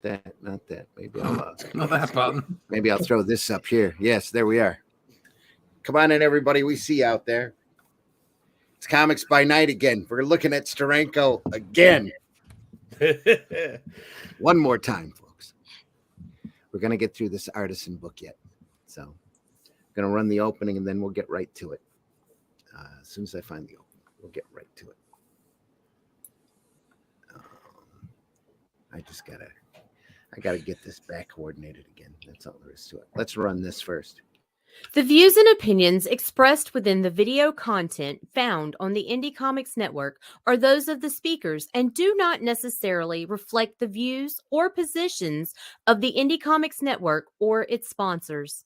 that. Not that. Maybe I'll not that button. Maybe I'll throw this up here. Yes, there we are. Come on in, everybody. We see you out there. It's Comics by Night again. We're looking at Steranko again. One more time, folks. We're going to get through this Artisan book yet. So I'm going to run the opening, and then we'll get right to it. As soon as I find the opening, we'll get right to it. I gotta get this back coordinated again. That's all there is to it. Let's run this first. The views and opinions expressed within the video content found on the Indie Comics Network are those of the speakers and do not necessarily reflect the views or positions of the Indie Comics Network or its sponsors.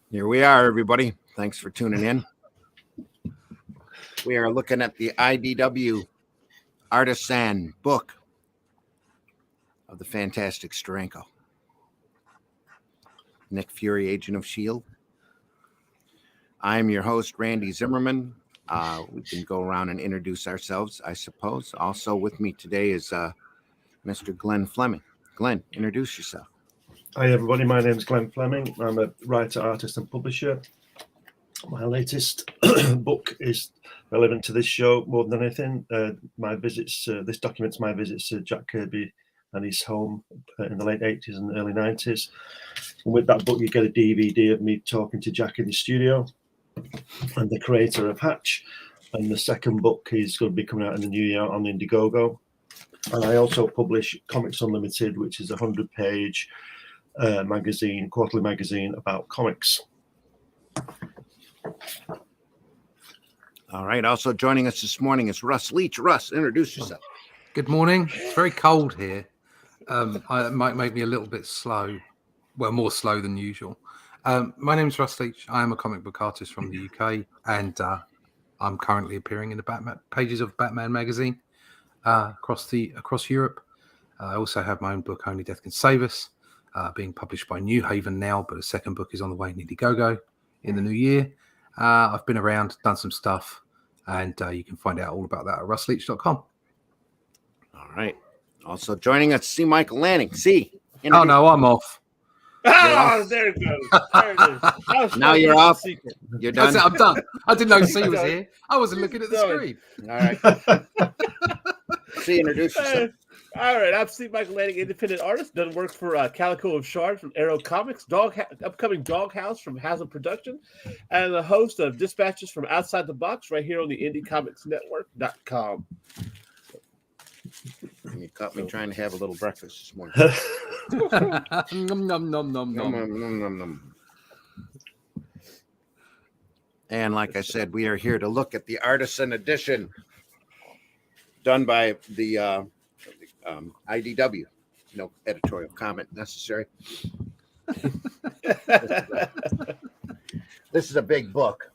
Here we are, everybody. Thanks for tuning in. We are looking at the IDW Artisan book of the fantastic Steranko. Nick Fury, Agent of Sheild. I'm your host, Randy Zimmerman. We can go around and introduce ourselves, I suppose. Also with me today is Mr. Glenn Fleming. Glenn, introduce yourself. Hi, everybody. My name is Glenn Fleming. I'm a writer, artist, and publisher. My latest book is relevant to this show more than anything. This documents my visits to Jack Kirby and his home in the late 80s and early 90s. And with that book, you get a DVD of me talking to Jack in the studio and the creator of Hatch. And the second book is going to be coming out in the new year on Indiegogo. And I also publish Comics Unlimited, which is a 100-page quarterly magazine about comics. All right. Also joining us this morning is Russ Leach. Russ, introduce yourself. Good morning. It's very cold here. It might make me a little bit slow. Well, more slow than usual. My name is Russ Leach. I am a comic book artist from the UK, and I'm currently appearing in the pages of Batman magazine across Europe. I also have my own book, Only Death Can Save Us, being published by New Haven now, but a second book is on the way in Indiegogo in the new year. I've been around, done some stuff, and you can find out all about that at russleach.com. All right. Also joining us, C. Michael Lanning. C. Oh, no, I'm off. There it goes. There it is. Now you're off. You're done. That's it, I'm done. I didn't know C was here. I wasn't looking at the screen. All right. C, introduce yourself. All right, I'm Steve Michael Lanning, independent artist. Done work for Calico of Shard from Arrow Comics, upcoming Doghouse from Haslam Production, and the host of Dispatches from Outside the Box right here on the IndieComicsNetwork.com. You caught me trying to have a little breakfast this morning. Nom, nom, nom, nom, nom. Nom, nom, nom. And like I said, we are here to look at the Artisan Edition done by the IDW. No editorial comment necessary. This is a big book.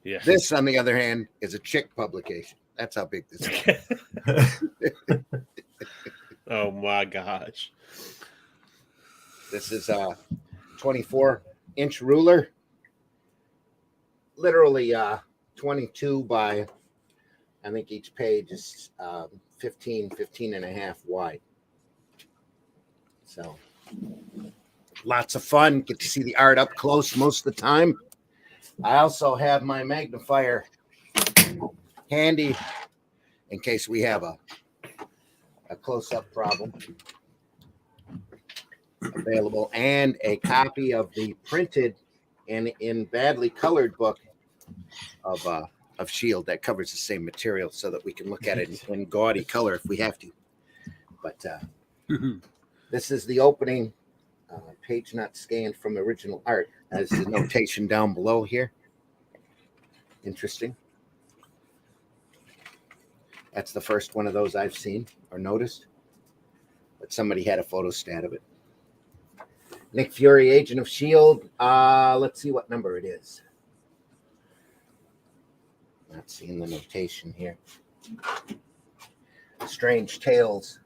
Yeah. This, on the other hand, is a chick publication. That's how big this is. Oh my gosh. This is a 24-inch ruler. Literally 22 by, I think each page is 15 and a half wide. So lots of fun. Get to see the art up close most of the time. I also have my magnifier handy in case we have a close-up problem available, and a copy of the printed and in badly colored book of Sheild that covers the same material, so that we can look at it in gaudy color if we have to. But this is the opening page, not scanned from original art, as the notation down below here. Interesting. That's the first one of those I've seen or noticed. But somebody had a photo stat of it. Nick Fury, Agent of Sheild. Let's see what number it is. Not seeing the notation here. Strange Tales.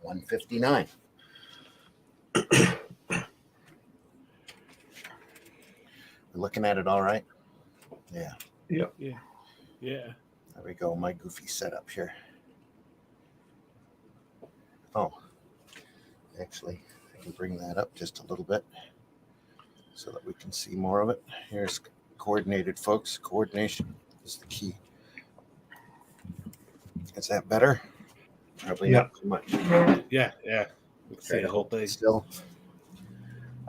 159. We're looking at it all right? Yeah. Yeah. Yeah. There we go. My goofy setup here. Oh, actually, I can bring that up just a little bit so that we can see more of it. Here's coordinated, folks. Coordination is the key. Is that better? Probably not too much. Yeah. Let's see the whole thing. Still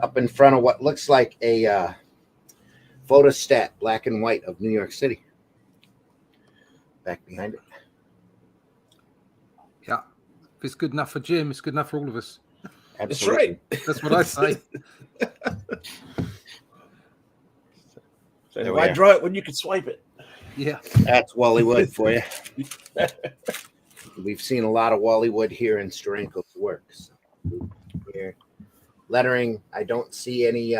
up in front of what looks like a photostat, black and white, of New York City. Back behind it. Yeah. If it's good enough for Jim, it's good enough for all of us. That's Absolutely. right. That's what I say. So There we why are. draw it when you can swipe it? Yeah. That's Wally Wood for you. We've seen a lot of Wally Wood here in Steranko's work. So here, lettering, I don't see any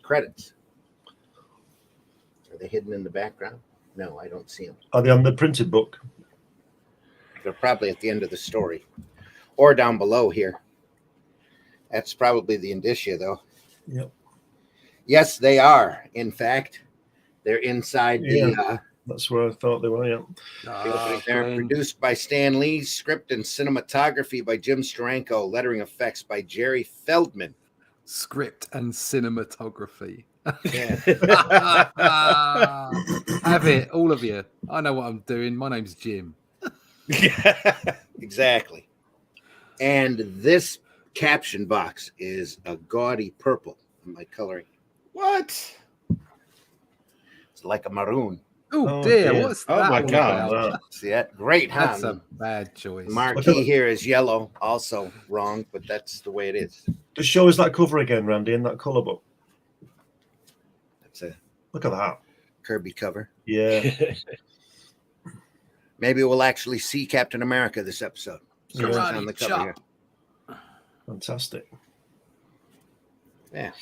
credits. Are they hidden in the background? No, I don't see them. Are they on the printed book? They're probably at the end of the story or down below here. That's probably the indicia, though. Yep. Yes, they are. In fact, they're inside the That's where I thought they were. Yeah. opening there. Produced by Stan Lee, script and cinematography by Jim Steranko, lettering effects by Jerry Feldman. Script and cinematography. Yeah. Have it, all of you. I know what I'm doing. My name's Jim. Exactly. And this caption box is a gaudy purple in my coloring. What? It's like a maroon. Oh dear, dear. what's Oh that? my all God. about? Wow. See that? Great, huh? That's a bad choice. The marquee here is yellow, also wrong, but that's the way it is. Just show us that cover again, Randy, in that colour book. That's a Look at that. Kirby cover. Yeah. Maybe we'll actually see Captain America this episode. So it's Karate on the cover chop. here. Fantastic. Yeah.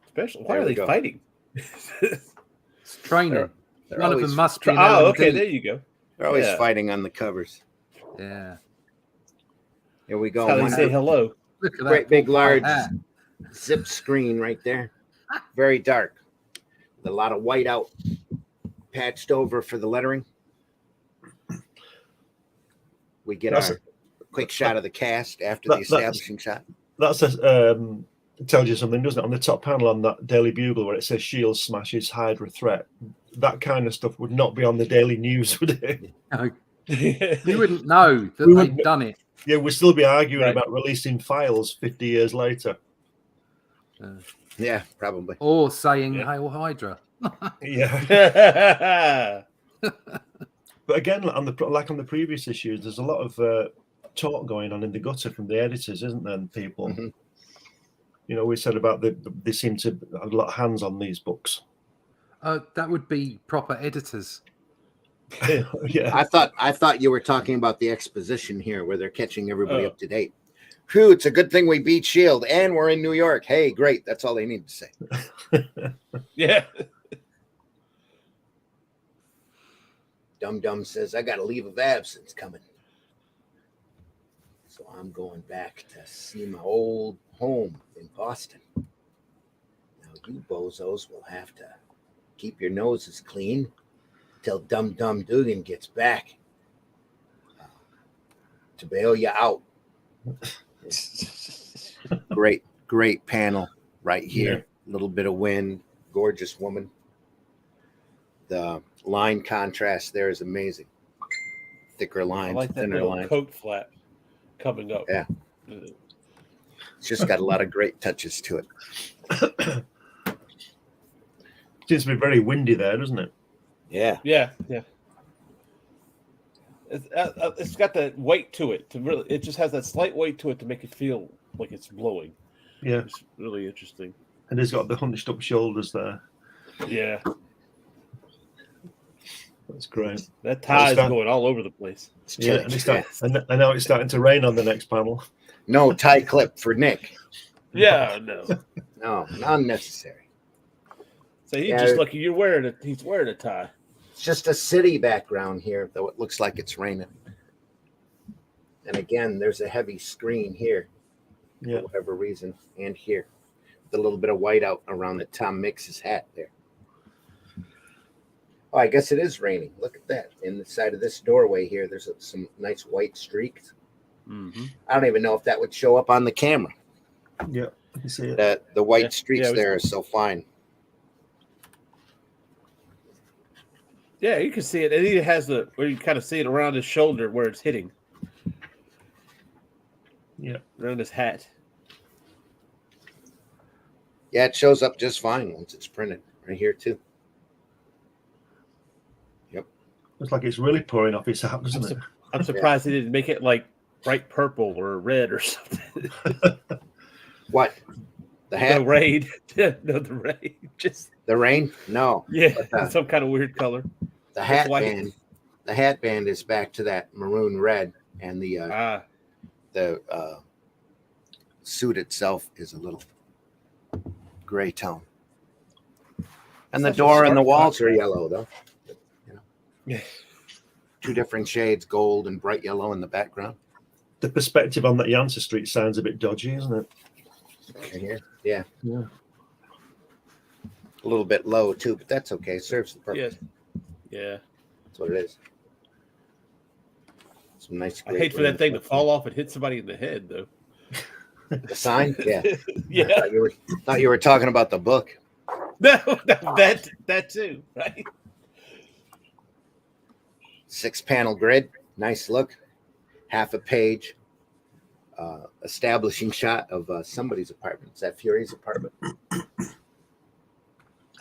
Special. Why There are we they go. fighting? It's training. They're One of always, them must be an Oh, LMD. okay. There you go. they're always Yeah. fighting on the covers. Yeah. Here we That's go. how they One say hello. Look at that. great big pork pie large hat. zip screen right there. Very dark. With a lot of white out patched over for the lettering. We get That's our quick shot of the cast after that- the establishing shot. That's a, it tells you something, doesn't it? On the top panel on that Daily Bugle where it says Shield smashes Hydra threat, that kind of stuff would not be on the Daily News, would it? No, you wouldn't know that We they've wouldn't- done it. Yeah, we'd still be arguing Right. about releasing files 50 years later. Yeah, probably. Or saying Yeah. Hail Hydra. Yeah. But again, on the previous issues, there's a lot of talk going on in the gutter from the editors, isn't there? And people, Mhm. you know, we said about they seem to have a lot of hands on these books. That would be proper editors. Yeah, I thought you were talking about the exposition here where they're catching everybody Oh. up to date. Phew, it's a good thing we beat Shield and we're in New York. Hey, great. That's all they need to say. Yeah. Dum Dum says, I got a leave of absence coming. So I'm going back to see my old home in Boston. Now, you bozos will have to keep your noses clean till Dum Dum Dugan gets back to bail you out. Great panel right here. A little bit of wind, gorgeous woman. The line contrast there is amazing. Thicker I lines, like that thinner little lines. coat flap coming up. Yeah. It's just got a lot of great touches to it. seems to be very windy there, doesn't it? Yeah. Yeah. It's got that weight to it. It just has that slight weight to it to make it feel like it's blowing. Yeah, It's really interesting. and he's got the hunched up shoulders there. Yeah. That's great. That tie is Start- going all over the place. It's Yeah, chilly. and now it's starting to rain on the next panel. No tie clip for Nick. Yeah, no. No, unnecessary. So he's Yeah. just lucky he's wearing a tie. It's just a city background here, though it looks like it's raining. And again, there's a heavy screen here Yeah, for whatever reason, and here. With a little bit of white out around the Tom Mix's hat there. Oh, I guess it is raining. Look at that. In the side of this doorway here, there's some nice white streaks. Mm-hmm. I don't even know if that would show up on the camera. yeah, I can see it. The white Yeah, streaks yeah, there are so fine. Yeah, you can see it. And he has where you kind of see it around his shoulder where it's hitting. Yeah. Around his hat. Yeah, it shows up just fine once it's printed right here too. Looks like it's really pouring off his hat, doesn't it? I'm surprised he didn't make it like bright purple or red or something. What? The hat? The rain. No, the rain. Just The rain? No. yeah, But, some kind of weird color. The hat white. band. The hat band is back to that maroon red, and the suit itself is a little gray tone. And the Such a door and the sharp walls are contrast. yellow, though. Yeah. Two different shades, gold and bright yellow in the background. The perspective on that Yancey Street sounds a bit dodgy, isn't it? Okay, here. Yeah. Yeah. A little bit low, too, but that's okay. Serves the purpose. Yeah. That's what it is. Some nice. I hate for that thing to fall off and hit somebody in the head, though. The sign? Yeah. Yeah. Thought you were talking about the book. No, that too, right? 6-panel grid. Nice look. Half a page. Establishing shot of somebody's apartment. Is that Fury's apartment?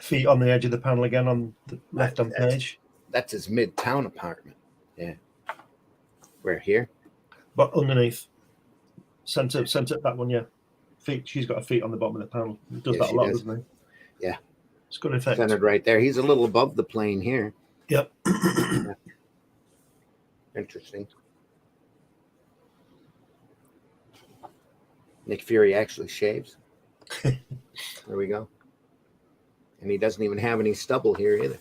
Feet on the edge of the panel again on the left-hand page. That's his midtown apartment. Yeah. Where, here? But underneath. Center that one, yeah. Feet. She's got her feet on the bottom of the panel. He does Yeah, that a she lot, does. doesn't he? Yeah. It's good effect. Centered right there. He's a little above the plane here. Yep. Interesting. Nick Fury actually shaves. There we go. And he doesn't even have any stubble here either.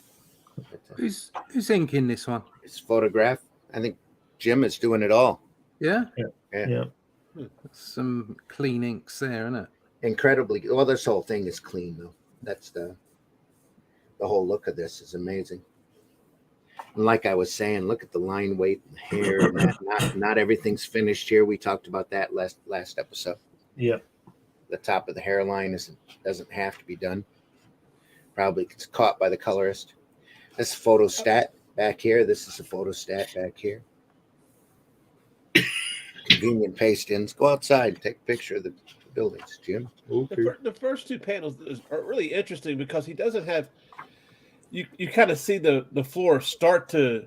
Who's inking this one? His photograph. I think Jim is doing it all. Yeah, Yeah. some clean inks there, isn't it? Incredibly. Well, this whole thing is clean though. That's the whole look of this is amazing. And like I was saying, look at the line weight and the hair. And that. Not everything's finished here. We talked about that last episode. Yeah. The top of the hairline doesn't have to be done. Probably gets caught by the colorist. This photostat back here. This is a photostat back here. Convenient paste-ins. Go outside, take a picture of the buildings, Jim. The first two panels are really interesting because he doesn't have. You kind of see the floor start to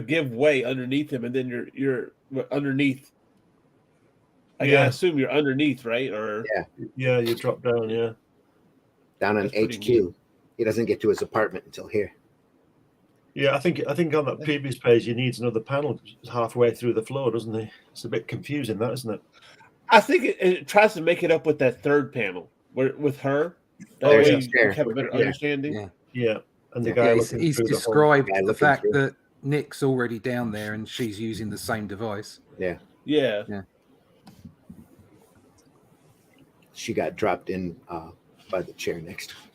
give way underneath him, and then you're underneath. I assume you're underneath, right? Or Yeah, you drop down, yeah. Down on That's pretty HQ. neat. He doesn't get to his apartment until here. Yeah, I think on that previous page he needs another panel halfway through the floor, doesn't he? It's a bit confusing, that, isn't it? I think it tries to make it up with that third panel with her. That There's way a you stair. have a better Yeah. understanding. Yeah. Yeah. And the Yeah, guy He's looking through the hole. described Guy the looking fact through. that Nick's already down there and she's using the same device. Yeah. Yeah. She got dropped in by the chair next to him.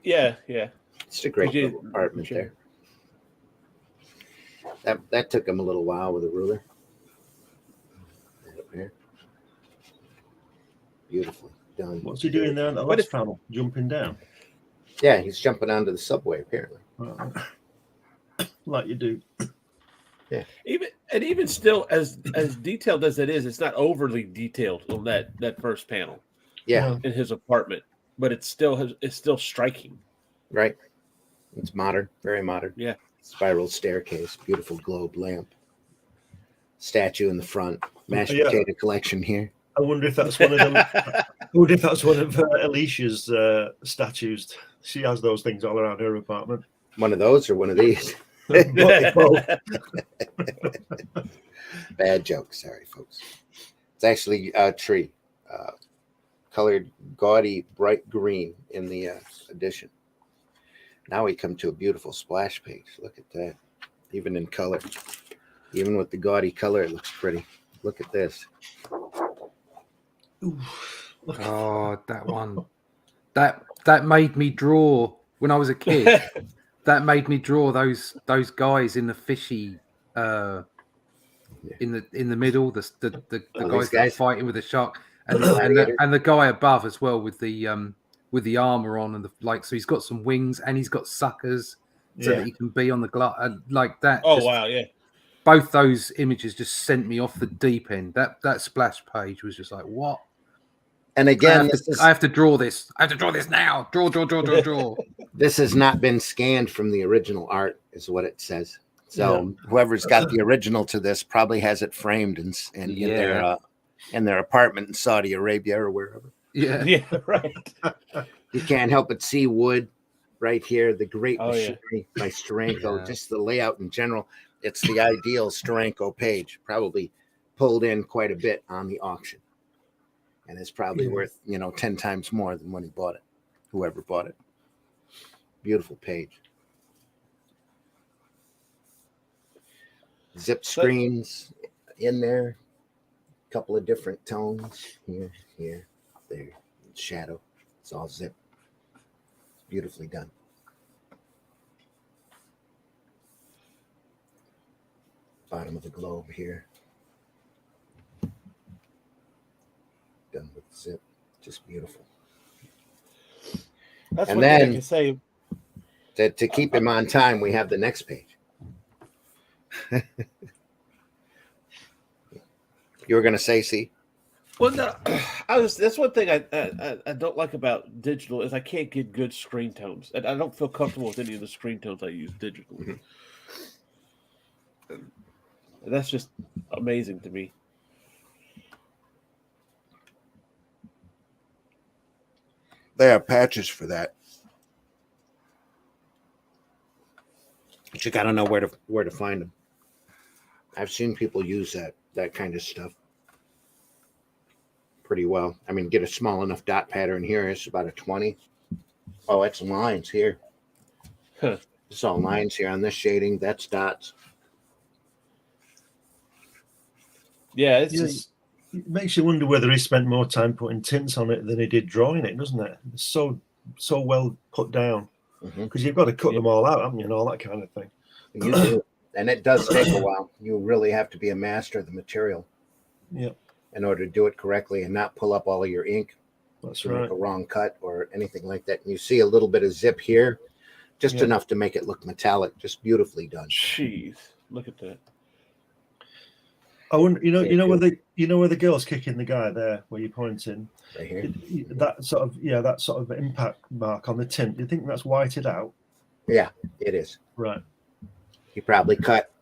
Yeah. It's a great Did you- little apartment sure. there. That took him a little while with a ruler. Right up here. Beautifully done. What's he doing there on the What last if- panel? Jumping down? Yeah, he's jumping onto the subway apparently. Like you do. Even still, as detailed as it is, it's not overly detailed on that first panel Yeah, in his apartment, but it's still striking. right. It's modern, very modern. Yeah. Spiral staircase, beautiful globe lamp, statue in the front, mashed Yeah. potato collection here. I wonder if that's one of them. I wonder if that's one of Alicia's statues. She has those things all around her apartment. One of those or one of these? Both. Bad joke. Sorry, folks. It's actually a tree, colored gaudy bright green in the edition. Now we come to a beautiful splash page. Look at that. Even in color. Even with the gaudy color, it looks pretty. Look at this. Oh, that one. That made me draw when I was a kid. That made me draw those guys in the fishy in the middle, the guys that are fighting with the shark, and the guy above as well with the armor on and so he's got some wings and he's got suckers so that he can be on the glass like that. Oh wow, yeah. Both those images just sent me off the deep end. That splash page was just like, what? And again, I have to draw this. I have to draw this now. Draw. This has not been scanned from the original art, is what it says. So whoever's got the original to this probably has it framed in their apartment in Saudi Arabia or wherever. Yeah, right. You can't help but see wood right here. The Great Machinery by Steranko. Yeah. Just the layout in general. It's the ideal Steranko page. Probably pulled in quite a bit on the auction. And it's probably worth, 10 times more than when he bought it, whoever bought it. Beautiful page. Zip screens in there. A couple of different tones. Here, there. Shadow. It's all zip. It's beautifully done. Bottom of the globe here. Done with zip, just beautiful. That's and what I then can say. To keep him on time, we have the next page. You were going to say, see? Well, no, that's one thing I don't like about digital is I can't get good screen tones, and I don't feel comfortable with any of the screen tones I use digitally. And that's just amazing to me. There are patches for that. But you got to know where to find them. I've seen people use that kind of stuff pretty well. I mean, get a small enough dot pattern here. It's about a 20. Oh, it's lines here. Huh. It's all lines here on this shading. That's dots. Yeah, it's just... It makes you wonder whether he spent more time putting tints on it than he did drawing it, doesn't it? It's so well put down because you've got to cut them all out, haven't you, and all that kind of thing. You do. And it does take a while. You really have to be a master of the material in order to do it correctly and not pull up all of your ink. That's Make right. a wrong cut or anything like that. And you see a little bit of zip here, just enough to make it look metallic, just beautifully done. Jeez, look at that. I wonder, you know where the girl's kicking the guy there, where you're pointing, Right here. that sort of impact mark on the tint. Do you think that's whited out? Yeah, it is. Right. He probably cut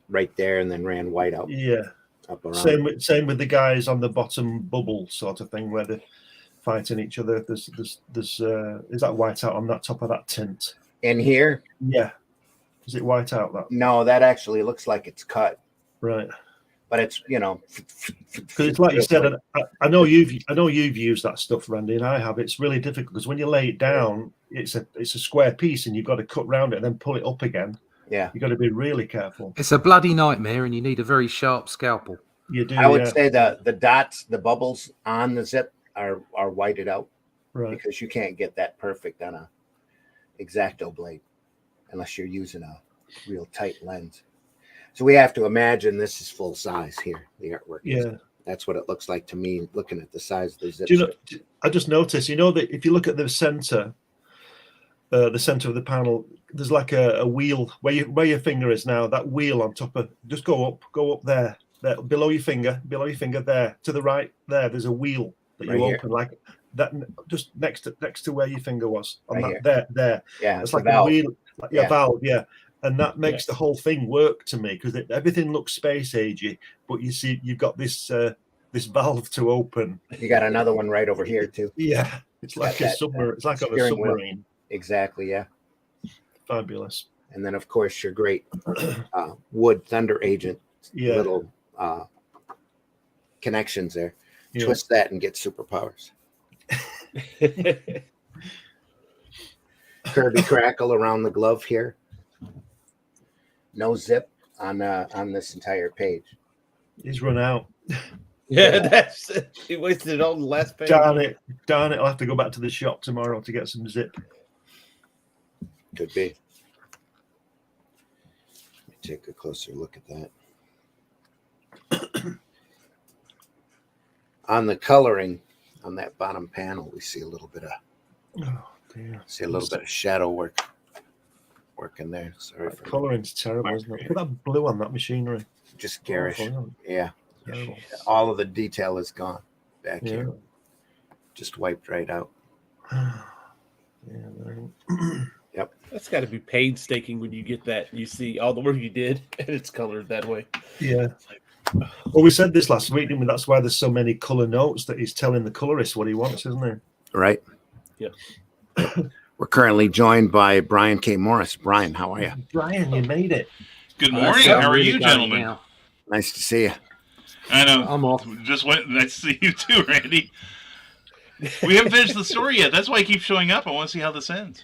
right there and then ran white out. Yeah. Up around. Same with the guys on the bottom bubble sort of thing where they're fighting each other. There's is that white out on that top of that tint? In here? Yeah. Is it white out that? No, that actually looks like it's cut. Right. But it's because it's like you said. I know you've used that stuff, Randy, and I have. It's really difficult because when you lay it down, it's a square piece, and you've got to cut round it and then pull it up again. Yeah, you've got to be really careful. It's a bloody nightmare, and you need a very sharp scalpel. You do. I would say the dots, the bubbles on the zip are whited out, right? Because you can't get that perfect on a X-Acto blade unless you're using a real tight lens. So we have to imagine this is full size here. The artwork. Yeah, that's what it looks like to me. Looking at the size of the zip. I just noticed. That if you look at the center of the panel, there's like a wheel where your finger is now. That wheel on top of. Just go up there below your finger there to the right. There's a wheel that you open like that, just next to where your finger was on right that there. Yeah, it's like valve. a wheel, like a valve. Yeah. And that makes the whole thing work to me because everything looks space agey, but you see, you've got this valve to open. You got another one right over here too. Yeah, it's like a submarine. It's like on a submarine. Exactly. Yeah. Fabulous. And then, of course, your great wood Thunder Agent little connections there. Yeah. Twist that and get superpowers. Kirby crackle around the glove here. No zip on this entire page. He's run out. Yeah, that's it. He wasted it all on the last page. Darn it. I'll have to go back to the shop tomorrow to get some zip. Could be. Let me take a closer look at that. On the coloring on that bottom panel, we see a little bit of shadow work in there. Sorry for coloring's terrible, isn't it? Look at that blue on that machinery. just garish. Awful, Yeah. terrible. All of the detail is gone back here. Just wiped right out. Yep. That's got to be painstaking when you get that. You see all the work you did, and it's colored that way. Yeah. Well, we said this last week, didn't we? That's why there's so many color notes, that he's telling the colorist what he wants, isn't he? Right. Yeah. We're currently joined by Brian K. Morris. Brian, how are you? Brian, you made it. Good morning. How are you, gentlemen? Now. Nice to see you. I know. I'm off. Just went. Nice to see you too, Randy. We haven't finished the story yet. That's why I keep showing up. I want to see how this ends.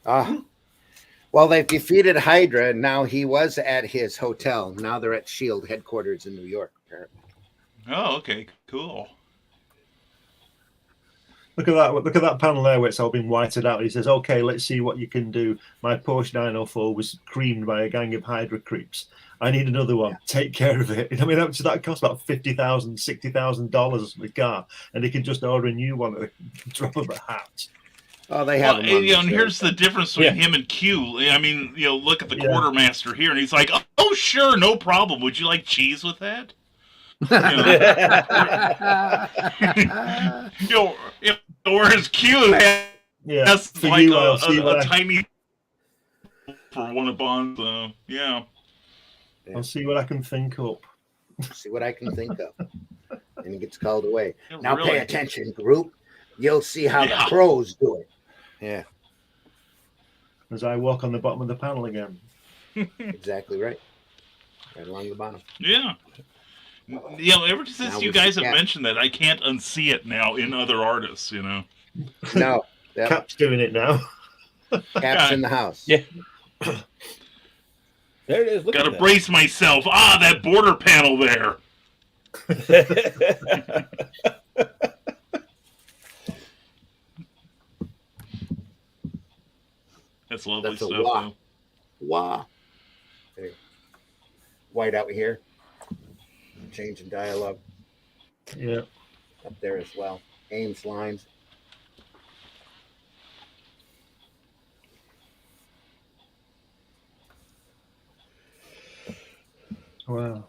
Well, they've defeated Hydra, and now he was at his hotel. Now they're at Shield headquarters in New York, apparently. Oh, okay, cool. Look at that panel there where it's all been whited out. He says, okay, let's see what you can do. My Porsche 904 was creamed by a gang of Hydra creeps. I need another one. Take care of it. I mean, that costs about $50,000, $60,000 a car, and he can just order a new one at the drop of a hat. Oh, they have. Well, and here's the difference between him and Q. I mean, look at the quartermaster here, and he's like, "Oh, sure, no problem. Would you like cheese with that?" Whereas Q has For like you, a tiny for one of Bond's. I'll see what I can think up. See what I can think of. And he gets called away. Yeah, Now really. pay attention, group. You'll see how the pros do it. Yeah, As I walk on the bottom of the panel again. exactly right. Right along the bottom. Yeah. Ever since Now you with guys the have cap. mentioned that, I can't unsee it now in other artists, No. Yep. Cap's doing it now. Cap's in the house. Yeah. There it is. Look Gotta at brace myself. That border panel there. that. That's lovely That's a stuff. lot. Though. Wow. There. White out here. Change in dialogue Yeah. up there as well. Ames lines. Wow.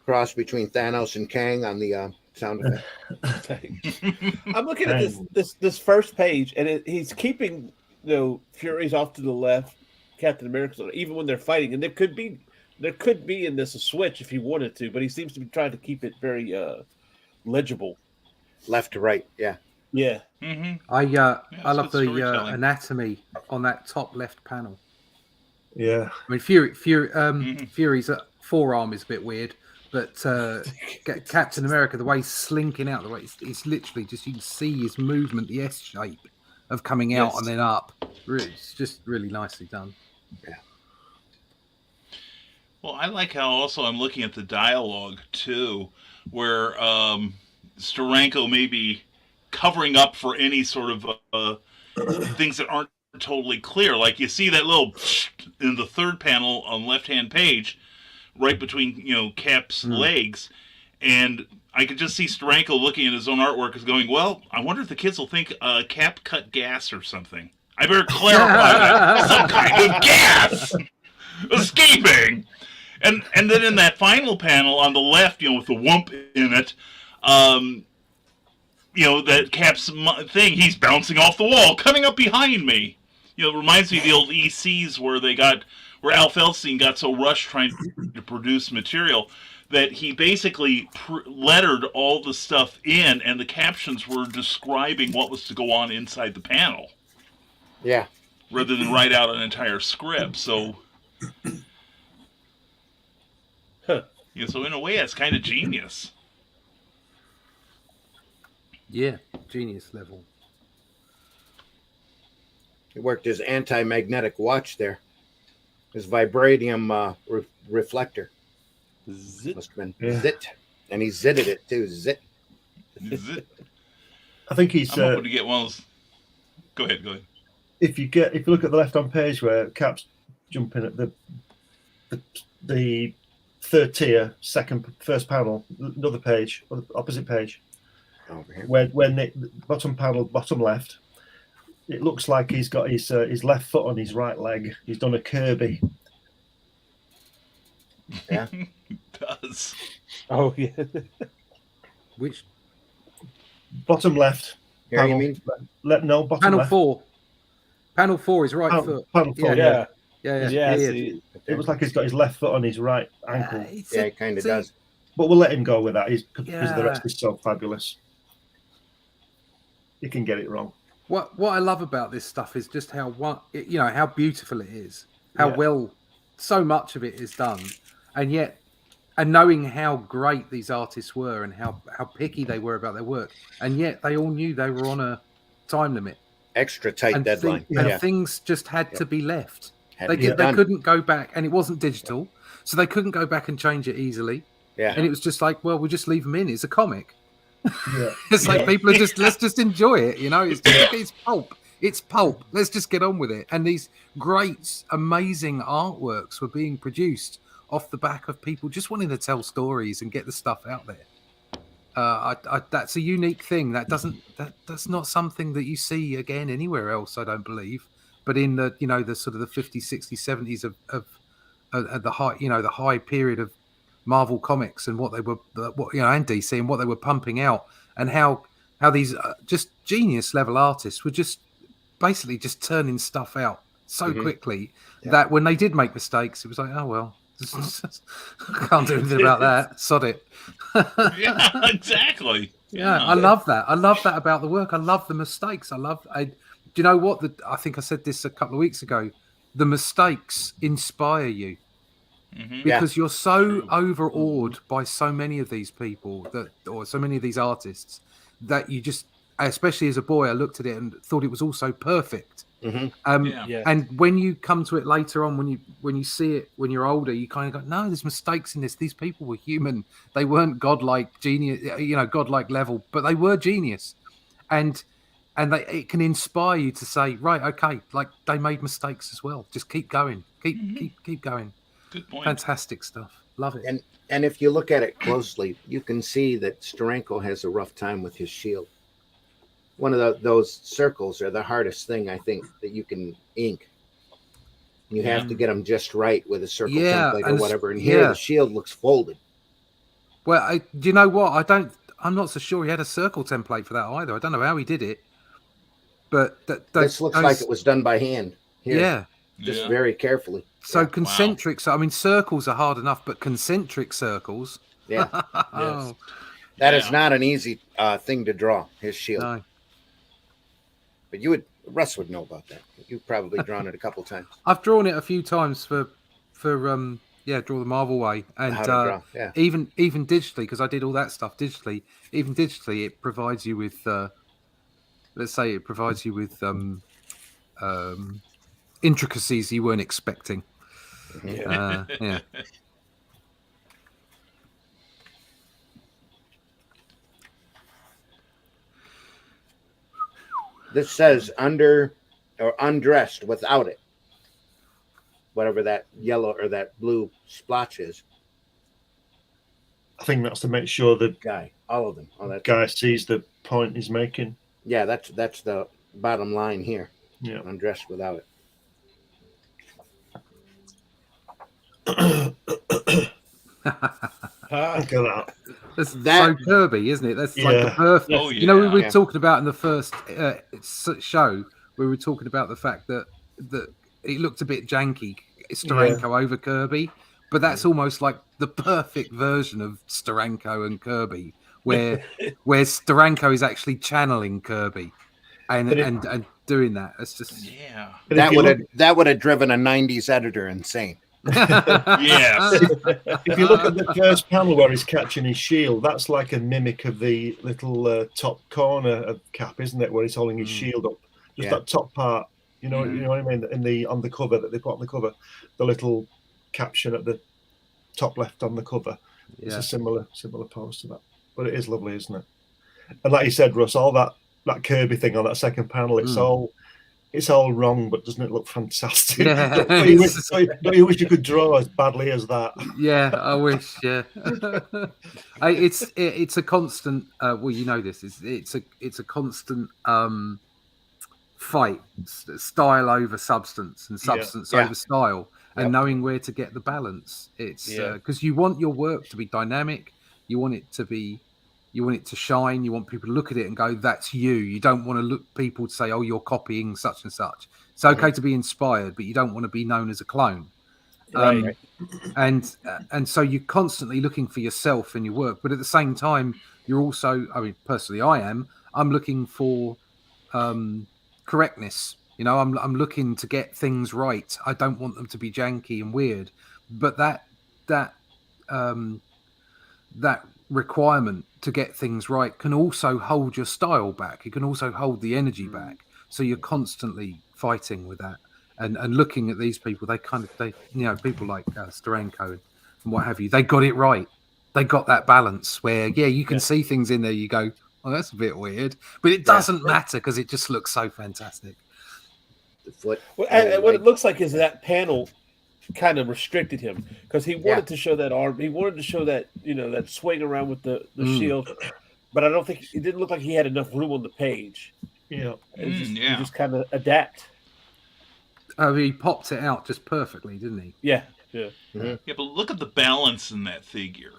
Cross between Thanos and Kang on the sound effect. I'm looking at this first page, and he's keeping Fury's off to the left, Captain America's on, even when they're fighting, and there could be in this a switch if he wanted to, but he seems to be trying to keep it very legible. Left to right. Yeah. Yeah. Mm-hmm. I love good the storytelling. anatomy on that top left panel. Yeah. I mean, Fury's forearm is a bit weird, but Captain America, the way he's slinking out, the way it's literally just, you can see his movement, the S shape of coming out and then up. It's just really nicely done. Yeah. Well, I like how also I'm looking at the dialogue too, where Steranko may be covering up for any sort of things that aren't totally clear. Like you see that little in the third panel on left-hand page, right between Cap's legs, and I could just see Steranko looking at his own artwork as going, "Well, I wonder if the kids will think Cap cut gas or something. I better clarify that some kind of gas escaping." And then in that final panel on the left, with the whoomp in it, that Cap's thing, he's bouncing off the wall, coming up behind me. It reminds me of the old ECs where Al Feldstein got so rushed trying to produce material that he basically lettered all the stuff in, and the captions were describing what was to go on inside the panel. Yeah. rather than write out an entire script. So, yeah, so in a way, that's kind of genius. Yeah, genius level. He worked his anti-magnetic watch there. His vibranium reflector. Zit. Must have been Yeah. zit. And he zitted it too. Zit. Is it? I think he's. I'm hoping to get one of those. Go ahead. If you look at the left-hand page where Cap's jumping at the third tier, first panel, another page, opposite page, Over here. when the bottom panel, bottom left, it looks like he's got his left foot on his right leg. He's done a Kirby. Yeah. It does. Oh yeah. Which Bottom left. Here you mean? No, bottom panel left. 4? Panel 4 is right Panel, foot. panel four, Yeah. Yeah. Yeah. See, It looks like he's got his left foot on his right ankle. Yeah, it kind of does. But we'll let him go with that. Because the Yeah. rest is so fabulous. He can get it wrong. What I love about this stuff is just how how beautiful it is, how Yeah. well so much of it is done, and knowing how great these artists were and how picky they were about their work, and yet they all knew they were on a time limit Extra tight and deadline. and things just had to be left. Had They to be done. couldn't go back, and it wasn't digital, so they couldn't go back and change it easily. Yeah. And it was just like, well, we'll just leave them in. It's a comic. Yeah. It's like people are let's just enjoy it, it's pulp. It's pulp. Let's just get on with it. And these great, amazing artworks were being produced off the back of people just wanting to tell stories and get the stuff out there. That's a unique thing. That's not something that you see again anywhere else, I don't believe. But in the the sort of the 50s, 60s, 70s of the high the high period of Marvel Comics and what they were, and DC and what they were pumping out, and how these just genius level artists were just basically just turning stuff out so quickly that when they did make mistakes, it was like, oh well, I can't do anything about that. Sod it. Yeah, exactly. Yeah, I love that. I love that about the work. I love the mistakes. Do you know what? I think I said this a couple of weeks ago. The mistakes inspire you. Because you're so overawed by so many of these people or so many of these artists that you just, especially as a boy, I looked at it and thought it was all so perfect. And when you come to it later on, when you see it when you're older, you kind of go, no, there's mistakes in this. These people were human. They weren't godlike genius, godlike level, but they were genius. And it can inspire you to say, right, okay, like they made mistakes as well. Just keep going, keep going. Good point. Fantastic stuff. Love it. And if you look at it closely, you can see that Steranko has a rough time with his shield. One of those circles are the hardest thing, I think, that you can ink. You have to get them just right with a circle template or whatever. And here the shield looks folded. Well, do you know what? I'm not so sure he had a circle template for that either. I don't know how he did it. But this looks like it was done by hand. Here. Yeah. Very carefully. So concentric. So I mean, circles are hard enough, but concentric circles. Yeah. Oh, That is not an easy thing to draw, his shield. no. But Russ would know about that. You've probably drawn it a couple times. I've drawn it a few times for draw the Marvel way, and How to draw, yeah. even digitally, because I did all that stuff digitally. Even digitally, it provides you with, intricacies you weren't expecting. Yeah. This says under or undressed without it. Whatever that yellow or that blue splotch is. I think that's to make sure the Guy, all of them. All that guy sees the point he's making. Yeah, that's the bottom line here. Yeah. Undressed without it. Look at that. That's That- so Kirby, isn't it? That's like the Yeah. birth. Oh, You know, we were yeah. talking about in the first show, we were talking about the fact that it looked a bit janky, Steranko over Kirby, but that's almost like the perfect version of Steranko and Kirby, where Steranko is actually channeling Kirby, and doing that. It's just Yeah. And if That would have driven a '90s editor insane. Yes. If you look at the first panel where he's catching his shield, that's like a mimic of the little top corner of Cap, isn't it? Where he's holding his shield up, just that top part. You know what I mean? On the cover that they put on the cover, the little caption at the top left on the cover. It's a similar pose to that, but it is lovely, isn't it? And like you said, Russ, all that Kirby thing on that second panel, it's all wrong, but doesn't it look fantastic? Yeah. Don't you wish you could draw as badly as that? Yeah, I wish. Yeah, it's a constant. Well, you know this is it's a constant fight, style over substance and substance over style, and knowing where to get the balance. It's because you want your work to be dynamic, you want it to shine, you want people to look at it and go, that's you. You don't want to look people to say, oh, you're copying such and such. It's okay to be inspired, but you don't want to be known as a clone. Right. And so you're constantly looking for yourself in your work, but at the same time, you're also, I mean, personally, I'm looking for correctness. You know, I'm looking to get things right. I don't want them to be janky and weird, but that requirement to get things right can also hold your style back. It can also hold the energy back. So you're constantly fighting with that and looking at these people. They people like Steranko and what have you, they got it right. They got that balance where, you can see things in there. You go, oh, that's a bit weird, but it doesn't matter because it just looks so fantastic. What it looks like is that panel kind of restricted him because he wanted to show that arm. He wanted to show that, that swing around with the shield, but I don't think it didn't look like he had enough room on the page. You just kind of adapt. Oh, he popped it out just perfectly, didn't he? Yeah. Yeah, but look at the balance in that figure.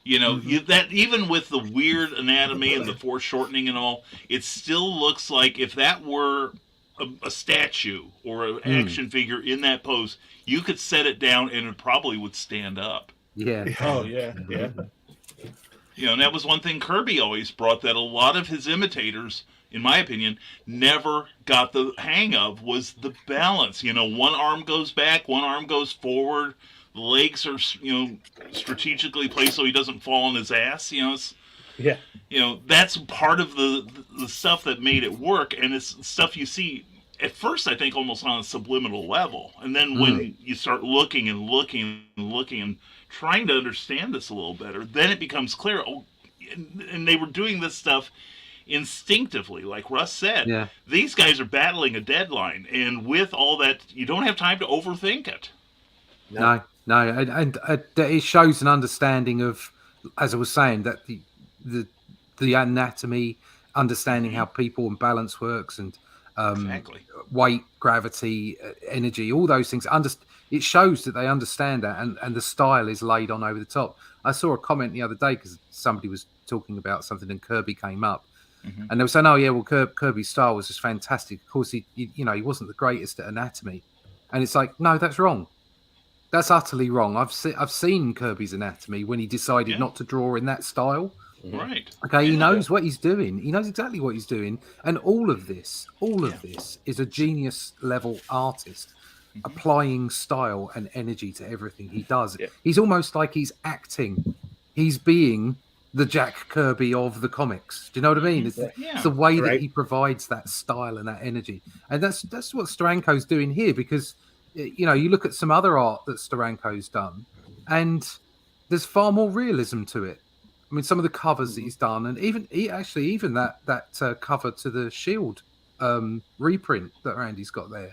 That even with the weird anatomy and the foreshortening and all, it still looks like if that were a statue or an action figure in that pose, you could set it down and it probably would stand up. Yeah. Oh, yeah. And that was one thing Kirby always brought that a lot of his imitators, in my opinion, never got the hang of, was the balance. One arm goes back, one arm goes forward. The legs are, strategically placed so he doesn't fall on his ass. That's part of the stuff that made it work, and it's stuff you see at first, I think, almost on a subliminal level, and then when you start looking and looking and looking and trying to understand this a little better, then it becomes clear. Oh, and they were doing this stuff instinctively, like Russ said. Yeah. These guys are battling a deadline, and with all that, you don't have time to overthink it. No, and it shows an understanding of, as I was saying, that the anatomy, understanding how people and balance works, and weight, gravity, energy, all those things. It shows that they understand that, and the style is laid on over the top. I saw a comment the other day because somebody was talking about something and Kirby came up, and they were saying, "Oh yeah, well Kirby's style was just fantastic. Of course, he wasn't the greatest at anatomy," and it's like, no, that's wrong. That's utterly wrong. I've seen Kirby's anatomy when he decided not to draw in that style. Right. Okay, he knows what he's doing. He knows exactly what he's doing. And all of this is a genius level artist applying style and energy to everything he does. Yeah. He's almost like he's acting. He's being the Jack Kirby of the comics. Do you know what I mean? It's the way that he provides that style and that energy. And that's what Steranko's doing here, because you look at some other art that Steranko's done and there's far more realism to it. I mean, some of the covers that he's done, and even that cover to the Shield reprint that Randy's got there.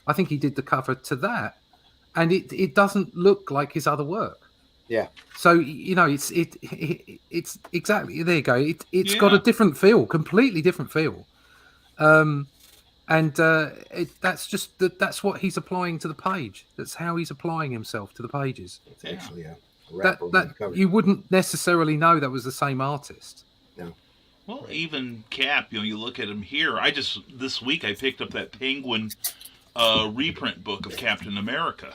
I think he did the cover to that, and it doesn't look like his other work. Yeah. So it's exactly, there you go. It's got a different feel, completely different feel, and that's what he's applying to the page. That's how he's applying himself to the pages. It's actually that you wouldn't necessarily know that was the same artist. No. Well, even Cap, you look at him here. This week I picked up that Penguin reprint book of Captain America,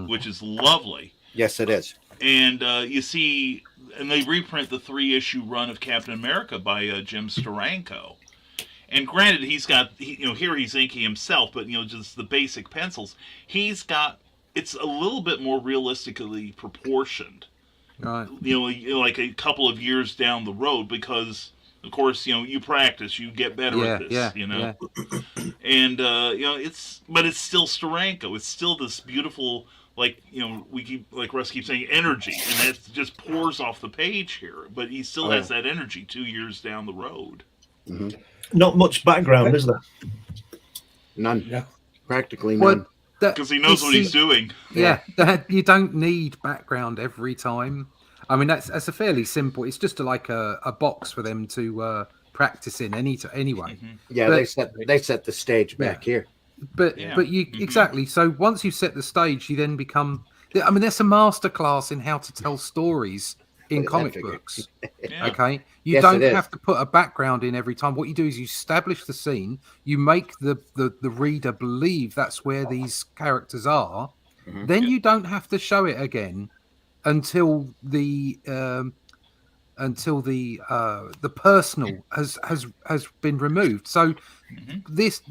which is lovely. Yes, it is. And you see, and they reprint the 3-issue run of Captain America by Jim Steranko. And granted, here he's inking himself, but just the basic pencils. It's a little bit more realistically proportioned. Right. Like a couple of years down the road, because of course you practice, you get better at this. And but it's still Steranko. It's still this beautiful, Russ keeps saying, energy, and it just pours off the page here. But he still has that energy 2 years down the road. Mm-hmm. Not much background, is there? None. Yeah. Practically none. Because he knows what he's doing. Yeah, you don't need background every time. I mean, that's a fairly simple. It's just like a box for them to practice in anyway. Mm-hmm. Yeah, but they set the stage back here. But you exactly. So once you set the stage, you then become. I mean, there's a masterclass in how to tell stories in comic books. Yeah. Okay, you Yes, don't it is. have to put a background in every time. What you do is you establish the scene. You make the reader believe that's where these characters are. Mhm. Then you don't have to show it again until the personal has been removed. So this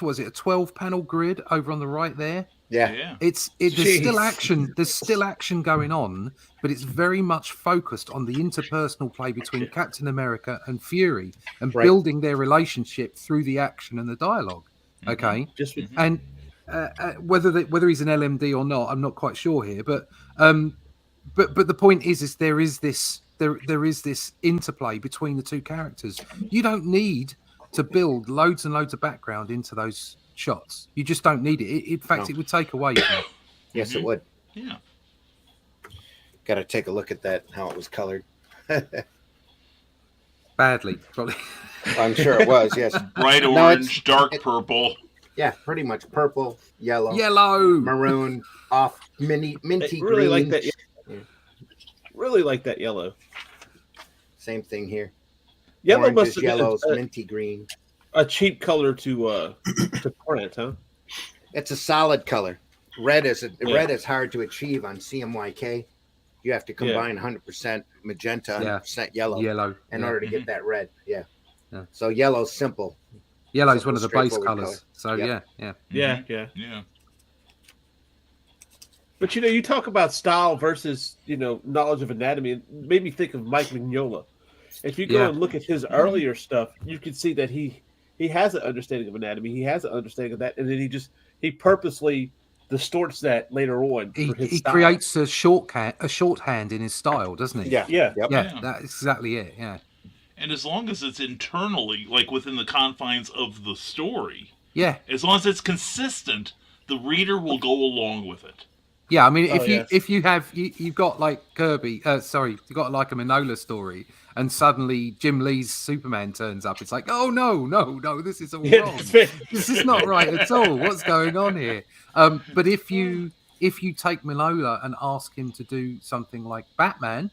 was it a 12-panel grid over on the right there. Yeah. There's still action. There's still action going on, but it's very much focused on the interpersonal play between Captain America and Fury and building their relationship through the action and the dialogue. Okay, and whether he's an LMD or not, I'm not quite sure here. But the point is there is this interplay between the two characters. You don't need to build loads and loads of background into those shots. You just don't need it. In fact, it would take away from it. Yes, it would. Yeah. Got to take a look at that, how it was colored. Badly, probably. I'm sure it was, yes. Bright orange, dark purple. Yeah, pretty much purple, yellow, maroon, minty Really green. like that. Really like that yellow. Same thing here. Yellow Oranges, must have yellows, been minty green. a cheap color to print, huh? It's a solid color. Red is hard to achieve on CMYK. You have to combine 100% magenta, 100% yellow in order to get that red. Yeah. So yellow's simple. Yellow's one of the base straightforward colors. color. So Yeah. But you talk about style versus knowledge of anatomy. It made me think of Mike Mignola. If you go and look at his earlier stuff, you can see that he has an understanding of anatomy. He has an understanding of that, and then he purposely distorts that later on. He creates a shorthand in his style, doesn't he? Yeah. That's exactly it. Yeah. And as long as it's internally, like within the confines of the story, as long as it's consistent, the reader will go along with it. Yeah, I mean, if you've got like Kirby, you've got like a Manola story, and suddenly Jim Lee's Superman turns up, it's like, oh no, this is all wrong. This is not right at all. What's going on here? But if you take Manola and ask him to do something like Batman,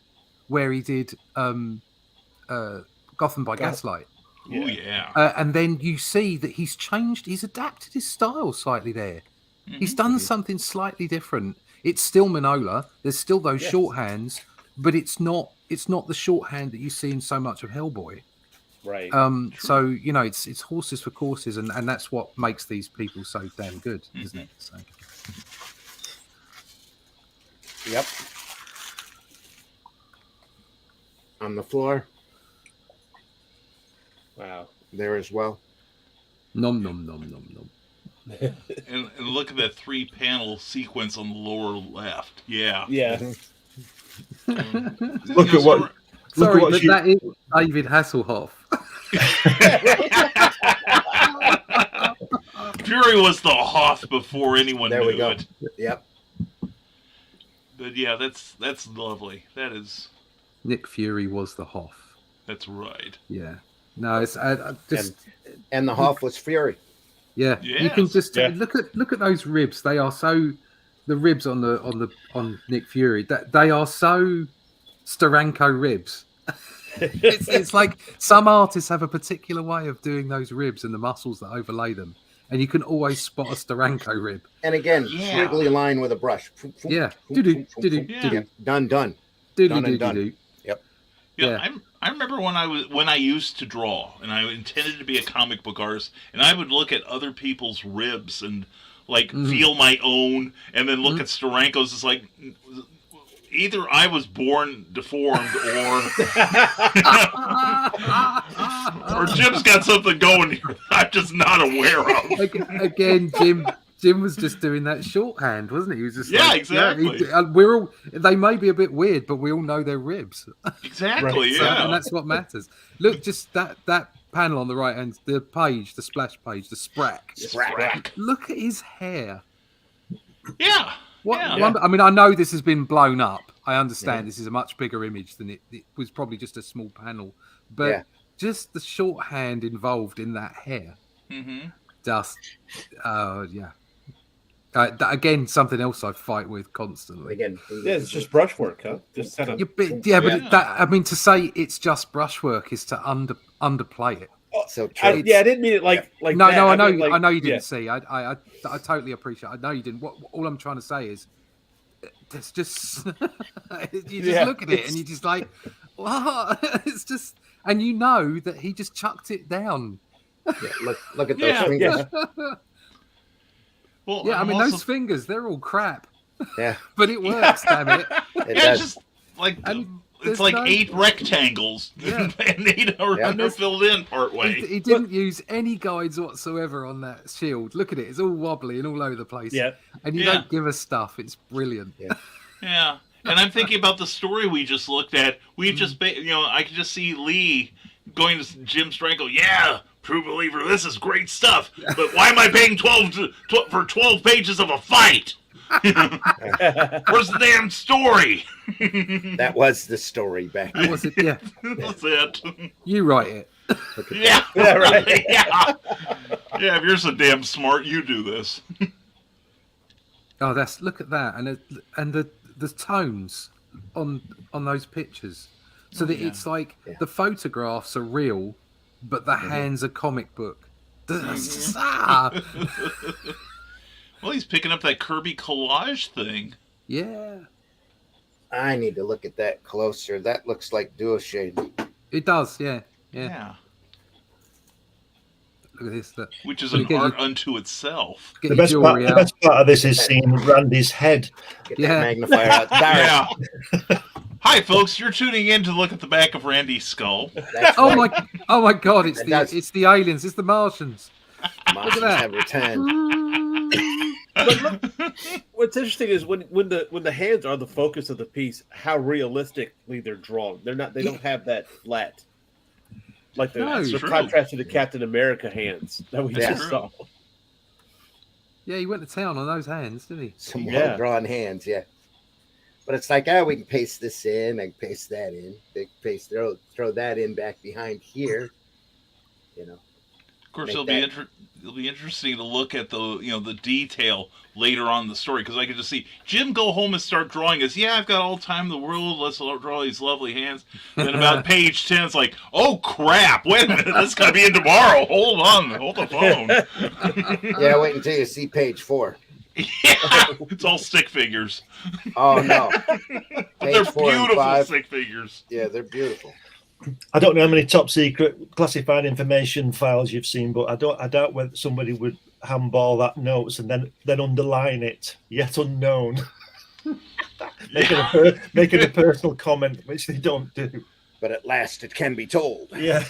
where he did Gotham by Gaslight. Oh yeah. And then you see that he's adapted his style slightly there. He's done something slightly different. It's still Manola. There's still those shorthands, but it's not the shorthand that you see in so much of Hellboy. Right. So it's horses for courses, and that's what makes these people so damn good, isn't it? So. Yep. On the floor. Wow. There as well. Nom nom nom nom nom. And look at that 3-panel sequence on the lower left. Yeah. Yeah. Look at what. Sorry, look at what that is David Hasselhoff. Fury was the Hoth before anyone There knew we go. it. Yep. But yeah, that's lovely. That is. Nick Fury was the Hoff. That's right. Yeah. No, it's just And the Hoff was Fury. yeah. You can just look at those ribs. They are so the ribs on Nick Fury. That they are so Steranko ribs. it's like some artists have a particular way of doing those ribs and the muscles that overlay them, and you can always spot a Steranko rib. And again, squiggly line with a brush. Yeah. Done. Done and done. Yep. Yeah. I remember when I used to draw and I intended to be a comic book artist, and I would look at other people's ribs and like feel my own, and then look at Steranko's. It's like either I was born deformed or Jim's got something going here I'm just not aware of. Again, Jim was just doing that shorthand, wasn't he? He was just exactly. They may be a bit weird, but we all know they're ribs. Exactly, Right. yeah. And that's what matters. Look, just that panel on the right hand, the page, the splash page, the sprack. Look at his hair. Yeah. I mean, I know this has been blown up. I understand this is a much bigger image than it was probably just a small panel. But just the shorthand involved in that hair. Just, again, something else I fight with constantly. Again, it's just brushwork, huh? Just kind of. I mean, to say it's just brushwork is to underplay it. So I didn't mean it like no, that. No, I know, mean, I know you didn't see. I totally appreciate. I know you didn't. All I'm trying to say is, it's just you just look at it and you just like, what? It's just, and you know that he just chucked it down. Look at those fingers. Well, I mean, those fingers, they're all crap. Yeah. But it works, damn it. It's just like it's like 8 rectangles and 8 are filled in part way. He didn't use any guides whatsoever on that shield. Look at it. It's all wobbly and all over the place. Yeah. And you don't give us stuff. It's brilliant. Yeah. And I'm thinking about the story we just looked at. We've just, I can just see Lee going to Jim Steranko. Yeah, true believer, this is great stuff. But why am I paying 12 for 12 pages of a fight? Where's the damn story? That was the story back then. That was it, yeah. That's it. You write it. Yeah, right. Yeah, if you're so damn smart, you do this. Oh, look at that, and the tones on those pictures, so that it's like the photographs are real, but the hands are comic book. Well, he's picking up that Kirby collage thing. Yeah. I need to look at that closer. That looks like dual shade. It does, yeah. Look at this. Which is an art unto itself. The best part of this is seeing Randy's head. Get that magnifier out. Yeah. Hi, folks. You're tuning in to look at the back of Randy's skull. Oh my God! It's the aliens. It's the Martians. Martians look at that. have returned. But look, what's interesting is when the hands are the focus of the piece, how realistically they're drawn. They don't have that flat, like the contrast to the Captain America hands that we just saw. Yeah, he went to town on those hands, didn't he? Some well-drawn hands, But it's like, we can paste this in, I can paste that in, throw that in back behind here, Of course, it'll be interesting to look at the detail later on in the story, because I can just see Jim go home and start drawing as, I've got all the time in the world, let's draw these lovely hands. Then about page 10, it's like, oh crap, wait a minute, this got to be in tomorrow. Hold on, hold the phone. Wait until you see page 4. It's all stick figures. Oh no, they're beautiful stick figures. Yeah, they're beautiful. I don't know how many top secret classified information files you've seen, but I doubt whether somebody would handball that notes and then underline it, yet unknown. making a personal comment, which they don't do. But at last it can be told. Yeah.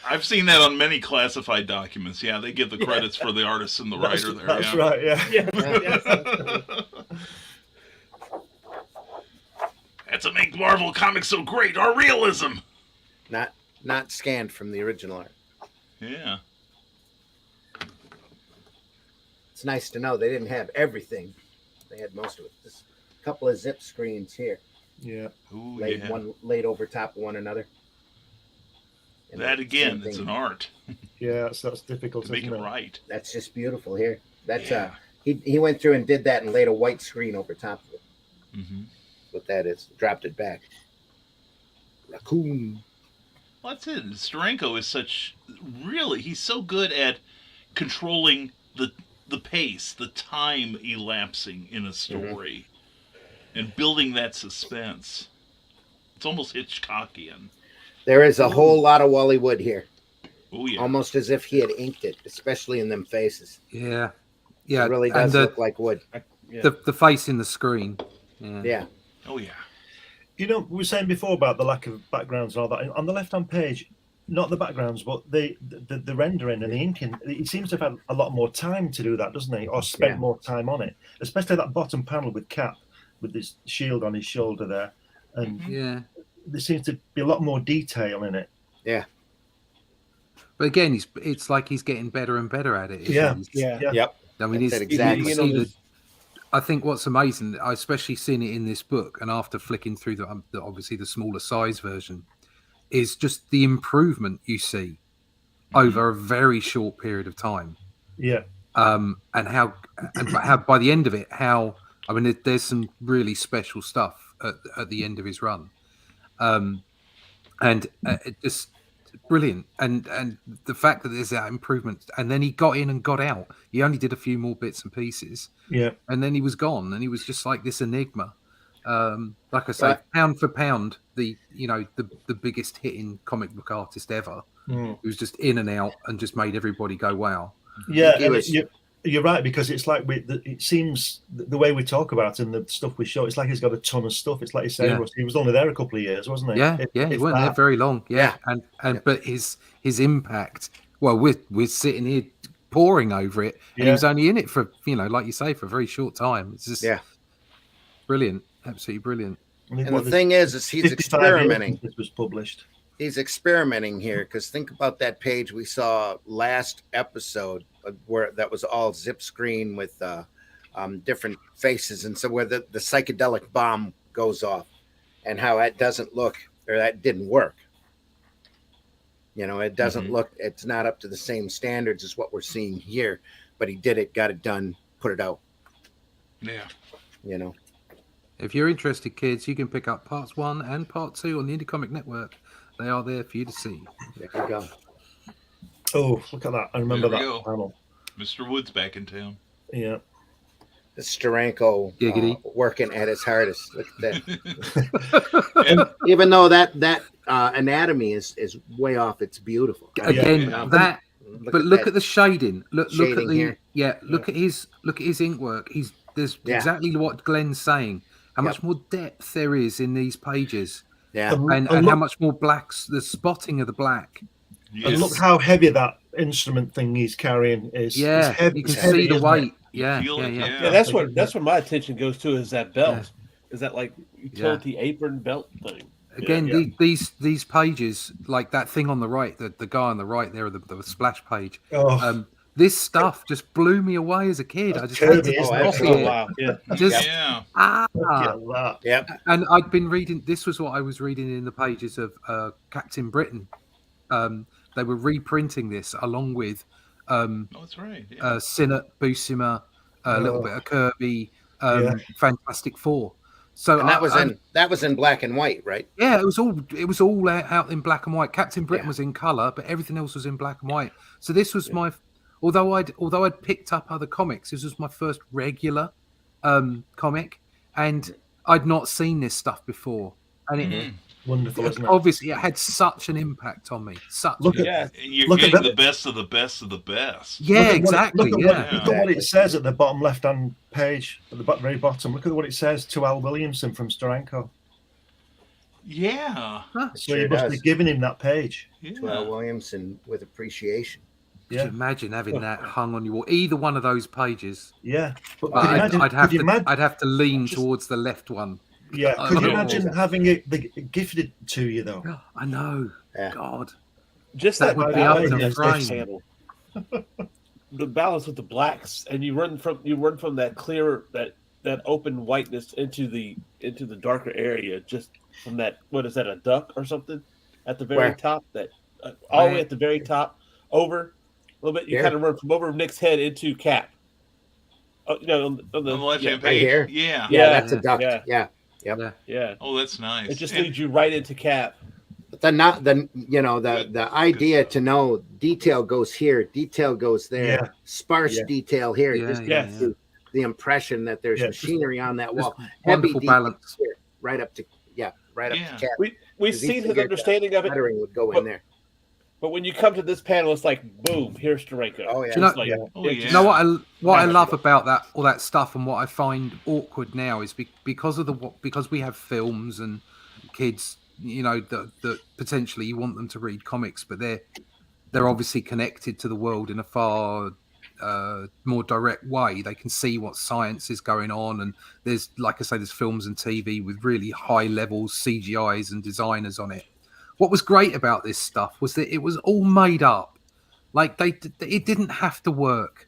I've seen that on many classified documents. Yeah, they give the credits for the artist and the writer there. That's right, That's what makes Marvel Comics so great, our realism. Not scanned from the original art. Yeah. It's nice to know they didn't have everything. They had most of it. Just a couple of zip screens here. Yeah. Ooh, laid over top of one another. And that again, it's an art. Yeah, that's difficult to make it right. That's just beautiful here. That's he went through and did that and laid a white screen over top of it. Mm-hmm. What that is, dropped it back. Raccoon. Well, that's it. Steranko is he's so good at controlling the pace, the time elapsing in a story, and building that suspense. It's almost Hitchcockian. There is a whole lot of Wally Wood here, Oh yeah. almost as if he had inked it, especially in them faces. Yeah. It really does look like wood. The face in the screen. Yeah. Yeah. Oh yeah. You know, we were saying before about the lack of backgrounds and all that. On the left-hand page, not the backgrounds, but the rendering and the inking. He seems to have had a lot more time to do that, doesn't he? Or spent more time on it, especially that bottom panel with Cap, with this shield on his shoulder there, and there seems to be a lot more detail in it. Yeah. But again, it's like he's getting better and better at it. Yeah. Yep. I mean, That's it's exactly. I think what's amazing, I especially seen it in this book, and after flicking through the obviously the smaller size version, is just the improvement you see over a very short period of time. Yeah. And how by the end of it, I mean, there's some really special stuff at the end of his run, and it just brilliant. And the fact that there's that improvement, and then he got in and got out. He only did a few more bits and pieces. Yeah. And then he was gone, and he was just like this enigma. Like I say, pound for pound, the biggest hitting comic book artist ever. He was just in and out and just made everybody go wow. Yeah, you're right, because it's like it seems the way we talk about him, the stuff we show, it's like he's got a ton of stuff. It's like you say, Russ, he was only there a couple of years, wasn't he? Yeah, he weren't there very long. Yeah. But his impact. Well, we're sitting here poring over it, and he was only in it for like you say, for a very short time. It's just brilliant, absolutely brilliant. And the thing is he's experimenting. This was published. He's experimenting here, because think about that page we saw last episode where that was all zip screen with different faces, and so where the psychedelic bomb goes off, and how that doesn't look, or that didn't work. It doesn't look, it's not up to the same standards as what we're seeing here, but he did it, got it done, put it out. Yeah. If you're interested, kids, you can pick up parts 1 and part 2 on the Indie Comic Network. They are there for you to see. There you go. Oh, look at that. I remember There we that go. panel. Mr. Wood's back in town. Yeah. The Steranko working at his hardest. Look at that. Even though that anatomy is way off, it's beautiful. Again, look at the shading. Look at the here. Look at his ink work. There's exactly what Glenn's saying. How much more depth there is in these pages. Yeah. And how much more blacks, the spotting of the black. Yes. And look how heavy that instrument thing he's carrying is. Yeah, it's heavy, you can see the weight. Yeah. That's where my attention goes to, is that belt. Is that like utility apron belt thing? Again, these pages, like that thing on the right, the guy on the right there, the splash page. This stuff just blew me away as a kid. I just had to wow. Yeah. Yep. And I'd been reading. This was what I was reading in the pages of Captain Britain. They were reprinting this along with that's right. Yeah. Sinnott, Buscema, a little bit of Kirby, Fantastic Four. So and that was in black and white, right? Yeah, it was all out in black and white. Captain Britain was in color, but everything else was in black and white. So this was my. Although I'd picked up other comics, this was my first regular comic, and I'd not seen this stuff before. And it wonderful, isn't it? Obviously, it had such an impact on me. You're getting the best of the best of the best. Yeah, exactly. Look at what it says at the bottom left-hand page, at the very bottom. Look at what it says to Al Williamson from Steranko. Yeah. So you must be giving him that page. To Al Williamson with appreciation. Could you imagine having that hung on your wall? Either one of those pages. Yeah, but I'd have to lean towards the left one. Yeah, could you imagine having it gifted to you though? I know. Yeah. God, just that would be up to frame. The balance with the blacks, and you run from that clear that open whiteness into the darker area, just from that. What is that? A duck or something at the very top? That all the way at the very top over. A little bit, you kind of run from over Nick's head into Cap. On the left-hand page. Right here. Yeah, that's a duck. Yeah. Oh, that's nice. It just leads you right into Cap. But the idea to know detail goes here, detail goes there, sparse detail here. The impression that there's machinery on that wall. Wonderful balance. Here, right up to right up Yeah. the cap. We've 'Cause he seen his figured understanding of it, Lettering would go but- in there. but when you come to this panel, it's like boom, here's Steranko. Oh, yeah. It's You know- like, Yeah. Oh, it yeah. You know what I Right. love about that all that stuff, and what I find awkward now is because we have films and kids, you know, that potentially you want them to read comics, but they're obviously connected to the world in a far more direct way. They can see what science is going on, and there's, like I say, there's films and TV with really high level CGIs and designers on it. What was great about this stuff was that it was all made up. Like it didn't have to work.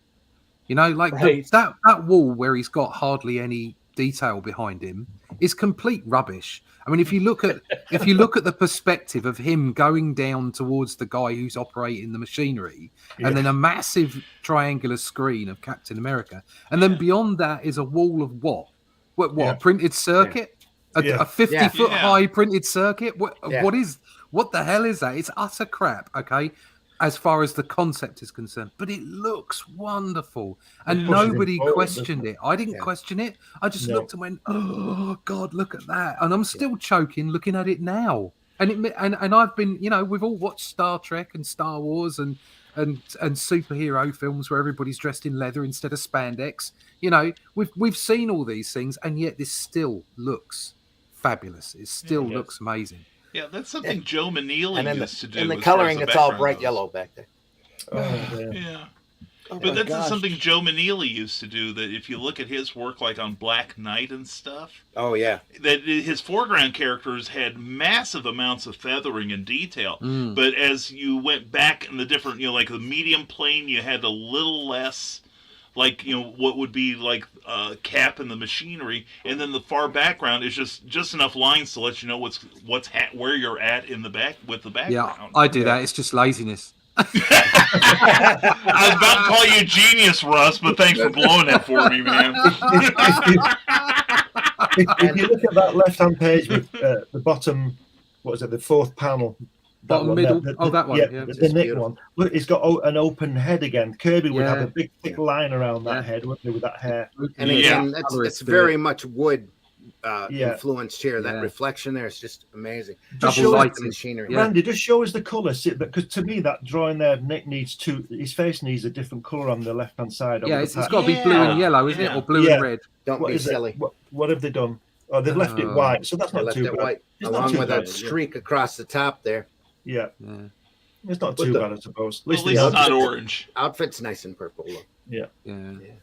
You know, like Right. that wall where he's got hardly any detail behind him is complete rubbish. I mean, if you look at the perspective of him going down towards the guy who's operating the machinery, Yeah. and then a massive triangular screen of Captain America, and then beyond that is a wall of what Yeah. a printed circuit, Yeah. a 50-foot Yeah. high printed circuit. Yeah. What the hell is that? It's utter crap. Okay. As far as the concept is concerned, but it looks wonderful, and It pushes it nobody forward, questioned doesn't it. I didn't Yeah. question it. I just No. looked and went, "Oh God, look at that!" And I'm still choking looking at it now. And I've been, you know, we've all watched Star Trek and Star Wars and superhero films where everybody's dressed in leather instead of spandex. You know, we've seen all these things, and yet this still looks fabulous. It still Yes. looks amazing. Yeah, that's something Joe Maneely And in used to do. the as far as coloring, the it's all background bright goes. yellow back there. Oh, yeah. Yeah. Oh But my that's gosh. something Joe Maneely used to do, that if you look at his work like on Black Knight and stuff, Oh, yeah. that his foreground characters had massive amounts of feathering and detail. But as you went back in the different, you know, like the medium plane, you had a little less, like, you know, what would be like Cap and the machinery, and then the far background is just enough lines to let you know where you're at in the back with the Yeah, background. I do that. It's just laziness. I was about to call you a genius, Russ, but thanks for blowing that for me, man. If you look at that left-hand page with the bottom, what is it, the fourth panel? Bottom middle. That one. Yeah, Yeah. the It's Nick beautiful. one. Look, he's got an open head again. Kirby would have Yeah. a big, thick line around that head, wouldn't he, with that hair? And Yeah. again, Color it's is very much wood Yeah. influenced here. That Yeah. reflection there is just amazing. Double Just shows lighting. the machinery. Yeah. Randy, just show us the colour. Because to me, that drawing there, Nick needs his face needs a different colour on the left-hand side. Yeah, over it's the patch. got to be blue and Yeah. yellow, isn't it? Yeah. Or blue Yeah. and red. Don't What be is silly. it? What have they done? Oh, they've left it Oh. white, so that's They not left too it bad. white, It's not along too with bad. that streak across the top there. Yeah, Yeah. it's not But too the- bad, I suppose. At At least, least they it's not noticed, orange. Outfit's nice and purple. Look. Yeah.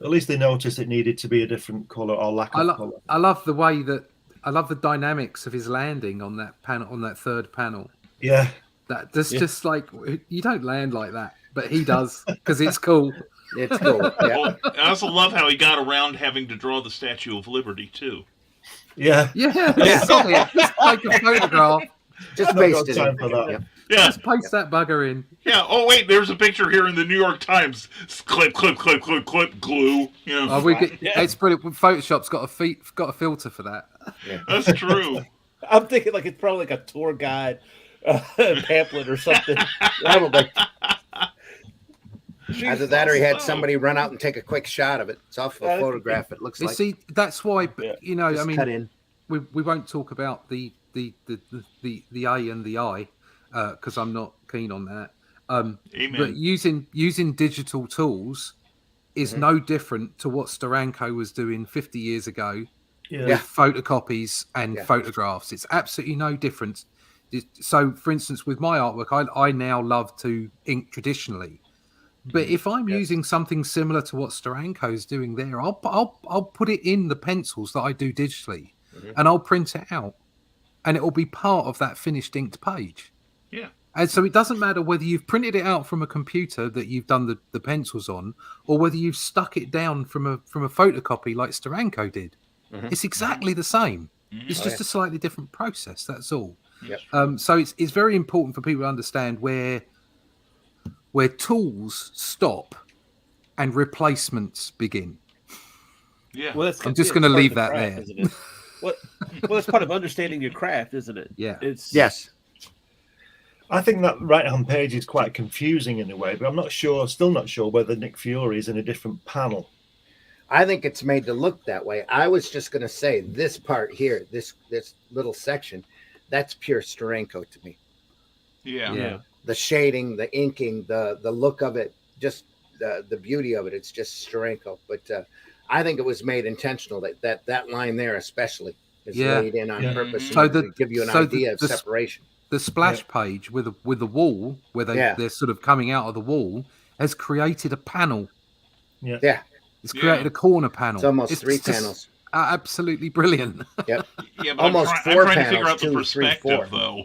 at least they noticed it needed to be a different colour or lack of colour. I love the way that I love the dynamics of his landing on that panel, on that third panel. Yeah, That's just like, you don't land like that, but he does because it's cool. It's cool. Yeah. Well, I also love how he got around having to draw the Statue of Liberty too. yeah. Just take a photograph. Just Not based got it. time for that. Yeah. Yeah, Just paste that bugger in. yeah. Oh wait, there's a picture here in the New York Times. Clip, clip, clip, clip, clip, glue. You know, Oh, Yeah. it's brilliant. Photoshop's got a filter for that. that's true. I'm thinking like it's probably like a tour guide pamphlet or something. Probably. Jeez, Either that or he had also- somebody run out and take a quick shot of it. It's off a Yeah, photograph. It looks You like. see, that's why. Yeah. You know, Just I cut mean, in. we won't talk about the A and the I because I'm not keen on that. Amen. But using digital tools is no different to what Steranko was doing 50 years ago Yeah. with photocopies and Yeah. photographs. It's absolutely no different. So, for instance, with my artwork, I now love to ink traditionally. But if I'm using something similar to what Steranko's doing there, I'll put it in the pencils that I do digitally, and I'll print it out, and it will be part of that finished inked page. Yeah. And so it doesn't matter whether you've printed it out from a computer that you've done the pencils on, or whether you've stuck it down from a photocopy like Steranko did. It's exactly the same. It's just a slightly different process. That's all. Yep. So it's very important for people to understand where tools stop and replacements begin. Yeah. Well, that's, I'm just it's gonna part of leave the that craft, there. isn't it? Well, it's part of understanding your craft, isn't it? Yeah. It's Yes. I think that right-hand page is quite confusing in a way, but I'm still not sure whether Nick Fury is in a different panel. I think it's made to look that way. I was just going to say this part here, this little section, that's pure Steranko to me. Yeah. The shading, the inking, the look of it, just the beauty of it. It's just Steranko. But I think it was made intentional. That line there especially is laid in on purpose to give you an idea of separation. The splash page with the wall where they're sort of coming out of the wall has created a panel. Yeah. It's created a corner panel. It's almost 3 panels. Absolutely brilliant. Yep. Yeah, but almost I'm 4 trying panels. to figure out 2, the perspective 3, 4. though.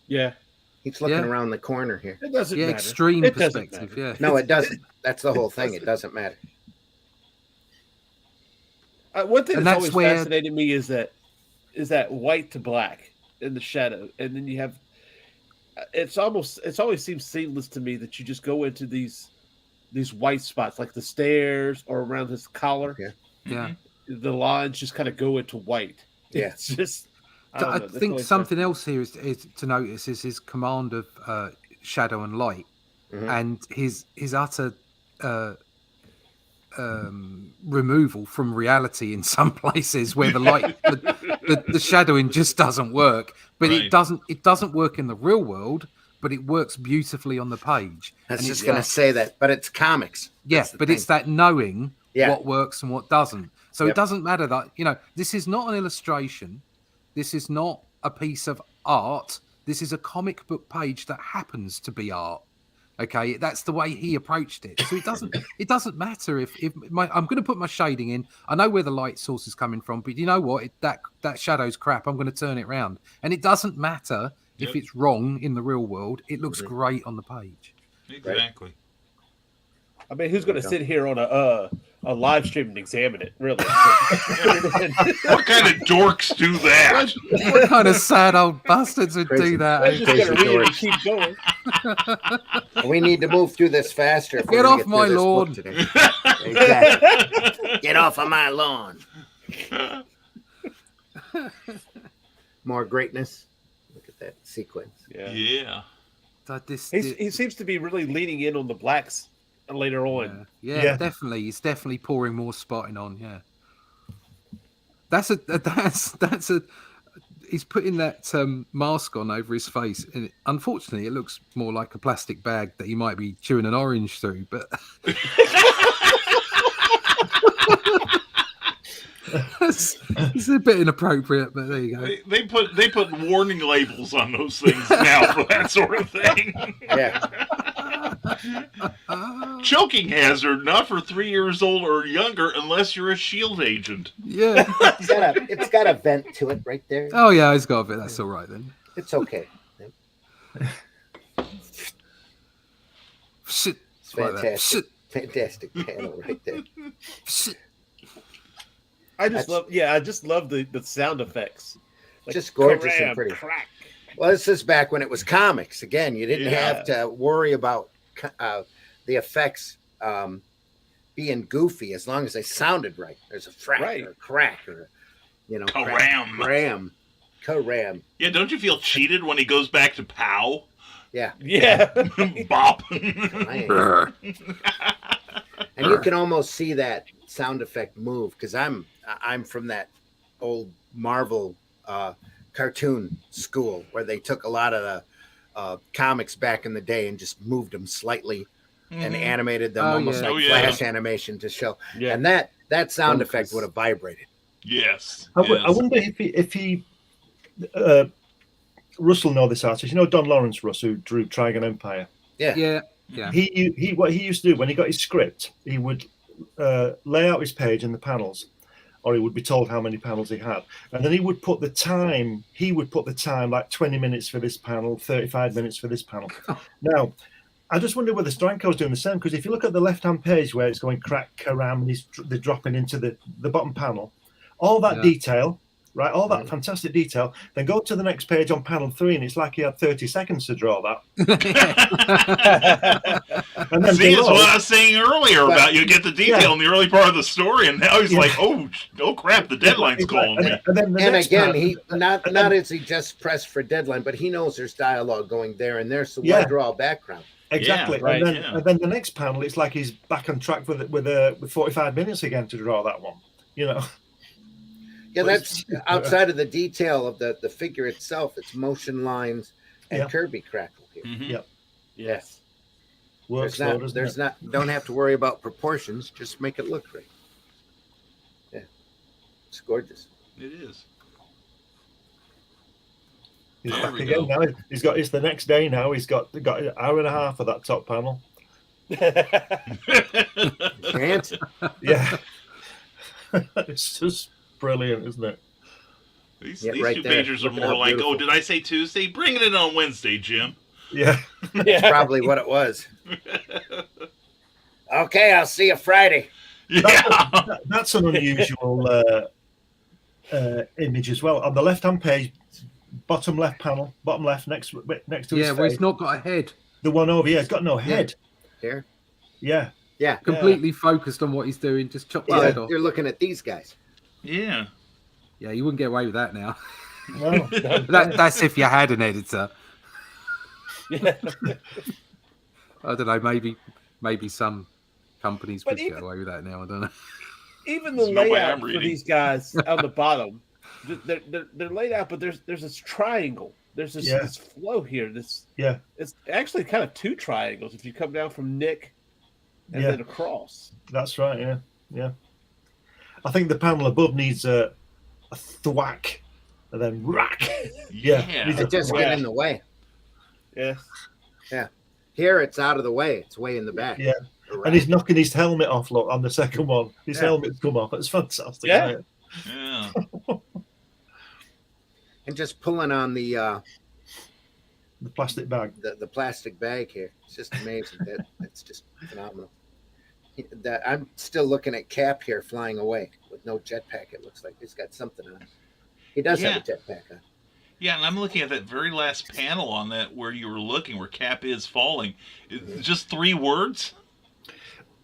Yeah. He's looking around the corner here. It doesn't matter. Extreme It doesn't perspective. matter. Yeah. No, it doesn't. That's the whole thing. It doesn't matter. One thing And that's that's always where- fascinated me is that white to black in the shadow, and then you have. It's always seems seamless to me that you just go into these white spots like the stairs or around his collar. Yeah. The lines just kind of go into white. Yeah. It's just. I think something else here is to notice is his command of shadow and light, and his utter removal from reality in some places where the light, the shadowing just doesn't work. But it doesn't work in the real world. But it works beautifully on the page. I was just going to say that, but it's comics. Yeah, but it's that knowing Yeah. what works and what doesn't. So Yep. it doesn't matter that, this is not an illustration. This is not a piece of art. This is a comic book page that happens to be art. Okay, that's the way he approached it. So it doesn't matter if I'm going to put my shading in. I know where the light source is coming from, but you know what? That shadow's crap. I'm going to turn it around, and it doesn't matter if it's wrong in the real world. It looks great on the page. Exactly. I mean, who's going to sit here on a live stream and examine it? Really? What kind of dorks do that? What kind of sad old bastards would do that? I'm just going to read it and keep going. We need to move through this faster. If Get we're gonna off through my this book lawn. today. Exactly. Get off of my lawn. More greatness. Look at that sequence. Yeah. He seems to be really leaning in on the blacks later on. Yeah, definitely. He's definitely pouring more spotting on. Yeah, that's a. He's putting that mask on over his face, and unfortunately, it looks more like a plastic bag that he might be chewing an orange through. But it's a bit inappropriate. But there you go. They put warning labels on those things now for that sort of thing. Yeah. Choking hazard, not for 3 years old or younger, unless you're a Shield agent. Yeah. It's got a vent to it right there. Oh yeah, he's got a bit. That's all right then. It's okay. Shit. It's fantastic. Shit. Fantastic panel right there. Shit. I just love the sound effects. Like, Just gorgeous cram, and pretty. Crack. Well, this is back when it was comics. Again, you didn't have to worry about the effects being goofy as long as they sounded right. There's a frack or a crack or, Karam. Karam. Yeah, don't you feel cheated when he goes back to POW? Yeah. Yeah. Bop. And you can almost see that sound effect move because I'm from that old Marvel cartoon school where they took a lot of the comics back in the day and just moved them slightly and animated them almost like flash animation to show. Yeah. And that sound effect would have vibrated. Yes. I wonder if he Russell know this artist. You know Don Lawrence Russ, who drew Trigon Empire. Yeah. He what he used to do when he got his script, he would lay out his page in the panels, or he would be told how many panels he had, and then he would put the time. He would put the time like 20 minutes for this panel, 35 minutes for this panel. Now, I just wonder whether Steranko's doing the same, because if you look at the left-hand page where it's going crack, karam, and they're dropping into the bottom panel, all that detail. Right, all that fantastic detail. Then go to the next page on panel 3, and it's like he had 30 seconds to draw that. And then see, that's what I was saying earlier about you get the detail in the early part of the story, and now he's like, "Oh crap, the deadline's calling me." And again, he not is he just pressed for deadline, but he knows there's dialogue going there and there, so why draw a background? Exactly, and then the next panel, it's like he's back on track with 45 minutes again to draw that one. Yeah, that's outside of the detail of the figure itself. It's motion lines and Yeah. Kirby crackle here. Mhm. Yep. Yes. Works though, doesn't it? Don't have to worry about proportions. Just make it look right. Yeah, it's gorgeous. It is. He's There back we again go. now. It's the next day now. He's got an hour and a half of that top panel. Grant, Yeah. It's just brilliant, isn't it? These right two there. pages are Look at more how like, beautiful. oh, did I say Tuesday? Bring it in on Wednesday, Jim. Yeah. that's probably what it was. Okay, I'll see you Friday. Yeah. That's an unusual image as well. On the left-hand page, bottom left panel, bottom left, next to his Well, face. it's not got a head. The one over here, it's got no head. Here, Yeah. yeah. Completely focused on what he's doing. Just chop the Well, head off. you're looking at these guys. Yeah. Yeah, you wouldn't get away with that now. No. That's if you had an editor. Yeah. I don't know. Maybe some companies But would get away with that now. I don't know. Even the It's not what layout I'm for reading. these guys on the bottom, they're laid out, but there's this triangle. There's this flow here. Yeah. It's actually kind of two triangles if you come down from Nick and Yeah. then across. That's right. Yeah. Yeah. I think the panel above needs a thwack and then rack. Yeah. Yeah. Needs a It just thwack. get in the way. Yes. Here, it's out of the way. It's way in the back. Yeah. Around. And he's knocking his helmet off. Look on the second one. His Yeah. helmet's come off. It's fantastic. Yeah. Isn't it? Yeah. And just pulling on the plastic bag. the plastic bag here. It's just amazing. That's just phenomenal. That I'm still looking at Cap here flying away with no jetpack. It looks like he's got something on. He does have a jetpack on. Yeah, and I'm looking at that very last panel on that where you were looking, where Cap is falling. It's just 3 words?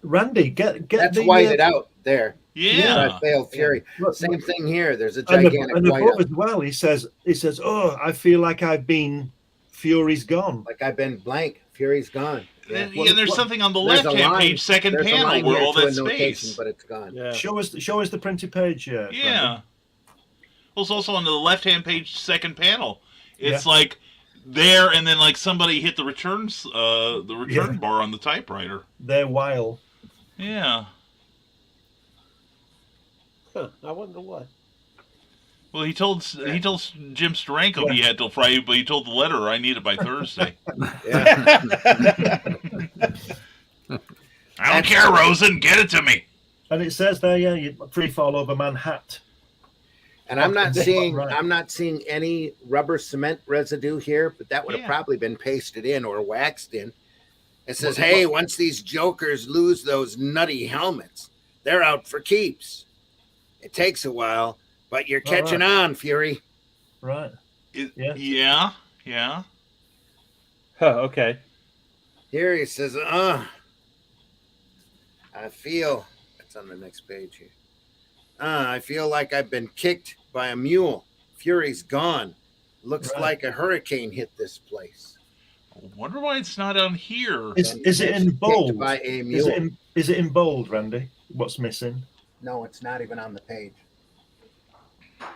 Randy, get That's the whited out there. Yeah. I failed Fury. Look, Same thing here. There's a and gigantic above whiteout. as well. He says, "Oh, I feel like I've been Fury's gone." Like I've been blank. Fury's gone. Yeah. And there's something on the There's a left-hand line- page, second There's a panel, line where here all to a that notation, space. but it's gone. Yeah. Show us the printed page. Yeah. Randy. Well, it's also on the left-hand page, second panel. It's Yeah. like there, and then like somebody hit the return bar on the typewriter. They're wild. Yeah. Huh, I wonder what. Well, he told Jim Steranko he had till Friday, but he told the letterer I need it by Thursday. Yeah. I don't care, Rosen. Get it to me. And it says there, yeah, you free fall over Manhattan. And I'm not seeing Right. I'm not seeing any rubber cement residue here, but that would have Yeah. probably been pasted in or waxed in. It says, What- "Hey, once these jokers lose those nutty helmets, they're out for keeps. It takes a while, but you're All right. catching on, Fury." Right. Yeah. Yeah. Huh, okay. Here he says, I feel," it's on the next page here. "I feel like I've been kicked by a mule. Fury's gone. Looks Right. like a hurricane hit this place." I wonder why it's not on here. Is it in Kicked bold? by a Is mule. it in bold, Randy? What's missing? No, it's not even on the page.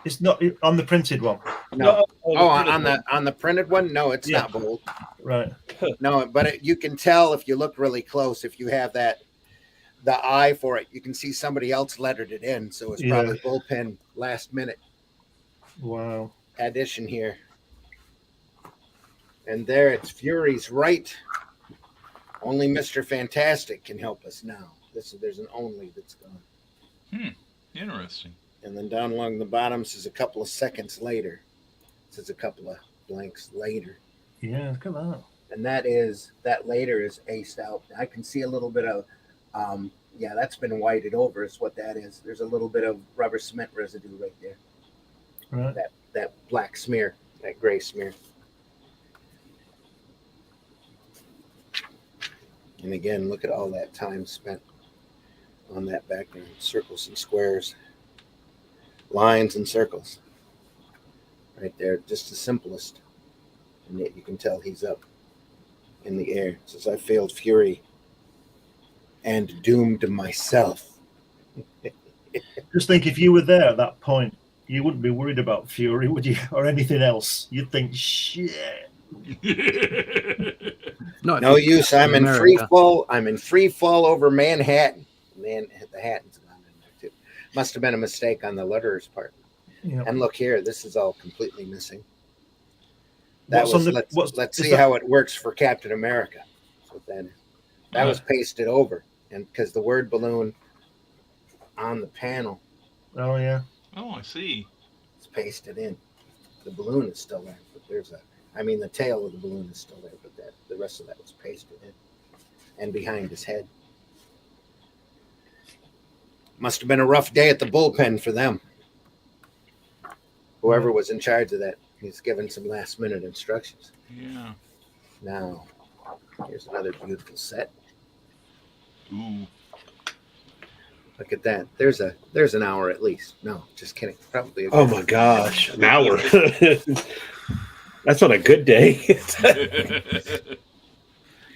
It's not on the printed one. No. Oh, the on the printed one? No, it's Yeah. not bold. Right. No, but you can tell if you look really close. If you have the eye for it, you can see somebody else lettered it in. So it's Yeah. probably bullpen last minute Wow. addition here. And there, it's Fury's right. Only Mr. Fantastic can help us now. There's an only that's gone. Interesting. And then down along the bottom says a couple of seconds later. It says a couple of blanks later. Yeah, look at that. And that later is aced out. I can see a little bit of, that's been whited over is what that is. There's a little bit of rubber cement residue right there. Right. That black smear, that gray smear. And again, look at all that time spent on that background. Circles and squares, lines and circles. Right there, just the simplest. And yet you can tell he's up in the air. It says, "I failed Fury and doomed myself." Just think if you were there at that point you wouldn't be worried about Fury, would you, or anything else? You'd think, shit. Not if No you use. I'm in America. free fall. I'm in free fall over Manhattan. Man, the Hatton's not in there too. Must have been a mistake on the letterer's part. Yeah. And look here, this is all completely missing. That What's on was the- let's is see that- how it works for Captain America. So then that was pasted over, and because the word balloon on the panel Oh yeah. Oh, I see. is pasted in. The balloon is still there, but the tail of the balloon is still there, but the rest of that was pasted in and behind his head. Must have been a rough day at the bullpen for them. Whoever was in charge of that, he's given some last minute instructions. Yeah. Now, here's another beautiful set. Ooh. Look at that. There's an hour at least. No, just kidding. Probably. Oh my gosh, an hour. That's on a good day.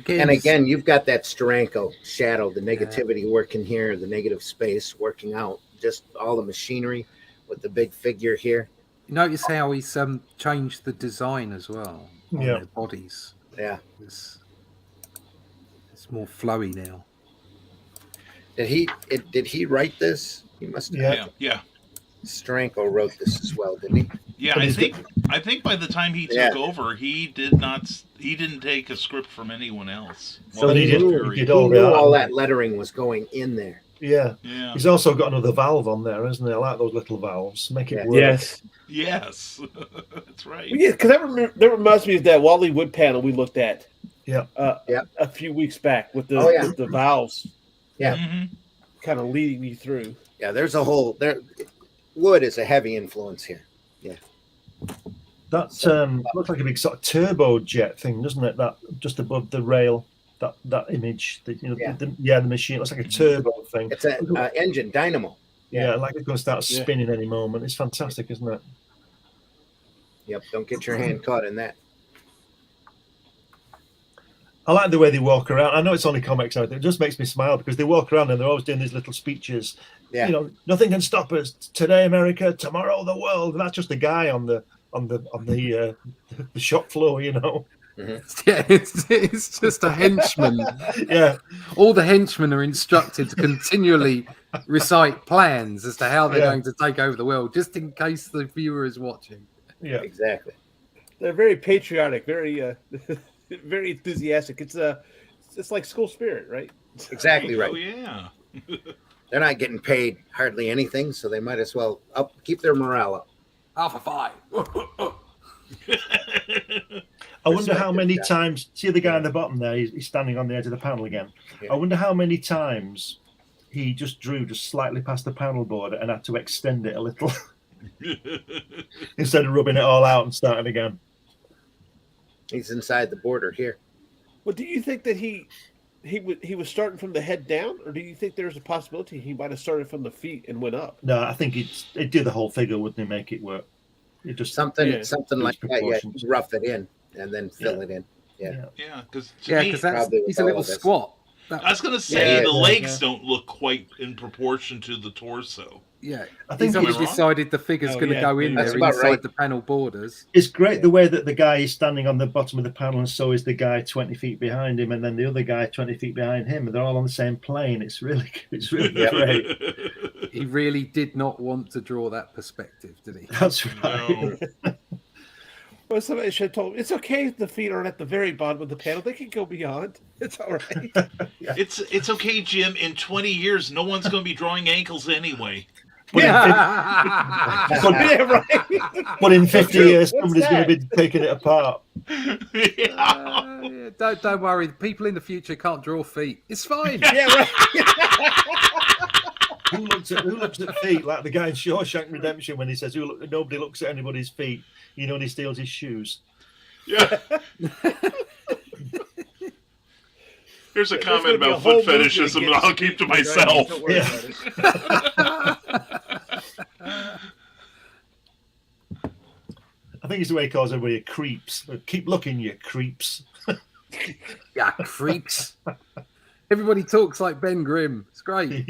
And again, you've got that Steranko shadow, the negativity working here, the negative space working out, just all the machinery with the big figure here. Notice how he's changed the design as well on Yeah. their bodies. Yeah. It's more flowy now. Did he write this? He must have. Yeah. Yeah. Steranko wrote this as well, didn't he? Yeah, But I think by the time he took Yeah. over, he didn't take a script from anyone else. So Well, he was knew- Fury. he did He all knew that. all that lettering was going in there. Yeah. Yeah. He's also got another valve on there, isn't he? I like those little valves. Make it Yeah. work. Yes. Yes. That's right. Yeah, because that reminds me of that Wally Wood panel we looked at. Yeah. Yeah. A few weeks back with the Oh, yeah. with the valves Yeah. Mhm. kind of leading you through. Yeah, there's a whole there. Wood is a heavy influence here. That looks like a big sort of turbo jet thing, doesn't it? That just above the rail, that image, Yeah. The machine looks like a turbo thing. It's an engine dynamo. Yeah, like it's going to start Yeah. spinning any moment. It's fantastic, isn't it? Yep, don't get your hand caught in that. I like the way they walk around. I know it's only comics out there. It just makes me smile because they walk around and they're always doing these little speeches. Yeah. Nothing can stop us. Today, America. Tomorrow, the world. And that's just a guy on the shop floor. Yeah, it's just a henchman. Yeah. All the henchmen are instructed to continually recite plans as to how they're going to take over the world, just in case the viewer is watching. Yeah. Exactly. They're very patriotic, very very enthusiastic. It's like school spirit, right? Exactly right. Oh yeah. They're not getting paid hardly anything, so they might as well keep their morale up. Alpha 5. I wonder how many times. See the guy at the bottom there. He's standing on the edge of the panel again. Yeah. I wonder how many times he just drew just slightly past the panel border and had to extend it a little instead of rubbing it all out and starting again. He's inside the border here. Well, do you think that he was starting from the head down, or do you think there's a possibility he might have started from the feet and went up? No, I think he'd do the whole figure, wouldn't he? Make it work. It just Something Yeah. like that. Yeah, proportions. rough it in and then fill it in. Yeah. Yeah, because Because Probably with he's a all little of this. squat. I was gonna say Yeah, the yeah, legs don't look quite in proportion to the torso. Yeah, I he's think only it's- decided the figure's Oh, going to yeah, go in that's there about inside right. the panel borders. it's great the way that the guy is standing on the bottom of the panel, and so is the guy 20 feet behind him, and then the other guy 20 feet behind him, and they're all on the same plane. It's really Yeah. great. He really did not want to draw that perspective, did he? That's right. No. Well, somebody should have told him it's okay if the feet aren't at the very bottom of the panel. They can go beyond. It's all right. It's okay, Jim. In 20 years, no one's going to be drawing ankles anyway. But, Yeah. Yeah, right. but in 50 years, What's somebody's going to that? be taking it apart. Yeah. Yeah, don't worry. The people in the future can't draw feet. It's fine. Yeah, right. Who looks at feet like the guy in Shawshank Redemption when he says nobody looks at anybody's feet, and he steals his shoes. Yeah. Here's a There's comment gonna be a about whole foot movement fetishism that against I'll keep to feet, right? myself. Don't worry Yeah. about it. I think it's the way he calls everybody creeps. Keep looking, you creeps. Yeah, freaks. Everybody talks like Ben Grimm. It's great.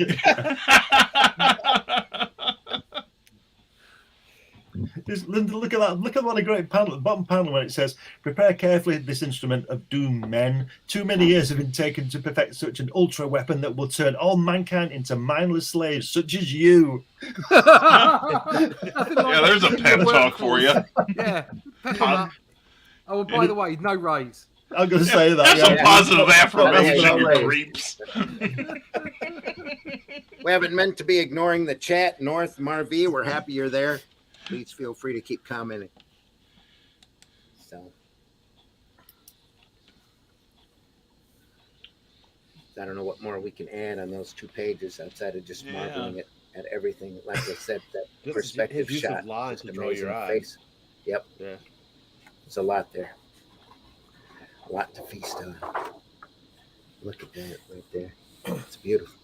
Linda, look at that. Look at what a great panel. The bottom panel where it says, prepare carefully this instrument of doom, men. Too many years have been taken to perfect such an ultra weapon that will turn all mankind into mindless slaves, such as you. Yeah, there's a pep talk for you. Yeah, pep 'em up. Oh, and by the way, no raise. I'm going to say that. There's some positive affirmation, Yeah, you right. creeps. We haven't meant to be ignoring the chat. North Marv, we're happy you're there. Please feel free to keep commenting. So, I don't know what more we can add on those 2 pages outside of just marveling at everything. Like I said, that Just perspective his use shot, of lines just to draw your amazing eye. face. Yep, Yeah. there's a lot there. A lot to feast on. Look at that right there. It's beautiful.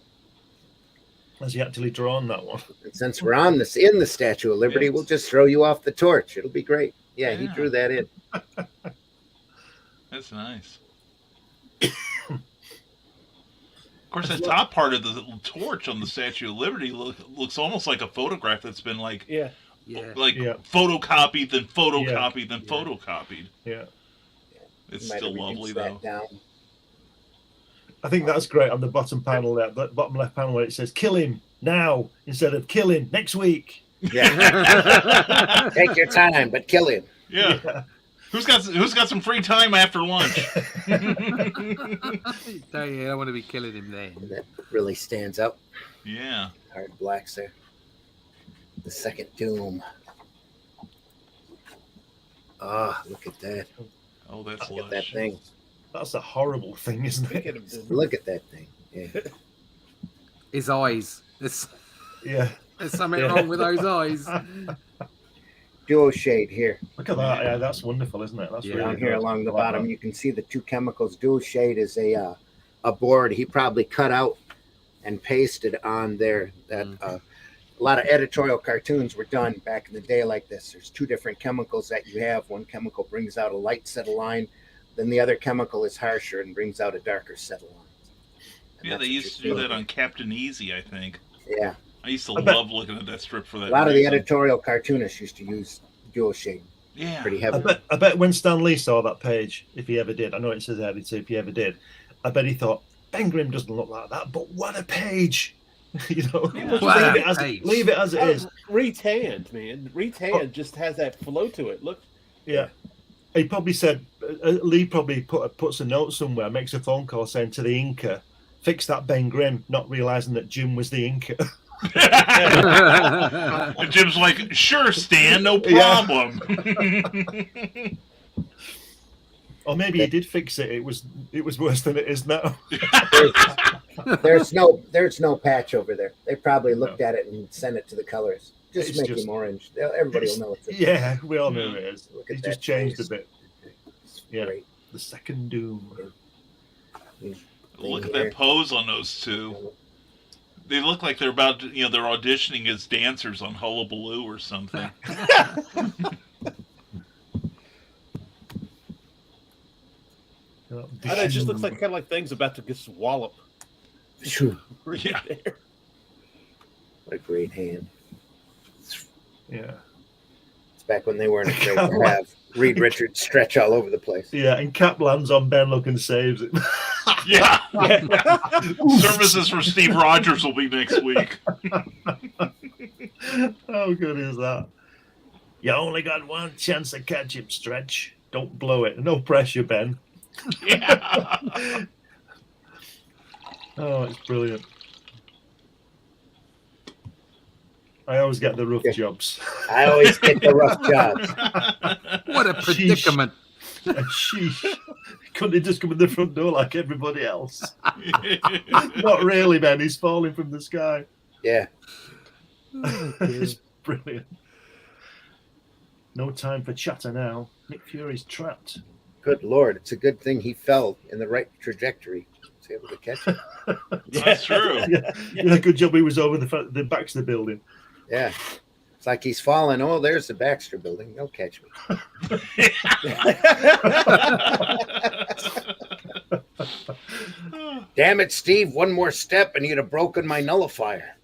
Has he actually drawn that one? And since we're on this in the Statue of Liberty, we'll just throw you off the torch. It'll be great. Yeah, he Yeah. drew that in. That's nice. Of course, the top part of the torch on the Statue of Liberty looks almost like a photograph that's been like Yeah. photocopied, then photocopied, then Yeah. photocopied. Yeah. It's Might still have lovely reduced though. that down. I think that's great on the bottom panel there, the bottom left panel where it says kill him now instead of kill him next week. Yeah. Take your time, but kill him. Yeah. Who's got some free time after lunch? I want to be killing him then. That really stands out. Yeah. Hard blacks there. The second Doom. Ah, look at that. Oh, that's Look at that lush. thing. That's a horrible thing, isn't Speaking it? of Doom, Look at that thing. Yeah. His eyes. There's Yeah. something wrong with those eyes. Duo shade here. Look at that. Yeah, that's wonderful, isn't it? That's Yeah. really Down here good. along the I like bottom, that. you can see the 2 chemicals. Dual shade is a board he probably cut out and pasted on there. That a lot of editorial cartoons were done back in the day like this. There's 2 different chemicals that you have. One chemical brings out a light set of line, then the other chemical is harsher and brings out a darker set of lines. And Yeah, that's they what used to you're do that feeling. on Captain Easy, I think. Yeah, I used to I bet- love looking at that strip for that. a lot of the reason. editorial cartoonists used to use dual shade Yeah. pretty I heavily. bet when Stan Lee saw that page, if he ever did, I know it says editor, if he ever did, I bet he thought, Ben Grimm doesn't look like that, but what a page. You know, Yeah. just What leave, a it as, page. leave it as it is. retanned, man. Retanned just has that flow to it. Look, Yeah. He probably said, Lee probably puts a note somewhere, makes a phone call saying to the inker, fix that Ben Grimm, not realizing that Jim was the inker. And Jim's like, sure, Stan, no Yeah. problem. Or maybe he did fix it. It was worse than it is now. There's no patch over there. They probably looked at it and sent it to the colors. Just It's make just- him orange. Everybody will know it's a Yeah, we all know it is. Look at He's that just changed face. a bit. It's Yeah. great. The second Doom. Look at Here. that pose on those 2. They look like they're about to, they're auditioning as dancers on Hullabaloo or something. I know, it just looks like kind of like things about to get swallowed. Phew, Right Yeah. there. what a great hand. Yeah. It's back when they weren't afraid to have Reed Richards stretch all over the place. Yeah, and Cap lands on Ben Look and saves it. Yeah. Services for Steve Rogers will be next week. How good is that? You only got one chance to catch him, Stretch. Don't blow it. No pressure, Ben. Yeah. Oh, it's brilliant. I always get the rough Yeah. jobs. I always get the rough jobs. What a predicament. Sheesh. Couldn't he just come in the front door like everybody else? Not really, Ben. He's falling from the sky. Yeah. It's brilliant. No time for chatter now. Nick Fury's trapped. Good Lord. It's a good thing he fell in the right trajectory. Was able to catch it. That's true. Yeah, good job he was over the Baxter building. Yeah. It's like he's falling. Oh, there's the Baxter building. They'll catch me. Damn it, Steve. One more step and you'd have broken my nullifier.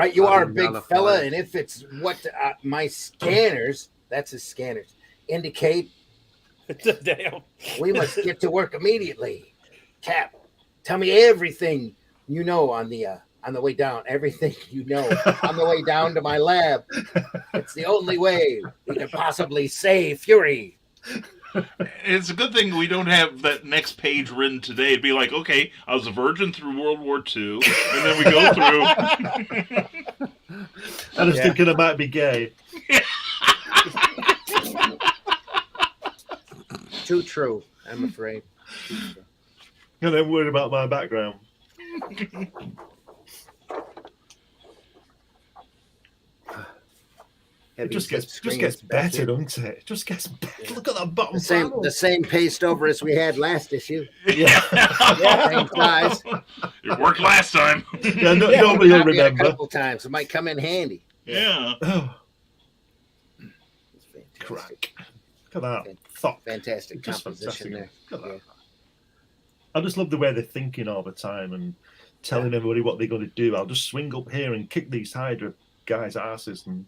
Right, you are a big Yellow fella, fire. and if it's what my scanners, that's his scanners, indicate, Damn. we must get to work immediately. Cap, tell me everything you know on the way down. Everything you know on the way down to my lab. It's the only way we could possibly save Fury. It's a good thing we don't have that next page written today. It'd be like, okay, I was a virgin through World War II, and then we go through. I was thinking I might be gay. Too true, I'm afraid. And I'm worried about my background. It just gets better, doesn't it? It just gets better. Look at that bottom panel. The same paste over as we had last issue. Yeah. Same size. It worked last time. Yeah, nobody will A remember. couple times. It might come in handy. Yeah. Oh, It's fantastic. crack. Look at that. Thought. Fantastic Just composition fantastic. there. Look at that. I just love the way they're thinking all the time and telling everybody what they're going to do. I'll just swing up here and kick these Hydra guys' asses and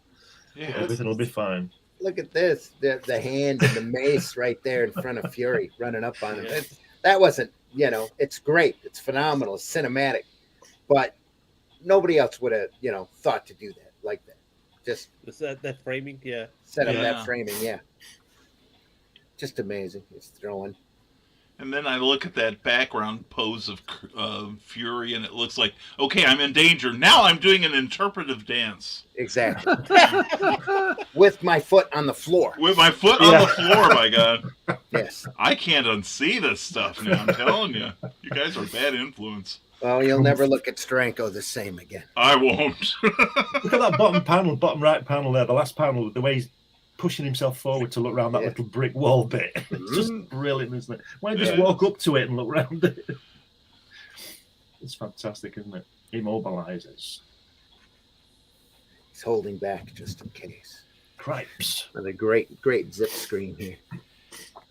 everything will be fine. Look at this. The hand and the mace right there in front of Fury running up on him. That wasn't, it's great. It's phenomenal. It's cinematic. But nobody else would have, thought to do that like that. Just that framing, set up Yeah. that framing, Just amazing. It's thrilling. And then I look at that background pose of Fury, and it looks like, okay, I'm in danger. Now I'm doing an interpretive dance. Exactly. With my foot on the floor. With my foot on the floor, my God. Yes. I can't unsee this stuff now, I'm telling you. You guys are a bad influence. Well, you'll never look at Steranko the same again. I won't. Look at that bottom right panel there, the last panel, the way he's pushing himself forward to look around that little brick wall bit. It's just brilliant, isn't it? Why don't you just walk up to it and look around it? It's fantastic, isn't it? Immobilizes. He's holding back just in case. Cripes. Another great zip screen here.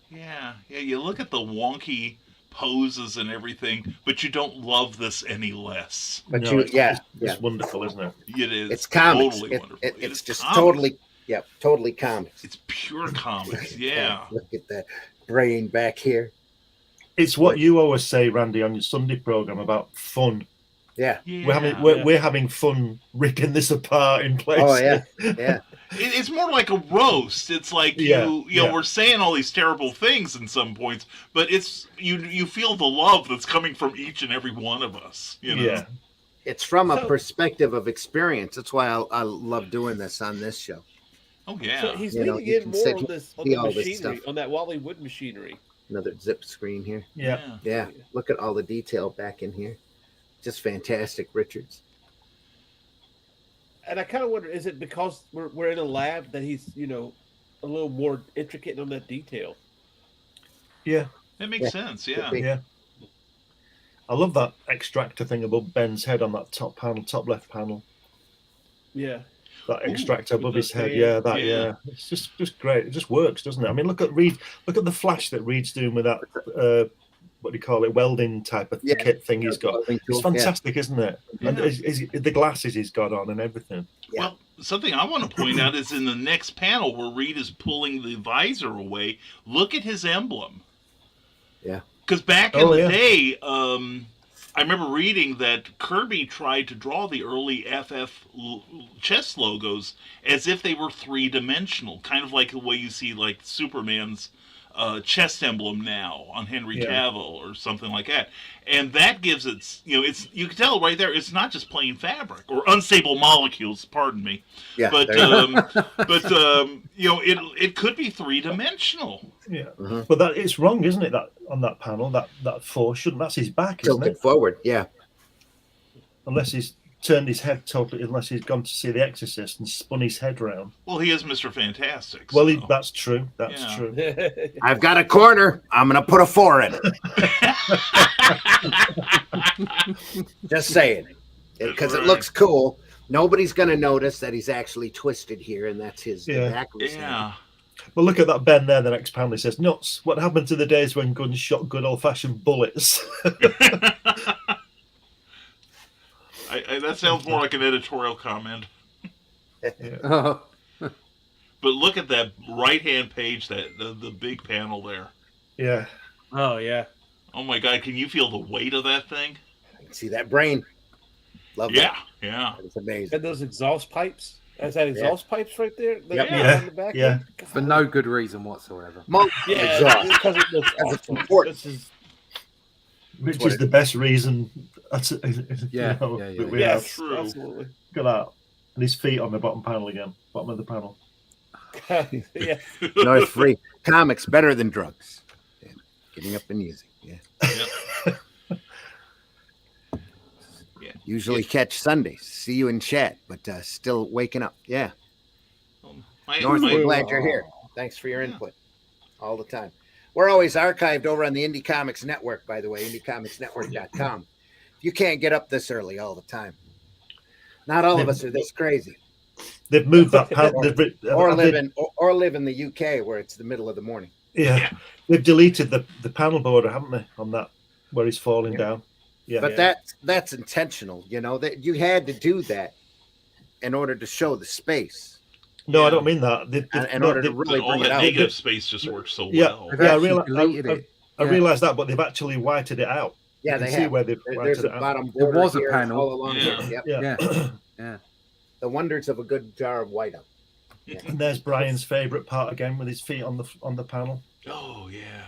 Yeah, you look at the wonky poses and everything, but you don't love this any less. But No, it's wonderful, isn't it? It is. It's comics. Totally wonderful. It's just comics. totally comics. It's pure comics, yeah. Look at that brain back here. It's what you always say, Randy, on your Sunday program about fun. Yeah. We're having fun ripping this apart in places. Oh yeah. It's more like a roast. It's like we're saying all these terrible things in some points, but it's you feel the love that's coming from each and every one of us. Yeah. It's from a perspective of experience. That's why I love doing this on this show. Oh yeah. So he's You know, leaning you in can more sit- on this see all this machinery, stuff. on that Wally Wood machinery. Another zip screen here. Yeah. Yeah. Look at all the detail back in here. Just fantastic, Richards. And I kind of wonder, is it because we're in a lab that he's, a little more intricate on that detail? Yeah. That makes sense, yeah. Yeah. I love that extractor thing above Ben's head on that top left panel. Yeah. That extractor above his head. fan. Yeah. It's just great. It just works, doesn't it? I mean, look at the flash that Reed's doing with that what do you call it, welding type of kit thing he's got. It's fantastic, isn't it? Yeah. And the glasses he's got on and everything. Yeah. Well, something I want to point out is in the next panel where Reed is pulling the visor away, look at his emblem. Yeah. Because back in the day, I remember reading that Kirby tried to draw the early FF chess logos as if they were three-dimensional, kind of like the way you see like Superman's chest emblem now on Henry Cavill or something like that. And that gives it, it's, you can tell right there, it's not just plain fabric or unstable molecules, pardon me. Yeah. But, it could be three-dimensional. Yeah. Mm-hmm. But that it's wrong, isn't it? That on that panel, that four shouldn't. That's his back, isn't Tilted it? forward. Yeah. Unless he's turned his head totally, unless he's gone to see The Exorcist and spun his head round. Well, he is Mr. Fantastic. Well, so. that's true. That's true. I've got a corner. I'm going to put a 4 in it. Just saying. Because it looks cool. Nobody's going to notice that he's actually twisted here, and that's his back. Yeah. Well, look at that Ben there. The next panel, he says, "Nuts. What happened to the days when guns shot good old-fashioned bullets?" That sounds more like an editorial comment. Yeah. Oh, But look at that right-hand page, the big panel there. Yeah. Oh yeah. Oh my God, can you feel the weight of that thing? I can see that brain. Love Yeah, that. yeah. It's amazing. And those exhaust pipes. Is that exhaust pipes right there? Yep. Yeah. On the back Yeah. end? for no good reason whatsoever. Yeah, Exhaust. because it looks Because it's awesome. important. This is Which what is the best reason. That's Yeah, yeah, that we yes, have. True. absolutely. Look at that. And his feet on the bottom panel again. Bottom of the panel. Yeah. North Free comics better than drugs. Yeah. Getting up and using. Yeah. Yeah. Usually catch Sundays. See you in chat, but still waking up. Yeah. North, we're glad you're here. Thanks for your input all the time. We're always archived over on the Indie Comics Network, by the way, indiecomicsnetwork.com. You can't get up this early all the time. Not all of us are this crazy. They've moved that panel. Or live in the UK where it's the middle of the morning. Yeah. They've deleted the panel border, haven't they? On that where he's falling down. Yeah. But that's intentional, you know, that you had to do that in order to show the space. No, I don't mean that. In order to really All bring it that out. negative space just works so Yeah. well. They've Yeah, actually deleted it. I Yeah. realised that, but they've actually whited it out. Yeah, You can they see have. where they've There's whited a it out. bottom There border was a here panel. all along Yeah. here. Yep. Yeah. Yeah. The wonders of a good jar of whiteout. And there's Brian's favourite part again with his feet on the panel. Oh yeah.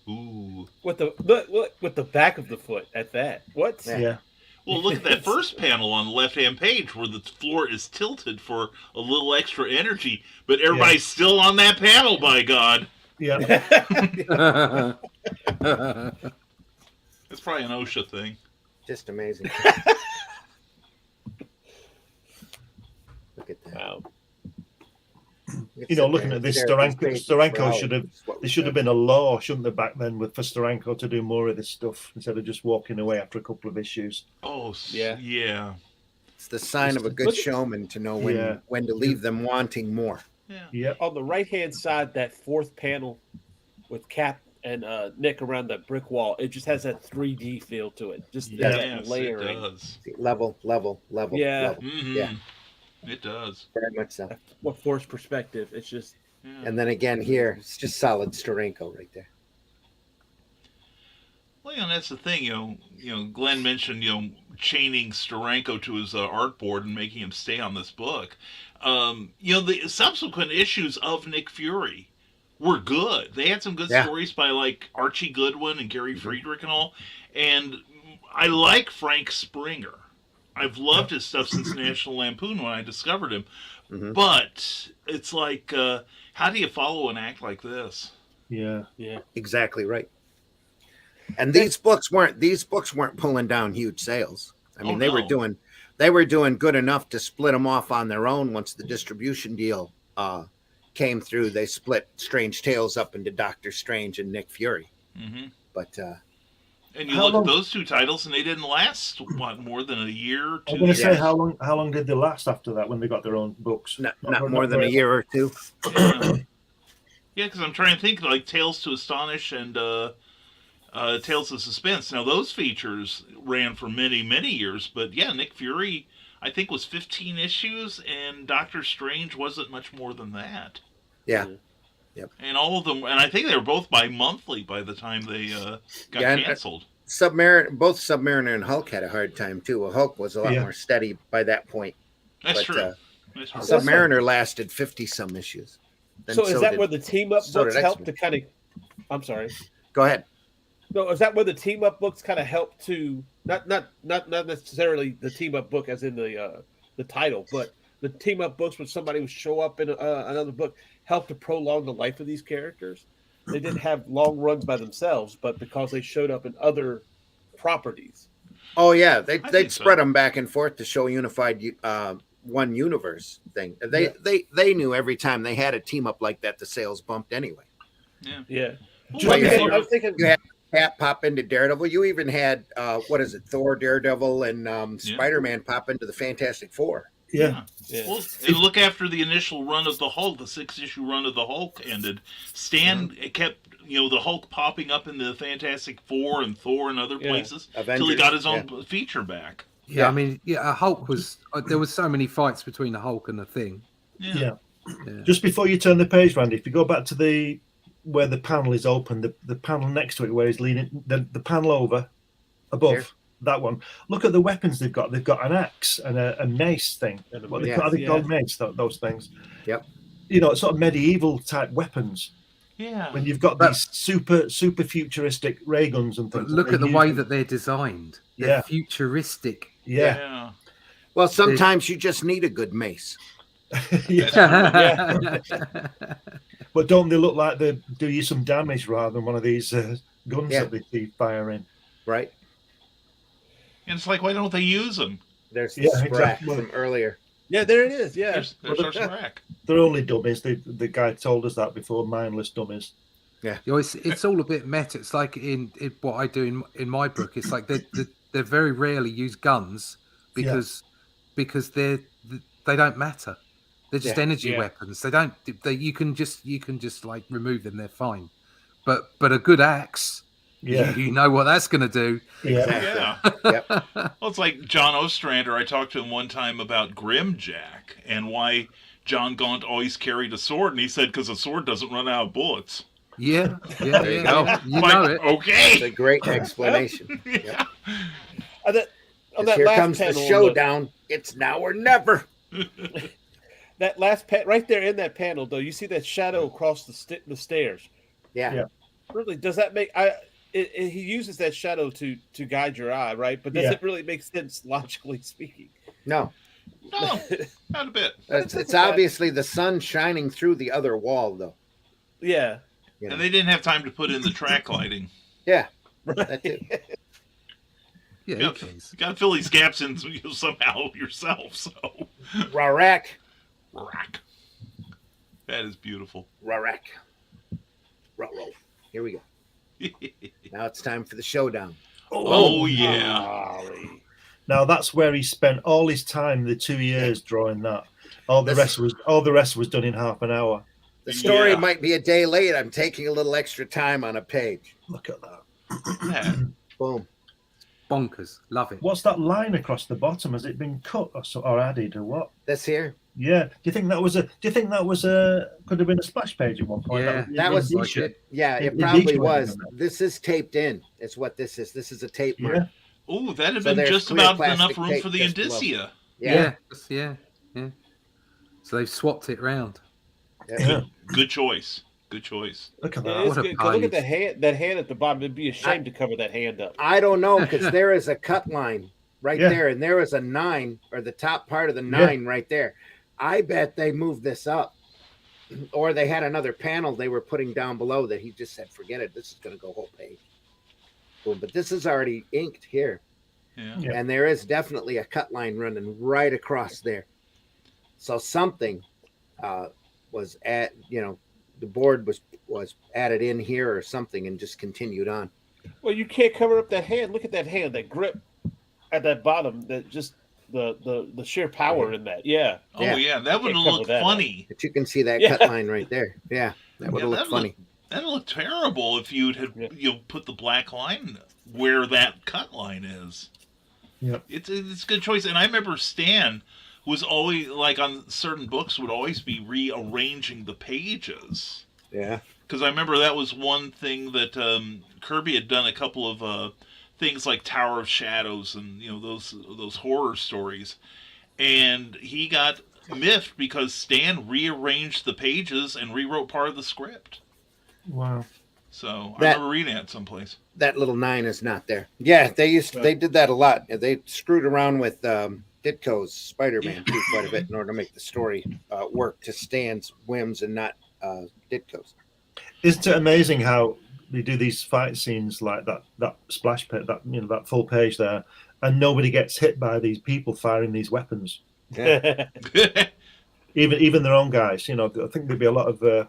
Ooh. With the back of the foot at that. What? Yeah. Well, look at that first panel on the left-hand page where the floor is tilted for a little extra energy, but everybody's still on that panel, by God. Yeah. It's probably an OSHA thing. Just amazing. Look at that. Wow. Looking at this, Steranko should have been a law, shouldn't there, back then, for Steranko to do more of this stuff instead of just walking away after a couple of issues. Oh, Yeah. yeah. It's the sign of a good showman to know when to leave them wanting more. Yeah. Yeah. On the right-hand side, that fourth panel with Cap and Nick around that brick wall, it just has that 3D feel to it. Just that Yes, layering. it does. Level. Yeah. Level. Mhm. Yeah. It does. Very much so. What forced perspective. It's just Yeah. And then again here, it's just solid Steranko right there. Well, and that's the thing, Glenn mentioned, chaining Steranko to his artboard and making him stay on this book. The subsequent issues of Nick Fury were good. They had some good stories by like Archie Goodwin and Gary Friedrich and all. And I like Frank Springer. I've loved his stuff since National Lampoon when I discovered him. Mhm. But it's like, how do you follow an act like this? Yeah. Exactly right. And these books weren't pulling down huge sales. I mean, they were doing good enough to split them off on their own. Once the distribution deal came through, they split Strange Tales up into Doctor Strange and Nick Fury. Mm-hmm. But And you look at those two titles, and they didn't last more than a year or 2 I'm going to years. say how long did they last after that when they got their own books? not more than a year or two. Yeah, because I'm trying to think like Tales to Astonish and Tales of Suspense. Now those features ran for many, many years, but yeah, Nick Fury I think was 15 issues, and Doctor Strange wasn't much more than that. Yeah. Yep. And all of them, and I think they were both bi-monthly by the time they got canceled. Both Submariner and Hulk had a hard time too. Well, Hulk was a lot more steady by that point. That's true. That's true. Submariner lasted 50-some issues. So is that where the team-up books help to kind of... I'm sorry. Go ahead. No, is that where the team-up books kind of help to... Not necessarily the team-up book as in the title, but the team-up books when somebody would show up in another book help to prolong the life of these characters? They didn't have long runs by themselves, but because they showed up in other properties. Oh, yeah. They'd spread them back and forth to show a unified one universe thing. They knew every time they had a team up like that, the sales bumped anyway. Yeah. Well, I was thinking you had Cap pop into Daredevil. You even had Thor, Daredevil, and Spider-Man pop into the Fantastic Four. Yeah. Well, and look after the initial run of the Hulk, the 6-issue run of the Hulk ended. Stan kept the Hulk popping up in the Fantastic Four and Thor and other places until he got his own feature back. Yeah, I mean, Hulk was. There was so many fights between the Hulk and the Thing. Yeah. Just before you turn the page, Randy, if you go back to where the panel is open, the panel next to it where he's leaning, the panel over above Here. that one. Look at the weapons they've got. They've got an axe and a mace thing. What they call, called mace? Those things. Yep. You know, sort of medieval type weapons. Yeah. When you've got these super futuristic ray guns and things. But look at the way that they're designed. They're futuristic. Yeah. Well, sometimes you just need a good mace. Yeah. But don't they look like they do you some damage rather than one of these guns that they keep firing? Right. And it's like, why don't they use them? There's the sprack from earlier. Yeah, there it is. Yeah, there's our sprack. They're only dummies. The guy told us that before. Mindless dummies. Yeah. You know, it's all a bit meta. It's like in what I do in my book. It's like they very rarely use guns because they don't matter. They're just energy weapons. They don't. You can just like remove them. They're fine. But a good axe. Yeah, you know what that's going to do. Yeah. Yep. Well, it's like John Ostrander. I talked to him one time about Grimjack and why John Gaunt always carried a sword, and he said because a sword doesn't run out of bullets. Yeah. There you go. You know it. Okay. It's a great explanation. Yeah. On that here comes the showdown. It's now or never. That last right there in that panel, though, you see that shadow across the stairs. Yeah. Really, does that make he uses that shadow to guide your eye, right? But does it really make sense logically speaking? No, not a bit. It's obviously the sun shining through the other wall, though. Yeah, and they didn't have time to put in the track lighting. Yeah, right. You got to fill these gaps in somehow yourself. So, Rarak. That is beautiful. Rarak. Roll. Here we go. Now it's time for the showdown. Oh yeah. Now that's where he spent all his time, the 2 years drawing that. All the rest was done in half an hour. The story might be a day late. I'm taking a little extra time on a page. Look at that. Boom. Bonkers. Love it. What's that line across the bottom? Has it been cut or added or what? This here? Yeah. Do you think that was could have been a splash page at one point? Yeah, that was like it. Yeah, it probably was. This is taped in. It's what this is. This is a tape mark. Yeah. Oh, that'd have been just about enough room for the indicia. Yeah. So they've swapped it around. Yeah. Good choice. Look at Yeah, that. look at the hand. That hand at the bottom. It'd be a shame to cover that hand up. I don't know, because there is a cut line right there, and there is a 9, or the top part of the 9 right there. I bet they moved this up, or they had another panel they were putting down below that he just said, "Forget it. This is going to go whole page." Boom. But this is already inked here, and there is definitely a cut line running right across there. So something was the board was added in here or something and just continued on. Well, you can't cover up that hand. Look at that hand, that grip at that bottom. That just the sheer power in that. Yeah. Oh yeah, that would have looked funny. But you can see that cut line right there. Yeah, that would have looked funny. That'd look terrible if you'd had put the black line where that cut line is. Yeah, it's a good choice. And I remember Stan was always, like, on certain books, would always be rearranging the pages. Yeah. Because I remember that was one thing that Kirby had done a couple of things like Tower of Shadows and, those horror stories. And he got miffed because Stan rearranged the pages and rewrote part of the script. Wow. So I remember reading it someplace. That little 9 is not there. Yeah, they did that a lot. They screwed around with Ditko's Spider-Man too quite a bit in order to make the story work to Stan's whims and not Ditko's. Isn't it amazing how they do these fight scenes like that splash pit, that full page there, and nobody gets hit by these people firing these weapons? Yeah. even their own guys. I think there'd be a lot of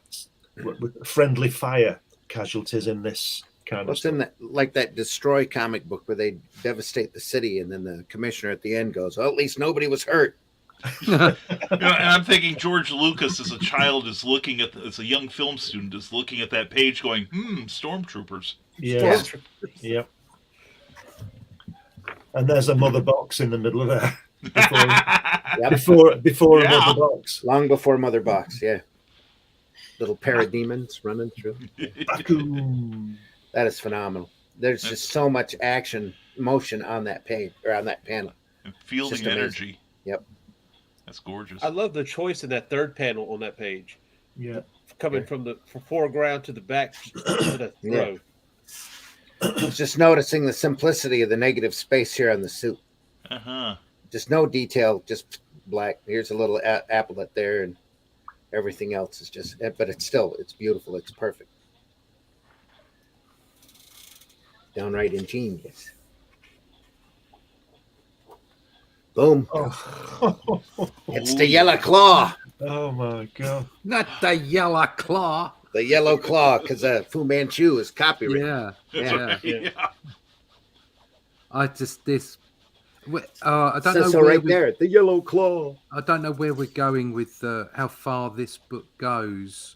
friendly fire casualties in this kind of What's stuff. in that, like that Destroy comic book where they devastate the city and then the commissioner at the end goes, "Well, at least nobody was hurt." And I'm thinking George Lucas as a child is looking at as a young film student is looking at that page going, stormtroopers. Yeah. Yep. And there's a mother box in the middle of there. Yep. Before Yeah. a mother box. Long before Mother Box, yeah. Little parademons running through. Baku. That is phenomenal. There's just so much action, motion on that page or on that panel. And fielding Just amazing. energy. Yep. That's gorgeous. I love the choice in that third panel on that page, Yeah. coming from the foreground to the back to the throw. Just noticing the simplicity of the negative space here on the suit. Just no detail, just black. Here's a little applet there, and everything else is just. But it's beautiful. It's perfect. Downright ingenious. Boom! Oh. It's the yellow claw. Oh my god. Not the yellow claw. The yellow claw, because Fu Manchu is copyrighted. Yeah. That's Yeah. right. Yeah. I just this. I don't Says know so where right there. The yellow claw. I don't know where we're going with how far this book goes.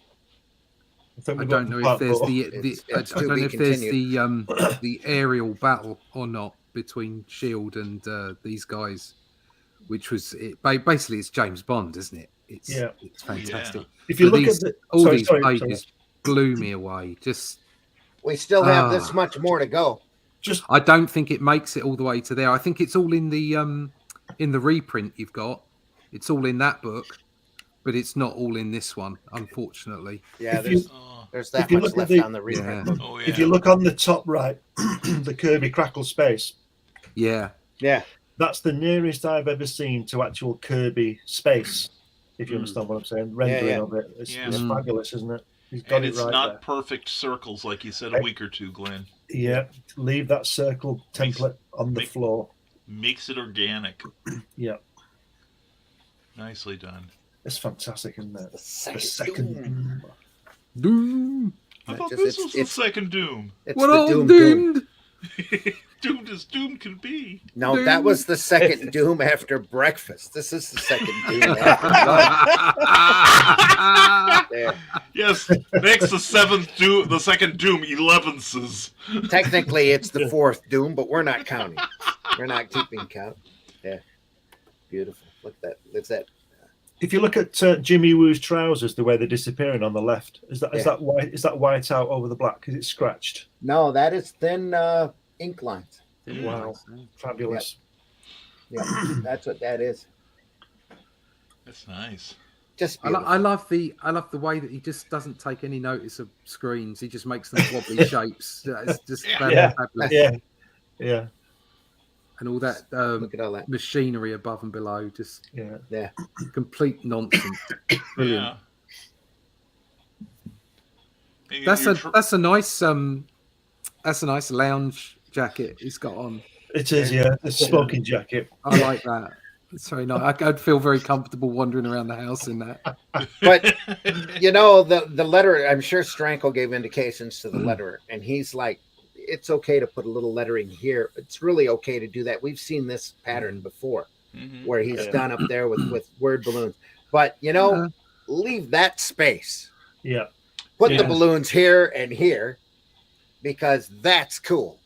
I don't know if there's It's I to don't be know if there's continued. the aerial battle or not between Shield and these guys, which was basically it's James Bond, isn't it? It's fantastic. If you But look these, at all sorry, these sorry, pages blew me away. Just We still have this much more to go. just I don't think it makes it all the way to there. I think it's all in the reprint you've got. It's all in that book, but it's not all in this one, unfortunately. Yeah, If there's that if you much look at left the- on the reprint Yeah. book. Oh, yeah. if you look on the top right, the Kirby Crackle space, Yeah. Yeah, that's the nearest I've ever seen to actual Kirby space. If you understand what I'm saying, rendering yeah. of it, it's Yeah. fabulous, isn't it? He's got And it it's right not there. perfect circles like you said a week or two, Glenn. Yeah, leave that circle template on the floor. Makes it organic. Yeah, Nicely done. it's fantastic, isn't it? the The second. second. Doom. I thought Just- this was the it's- second Doom. It's What the all Doom. doomed? Doomed as Doom can be. No, that was the second Doom after breakfast. This is the second Doom after lunch. There. Yes, makes the seventh Doom, the second Doom, 11s. Technically, it's the fourth Doom, but we're not counting. We're not keeping count. Yeah, beautiful. Look at that. It's that. If you look at Jimmy Woo's trousers, the way they're disappearing on the left, is that white? Is that white out over the black? Is it scratched? No, that is thin ink lines. Wow, fabulous! Yeah, that's what that is. That's nice. Just I beautiful. love the way that he just doesn't take any notice of screens. He just makes them wobbly shapes. It's just Yeah. fabulous. Yeah, And all that Look at all that. machinery above and below, just yeah. complete nonsense. Brilliant. Yeah. That's a nice lounge jacket he's got on. It is, yeah. The smoking jacket. I like that. It's very nice. I'd feel very comfortable wandering around the house in that. But you know, the letterer, I'm sure Steranko gave indications to the letterer, and he's like, it's okay to put a little lettering here. It's really okay to do that. We've seen this pattern before where he's done up there with word balloons. But you know, leave that space. Yeah. Put the balloons here and here because that's cool.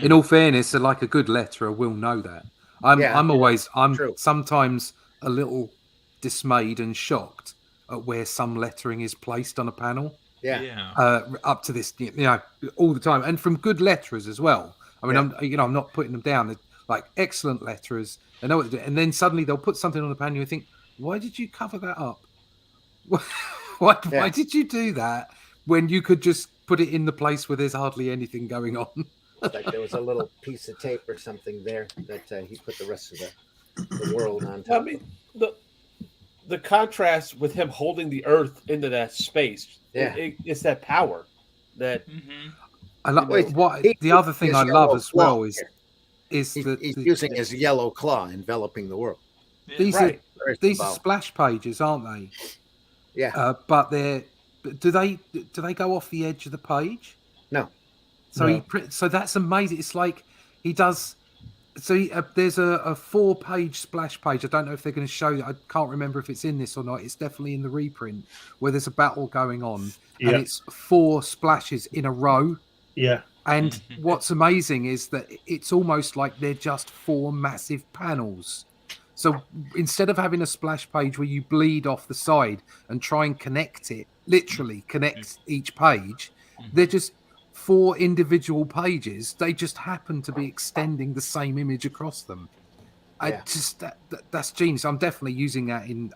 In all fairness, like a good letterer will know that. I'm True. sometimes a little dismayed and shocked at where some lettering is placed on a panel. Yeah. Up to this, all the time, and from good letterers as well. I mean, I'm not putting them down. They're like excellent letterers. They know what to do, and then suddenly they'll put something on the panel. You think, why did you cover that up? Why did you do that when you could just put it in the place where there's hardly anything going on? Like there was a little piece of tape or something there that he put the rest of the world on top. I mean, the contrast with him holding the Earth into that space, it's that power that. I love the other thing I love as well is that he's using his yellow claw enveloping the world. These Right. are splash pages, aren't they? Yeah. But do they go off the edge of the page? No. So so that's amazing. It's like he does. So there's a 4-page splash page. I don't know if they're going to show that. I can't remember if it's in this or not. It's definitely in the reprint where there's a battle going on, and it's 4 splashes in a row. Yeah. And Mhm. what's amazing is that it's almost like they're just 4 massive panels. So instead of having a splash page where you bleed off the side and try and connect it, literally connect each page, they're just 4 individual pages. They just happen to be extending the same image across them. Yeah. That's genius. I'm definitely using that in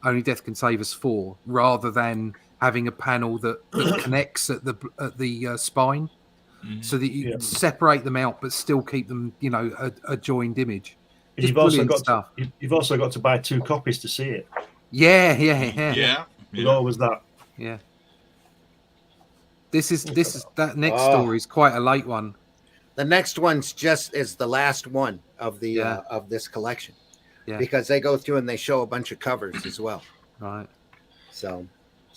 Only Death Can Save Us 4 rather than having a panel that connects at the spine, so that you separate them out but still keep them, a joined image. And Just brilliant stuff. You've also got to buy 2 copies to see it. Yeah. There's always that. Yeah. This is that next story is quite a late one. The next one's just is the last one of the of this collection. Yeah. Because they go through and they show a bunch of covers as well. Right. So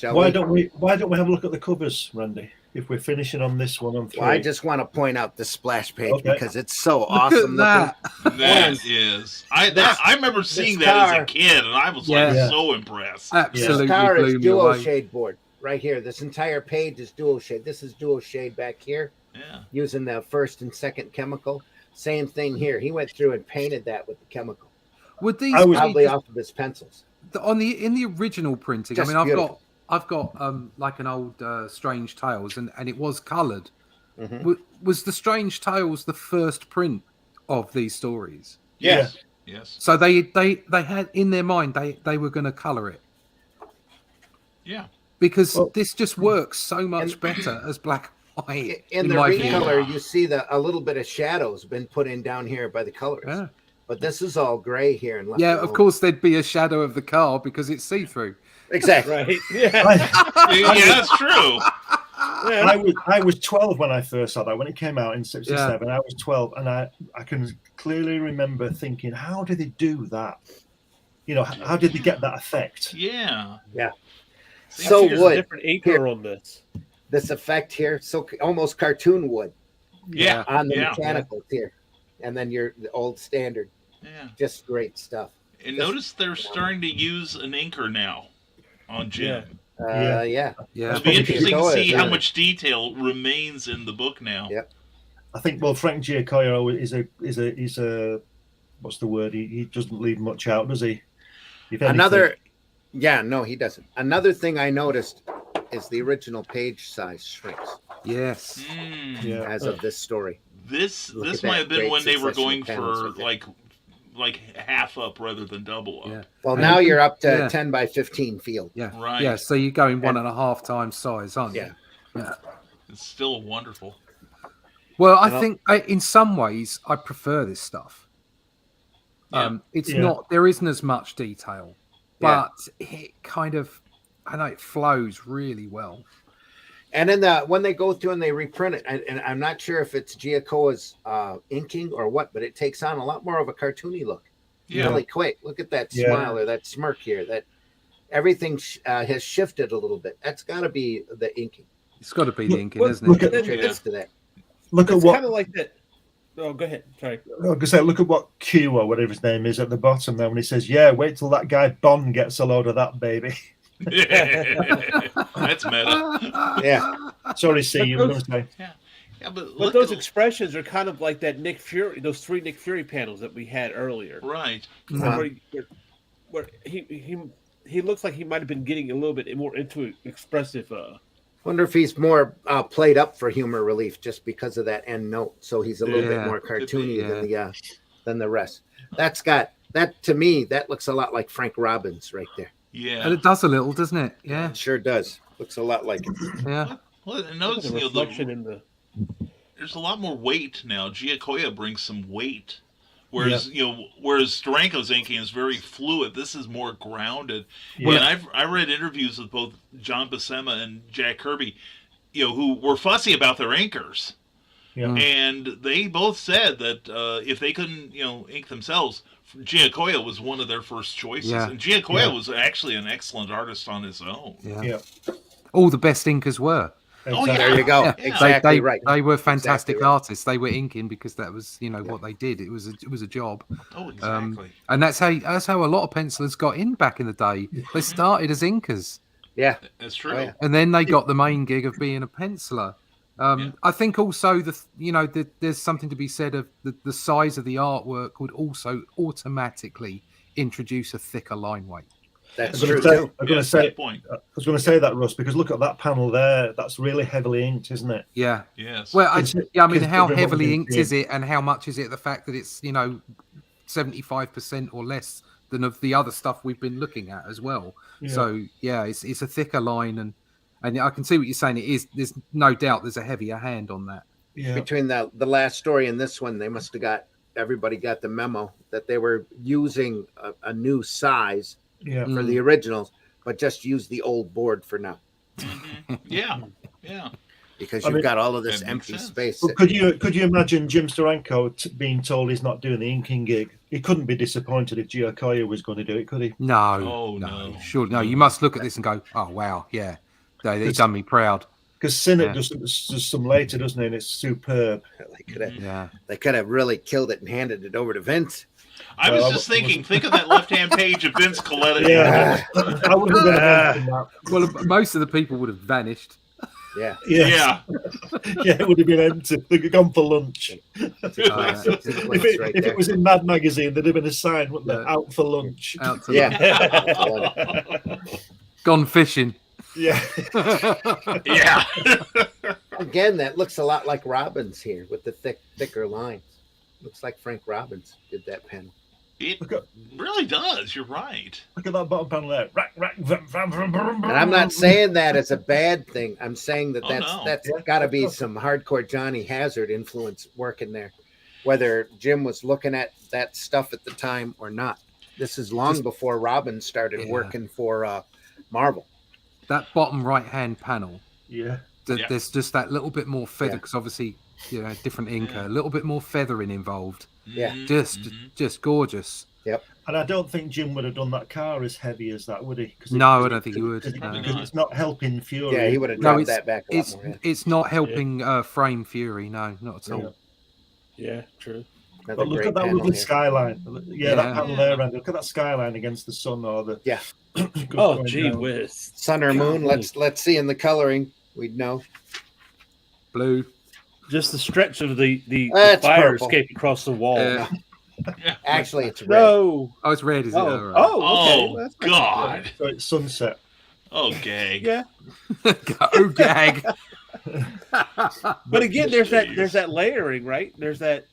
why don't we have a look at the covers, Randy? If we're finishing on this one on 3. Well, I just want to point out the splash page because it's so Look awesome at looking. That is. I remember seeing that as a kid, and I was so impressed. Absolutely This car blew is me dual away. shade board right here. This entire page is dual shade. This is dual shade back here. Yeah. Using the first and second chemical. Same thing here. He went through and painted that with the chemical. Would these Probably off of his pencils. in the original printing? Just I mean, beautiful. I've got like an old Strange Tales, and it was coloured. Mm-hmm. Was the Strange Tales the first print of these stories? Yes. So they had in their mind they were going to colour it. Yeah. Because this just works so much better as black and white. In the my view. recolor, you see a little bit of shadows been put in down here by the colorist. Yeah. But this is all gray here. And left Yeah, alone. of course there'd be a shadow of the car because it's see-through. Exactly. Right. Yeah. That's true. I was 12 when I first saw that. When it came out in 67, I was 12, and I can clearly remember thinking, how did they do that? How did they get that effect? Yeah. Yeah. So So wood. Different anchor on this. This effect here, so almost cartoon wood Yeah. on the mechanicals here. And then the old standard. Yeah. Just great stuff. And notice they're starting to use an inker now on Jim. Yeah. It'll be interesting to see how much detail remains in the book now. Yep. I think Frank Giacomo is a what's the word? He doesn't leave much out, does he? If anything. No, he doesn't. Another thing I noticed is the original page size shrinks Yes. as of this story. This Look at might that have been great when they were succession going of panels for right like half up rather than double up. Yeah. Well, now you're up to 10 by 15 field. Yeah. Right. Yeah. So you're going 1.5 times size, aren't you? Yeah. It's still wonderful. Well, I think in some ways I prefer this stuff. It's not, there isn't as much detail, but it kind of, I know it flows really well. And then when they go through and they reprint it, and I'm not sure if it's Giacomo's inking or what, but it takes on a lot more of a cartoony look. Yeah. Really quick. Look at that smile or that smirk here. That everything has shifted a little bit. That's got to be the inking. It's got to be the inking, isn't Look it? at Contributes to that. look at It's what kind of like that. Oh, go ahead. Sorry. I was gonna say, look at what Q or whatever his name is at the bottom there when he says, "Yeah, wait till that guy Bond gets a load of that baby." That's meta. Yeah. Sorry, C, you were going to say. Yeah, But those expressions are kind of like that Nick Fury, those 3 Nick Fury panels that we had earlier. Right. Where he looks like he might have been getting a little bit more into expressive. Wonder if he's more played up for humor relief just because of that end note. So he's a little bit more cartoony than the rest. That's got that to me. That looks a lot like Frank Robbins right there. Yeah. And it does a little, doesn't it? Yeah. It sure does. Looks a lot like it. Yeah. Well, and notice The reflection in the. there's a lot more weight now. Giacomo brings some weight. Whereas whereas Steranko's inking is very fluid, this is more grounded. Yeah. And I read interviews with both John Buscema and Jack Kirby, who were fussy about their inkers. Yeah. And they both said that if they couldn't, ink themselves, Giacomo was one of their first choices. Yeah. And Giacomo was actually an excellent artist on his own. Yeah. All the best inkers were. Oh, yeah. There you go. Yeah. Exactly right. They were fantastic Exactly right. artists. They were inking because that was, what they did. It was a job. Oh, exactly. And that's how a lot of pencilers got in back in the day. They started as inkers. Yeah. That's true. Oh, yeah. And then they got the main gig of being a penciler. I think also there's something to be said of the size of the artwork would also automatically introduce a thicker line weight. That's I'm true gonna say- too. I'm going to Yes, say good point. I was going to say that, Russ, because look at that panel there. That's really heavily inked, isn't it? Yeah. Yes. Well, I mean, how Considerable heavily ink, inked yeah. is it, and how much is it? The fact that it's 75% or less than of the other stuff we've been looking at as well. Yeah. So yeah, it's a thicker line, and I can see what you're saying. It is. There's no doubt there's a heavier hand on that. Yeah. Between the last story and this one, they must have everybody got the memo that they were using a new size Yeah. for the originals, but just use the old board for now Yeah. because I you've mean, got all of this that makes empty sense. space. Well, could you imagine Jim Steranko being told he's not doing the inking gig? He couldn't be disappointed if Giacoya was going to do it, could he? No, Oh, no, no. sure, no. You must look at this and go, oh wow, yeah, they've done me proud. Because Sinnott Yeah. does some later, doesn't he? And it's superb. Yeah, They could have really killed it and handed it over to Vince. I was Well, just thinking, think of that left-hand page of Vince Coletta. Yeah. I wouldn't have mentioned that. well, most of the people would have vanished. Yeah. Yes. Yeah. Yeah, it would have been empty. They'd have gone for lunch. That's yeah. right If there. it was in Mad Magazine, there'd have been a sign, wouldn't there? Yeah. Out for lunch. Out to Yeah. gone fishing. Yeah. Yeah. Again, that looks a lot like Robbins here with the thicker lines. Looks like Frank Robbins did that panel. It Look at, really does. You're right. look at that bottom panel there. Rack, rack, vam, vam, vam, vam, And I'm not saying that as a bad thing. I'm saying that Oh, that's no. that's Yeah. got to be some hardcore Johnny Hazard influence working there, whether Jim was looking at that stuff at the time or not. This is long before Robbins started Yeah. working for Marvel. That bottom right hand panel, Yeah. Yeah. there's just that little bit more feather Yeah. because obviously different inker, Yeah. a little bit more feathering involved. Yeah. Mhm. Just gorgeous. And I don't think Jim would have done that car as heavy as that, would he? 'Cause No, I don't think he would, Because no. it's not helping Fury. Yeah, he would have No, dropped that back a lot It's more. Yeah. it's not helping frame Fury. No, not at all. Yeah, true. Another But look great at that panel lovely here. skyline. Yeah, that Yeah. panel there, Randy. Look at that skyline against the sun or the. Yeah. Oh, going gee down. whiz. Sun or moon. Golly. Let's see in the coloring. We'd know. Blue. Just the stretch of the That's fire purple. escape across the wall. Yeah. Actually, it's red. No. Oh, it's red, is it? Oh, All right. okay. Oh, That's God. So it's sunset. Oh, gag. Yeah. Oh, gag. But again, there's Jeez. that layering, right? There's that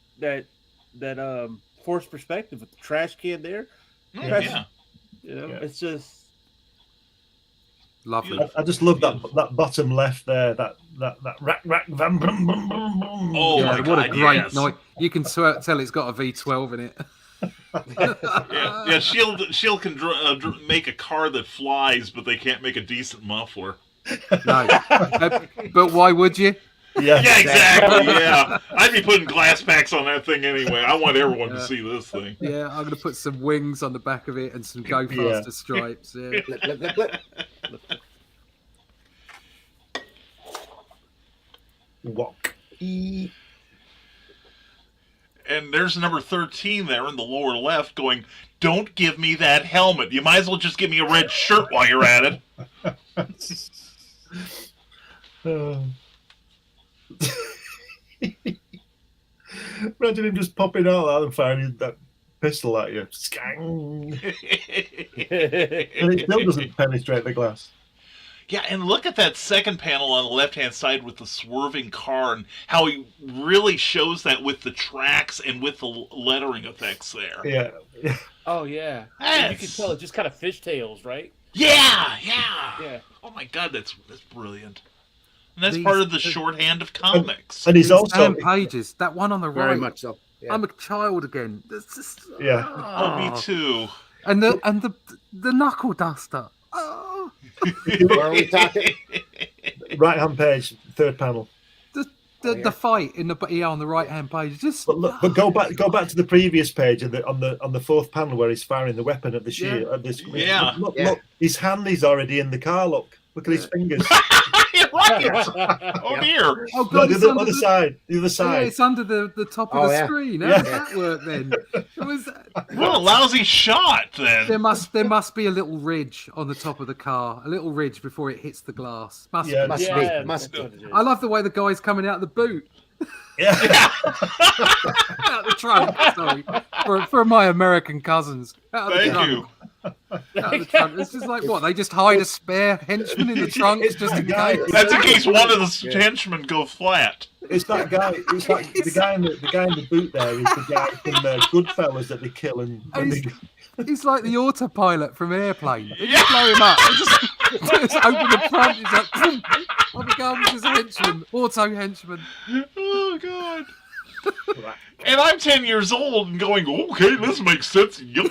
forced perspective with the trash can there. Oh, Trash- yeah. You know, Yeah. it's just Lovely. I just love that bottom left there. That rack rack vam brum brum brum brum. Oh, Yeah, my what God, a great yes. night. You can tell it's got a V12 in it. Yeah, Shield can make a car that flies, but they can't make a decent muffler. No. But why would you? Yeah. Yeah, exactly. Yeah, I'd be putting glass packs on that thing anyway. I want everyone to see this thing. Yeah, I'm going to put some wings on the back of it and some Go Faster Yeah. stripes. Yeah. Blip, blip, blip, blip. Walk. And there's number 13 there in the lower left going, "Don't give me that helmet. You might as well just give me a red shirt while you're at it." Imagine him just popping out of that and firing that pistol at you. Skang. And it still doesn't penetrate the glass. Yeah, and look at that second panel on the left-hand side with the swerving car and how he really shows that with the tracks and with the lettering effects there. Yeah. oh yeah. Yes. You can tell it just kind of fishtails, right? Yeah. Yeah. Oh my God, that's brilliant. And that's These- part of the shorthand of comics. And he's These also damn pages. That one on the Very right. much so. Yeah. I'm a child again. It's just, Yeah. Oh, me too. And the knuckle duster. Oh. Where are we talking? right hand page, third panel. The fight in the on the right hand page. Just But look, but go back to the previous page on the fourth panel where he's firing the weapon at the shield. At this, Yeah. Look, Yeah. look, his hand is already in the car. Look at his fingers. You're right. Oh dear. Oh No, god, the it's under other side. The other yeah, side. it's under the top of Oh, the yeah. screen. How Yeah. does that work then? It was, What a lousy shot then. there must be a little ridge on the top of the car, a little ridge before it hits the glass. Must Yeah. be. Must Yeah, be. Must that's be. what it is. I love the way the guy's coming out of the boot, Yeah. out the trunk. Sorry, for my American cousins. Out of the Thank trunk. you. Out of the trunk. It's just like what they just hide a spare henchman in the trunk It's just that in guy. case. That's in case one of the henchmen go flat. It's that guy. It's like the guy in the boot. There is the guy from Goodfellas that they kill and He's like the autopilot from Airplane. They just blow him up. They just open the front. He's like, boom, on becomes his henchman, auto henchman. Oh god. And I'm 10 years old and going, okay, this makes sense. Yup.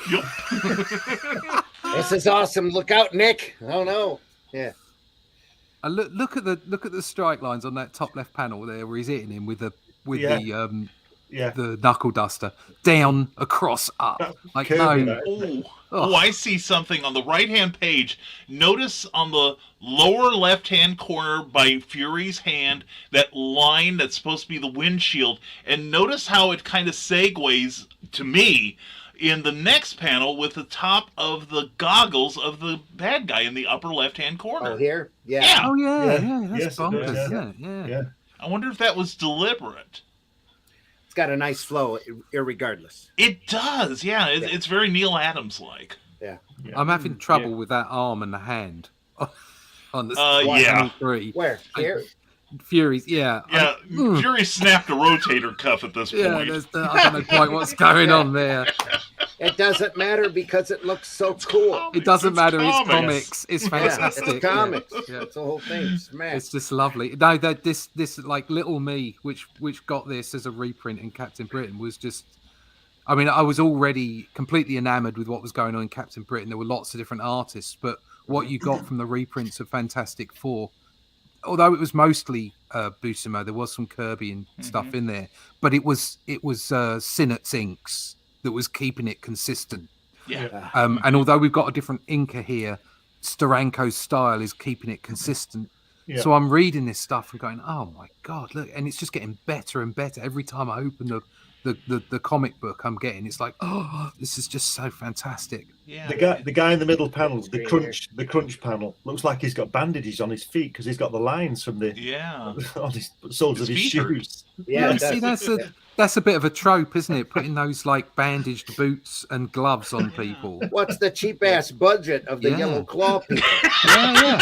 This is awesome. Look out, Nick. Oh no. Yeah. Look at the strike lines on that top left panel there, where he's hitting him with the knuckle duster down, across, up. Like curvy, no. right? Oh, I see something on the right-hand page. Notice on the lower left-hand corner by Fury's hand, that line that's supposed to be the windshield. And notice how it kind of segues, to me, in the next panel with the top of the goggles of the bad guy in the upper left-hand corner. Oh, here? Yeah. Yeah. Oh yeah, Yeah. that's Yes, it bonkers. does, Yeah. Yeah. I wonder if that was deliberate. It's got a nice flow, irregardless. It does, yeah. It's very Neil Adams-like. I'm having trouble with that arm and the hand on the yeah. panel 3. Where? Here? Fury's, yeah. Yeah, Fury snapped a rotator cuff at this Yeah, point. I don't know quite what's going on there. It doesn't matter because it looks so cool. It doesn't It's matter. It's comics. comics. It's fantastic. It's comics. Yeah. It's the whole thing. Smash. It's just lovely. No, that this like Little Me, which got this as a reprint in Captain Britain, was just. I mean, I was already completely enamored with what was going on in Captain Britain. There were lots of different artists, but what you got from the reprints of Fantastic Four, although it was mostly Buscema, there was some Kirby and stuff in there, but it was Sinnott's inks that was keeping it consistent. Yeah. And although we've got a different inker here, Steranko's style is keeping it consistent. Yeah. So I'm reading this stuff and going, oh my God, look, and it's just getting better and better every time I open the comic book I'm getting. It's like, oh, this is just so fantastic. Yeah. The guy in the middle panel, the crunch panel, looks like he's got bandages on his feet because he's got the lines from the Yeah. on his soles of his His feet hurt. shoes. Yeah, See, that's a bit of a trope, isn't it? Putting those like bandaged boots and gloves on people. What's the cheap ass budget of the Yeah. Yellow Claw people? Yeah.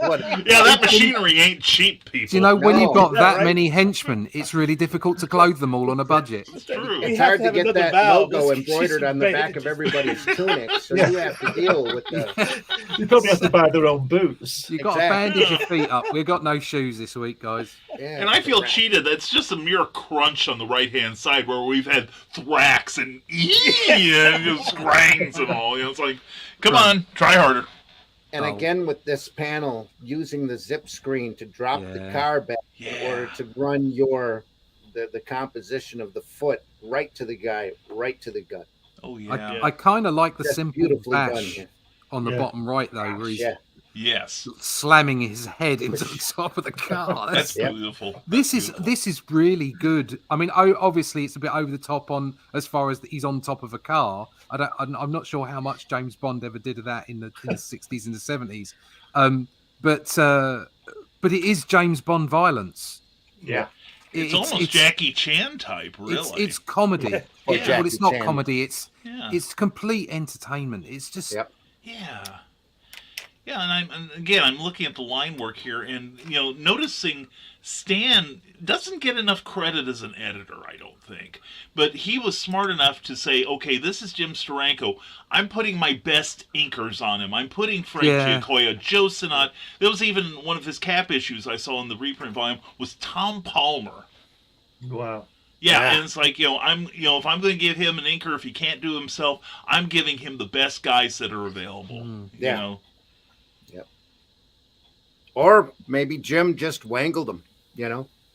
What? Yeah, that machinery ain't cheap, people. Do you know when No. you've got Yeah, that right. many henchmen, it's really difficult to clothe them all on a budget. It's true. It's have hard to to have get another that valve logo just- embroidered on the just back of everybody's tunic, so you have to deal with the. You probably have to buy their own boots. You've got Exactly. to bandage your feet up. We've got no shoes this week, guys. Yeah, And I feel crap. cheated. That's just a mere crunch on the right-hand side where we've had thwacks and and just scrangs and all. You know, it's like, come on, try harder. And Oh. again, with this panel, using the zip screen to drop the Yeah. car back in Yeah. order to run the composition of the foot right to the guy, right to the gut. Oh, yeah. I kind of like the Just simple beautifully done. bash Yeah. on the Yeah. bottom right, though, where he's Yeah. Yes. slamming his head into the top of the car. That's Yep. beautiful. This Beautiful. is really good. I mean, obviously it's a bit over the top on as far as he's on top of a car. I'm not sure how much James Bond ever did of that in the 60s and the 70s, but it is James Bond violence. Yeah. It's almost Jackie Chan type, really. It's comedy. Or Well, Jackie it's not Chan. comedy. It's yeah. complete entertainment. It's just Yep. Yeah. Yeah, and I'm looking at the line work here, and noticing Stan doesn't get enough credit as an editor, I don't think. But he was smart enough to say, okay, this is Jim Steranko. I'm putting my best inkers on him. I'm putting Frank Giacoya, Joe Sinnott. There was even one of his Cap issues I saw in the reprint volume was Tom Palmer. Wow. Yeah, and it's like, if I'm going to give him an inker, if he can't do it himself, I'm giving him the best guys that are available. Yeah. You know? Or maybe Jim just wangled them,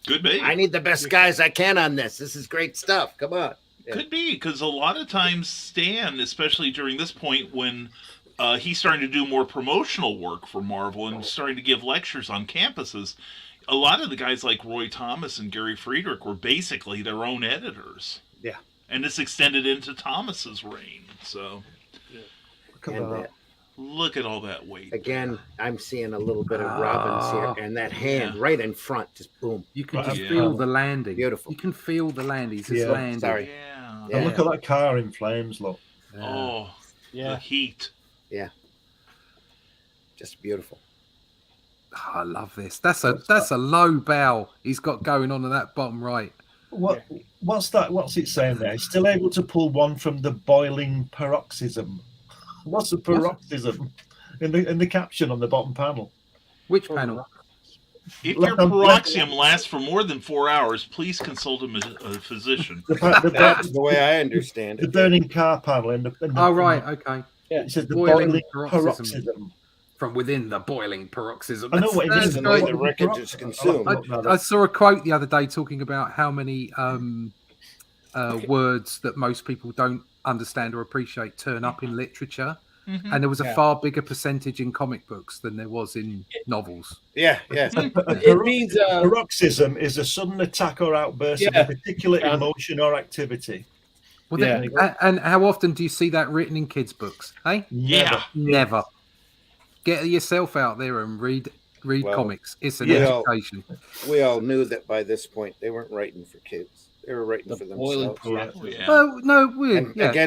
Could be. I need the best guys I can on this. This is great stuff. Come on. Yeah. Could be, because a lot of times Stan, especially during this point when he's starting to do more promotional work for Marvel and starting to give lectures on campuses. A lot of the guys like Roy Thomas and Gary Friedrich were basically their own editors. Yeah. And this extended into Thomas's reign. So look at all that weight. Again, I'm seeing a little bit of Robbins here, and that hand right in front, just boom. You can just feel the landing. Beautiful. You can feel the landing. He's just landing. Sorry. Yeah. And look at that car in flames, look. Oh, the heat. Yeah. Just beautiful. Oh, I love this. That's a low bow he's got going on in that bottom right. What's that? What's it saying there? He's still able to pull one from the boiling paroxysm. What's the paroxysm in the caption on the bottom panel? Which panel? If your paroxysm lasts for more than 4 hours, please consult a physician. That's the way I understand it. The burning car panel in the Oh, right. Okay. It says the boiling paroxysm. From within the boiling paroxysm. I know what it means. The way the wreckage is consumed. I saw a quote the other day talking about how many words that most people don't understand or appreciate turn up in literature. Mm-hmm. And there was a far bigger percentage in comic books than there was in novels. Yeah. It means paroxysm is a sudden attack or outburst of a particular emotion or activity. Well, and how often do you see that written in kids' books? Hey, never. Get yourself out there and read comics. It's an education. We all knew that by this point they weren't writing for kids. They were writing for themselves. Again,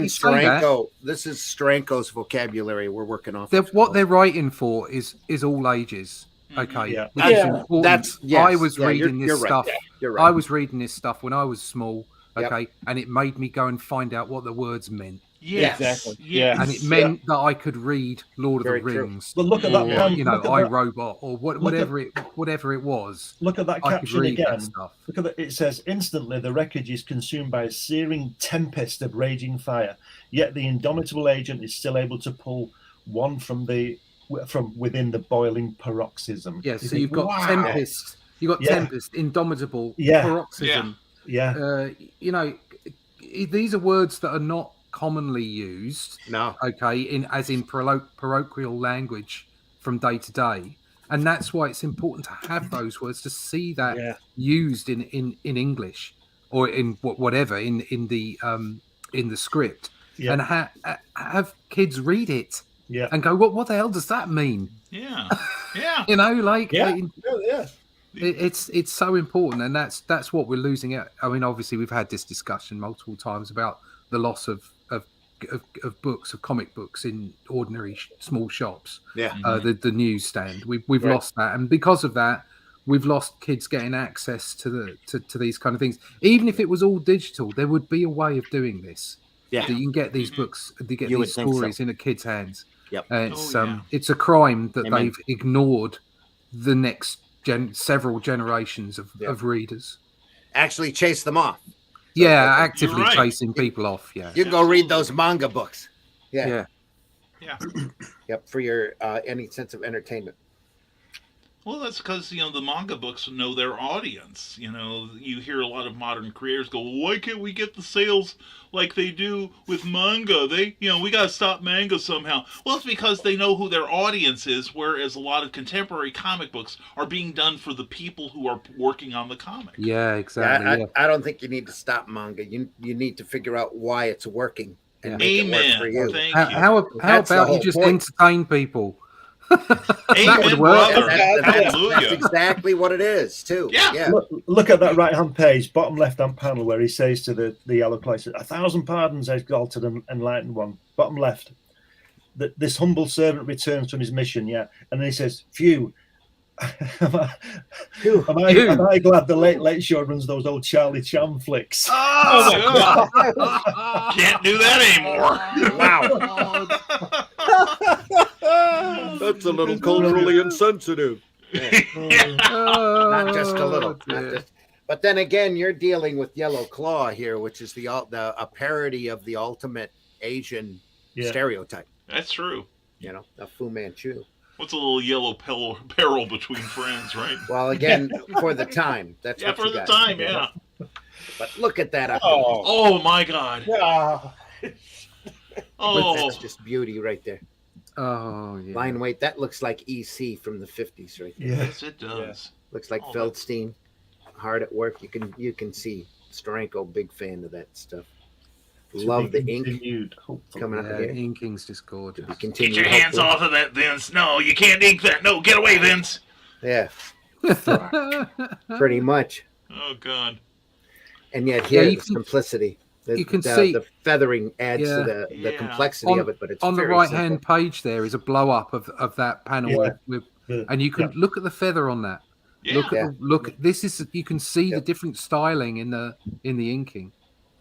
Steranko. This is Steranko's vocabulary. We're working off. What they're writing for is all ages. Okay, I was reading this stuff. You're right. I was reading this stuff when I was small. Okay, and it made me go and find out what the words meant. Yes. Exactly. Yes. And it meant that I could read Lord of the Rings. But look at that, iRobot, or whatever it was. Look at that caption again. Stuff. Look at that. It says, instantly the wreckage is consumed by a searing tempest of raging fire. Yet the indomitable agent is still able to pull one from within the boiling paroxysm. Yeah. So you've got tempest. You've got tempest, indomitable, paroxysm. Yeah. These are words that are not commonly used, as in parochial language from day to day, and that's why it's important to have those words, to see that used in English or in whatever in the script, and have kids read it and go, what the hell does that mean? It's so important, and that's what we're losing out. I mean, obviously we've had this discussion multiple times about the loss of books, of comic books in ordinary small shops. The newsstand. We've lost that, and because of that, we've lost kids getting access to these kind of things. Even if it was all digital, there would be a way of doing this. That you can get these books, you get these stories in a kid's hands. It's a crime that they've ignored the next several generations of readers. Actually chase them off. Actively chasing people off. You can go read those manga books. Yep, for your any sense of entertainment. Well, that's because the manga books know their audience. You hear a lot of modern creators go, well, why can't we get the sales like they do with manga? We got to stop manga somehow. Well, it's because they know who their audience is, whereas a lot of contemporary comic books are being done for the people who are working on the comic. Yeah, exactly. I don't think you need to stop manga. You need to figure out why it's working. And Amen. Make it work for you. Thank you. How about you just entertain people? Amen, brother. That's exactly what it is, too. Yeah. Look at that right-hand page, bottom left-hand panel, where he says to the yellow place, 1,000 pardons, exalted and enlightened one. Bottom left, that this humble servant returns from his mission, and then he says, phew. Am I glad the late show runs those old Charlie Chan flicks? Oh my God. Can't do that anymore. Wow. That's a little culturally insensitive. Not just a little. But then again, you're dealing with Yellow Claw here, which is a parody of the ultimate Asian stereotype. That's true. A Fu Manchu. What's a little yellow peril between friends, right? Well, again, for the time. That's what for the time, But look at that. Oh my God. That's just beauty right there. Oh yeah. Line weight. That looks like EC from the 50s right there. Yeah. Yes, it does. Looks like Oh, Feldstein. Hard at work. You can see Steranko, big fan of that stuff. To Love be the ink continued, hopefully. coming up Yeah, here. inking's just gorgeous. To be Get continued. your hands hopefully. off of that, Vince. No, you can't ink that. No, get away, Vince. Yeah, pretty much. Oh, God. And yet here, you the can- simplicity. you can see- the feathering adds to the Yeah. complexity of it, but it's on the very right simple. hand page there is a blow up of that panel Yeah. with Yeah. and you can look at the feather on that. Yeah. Look at look. This is you can see Yep. the different styling in the inking.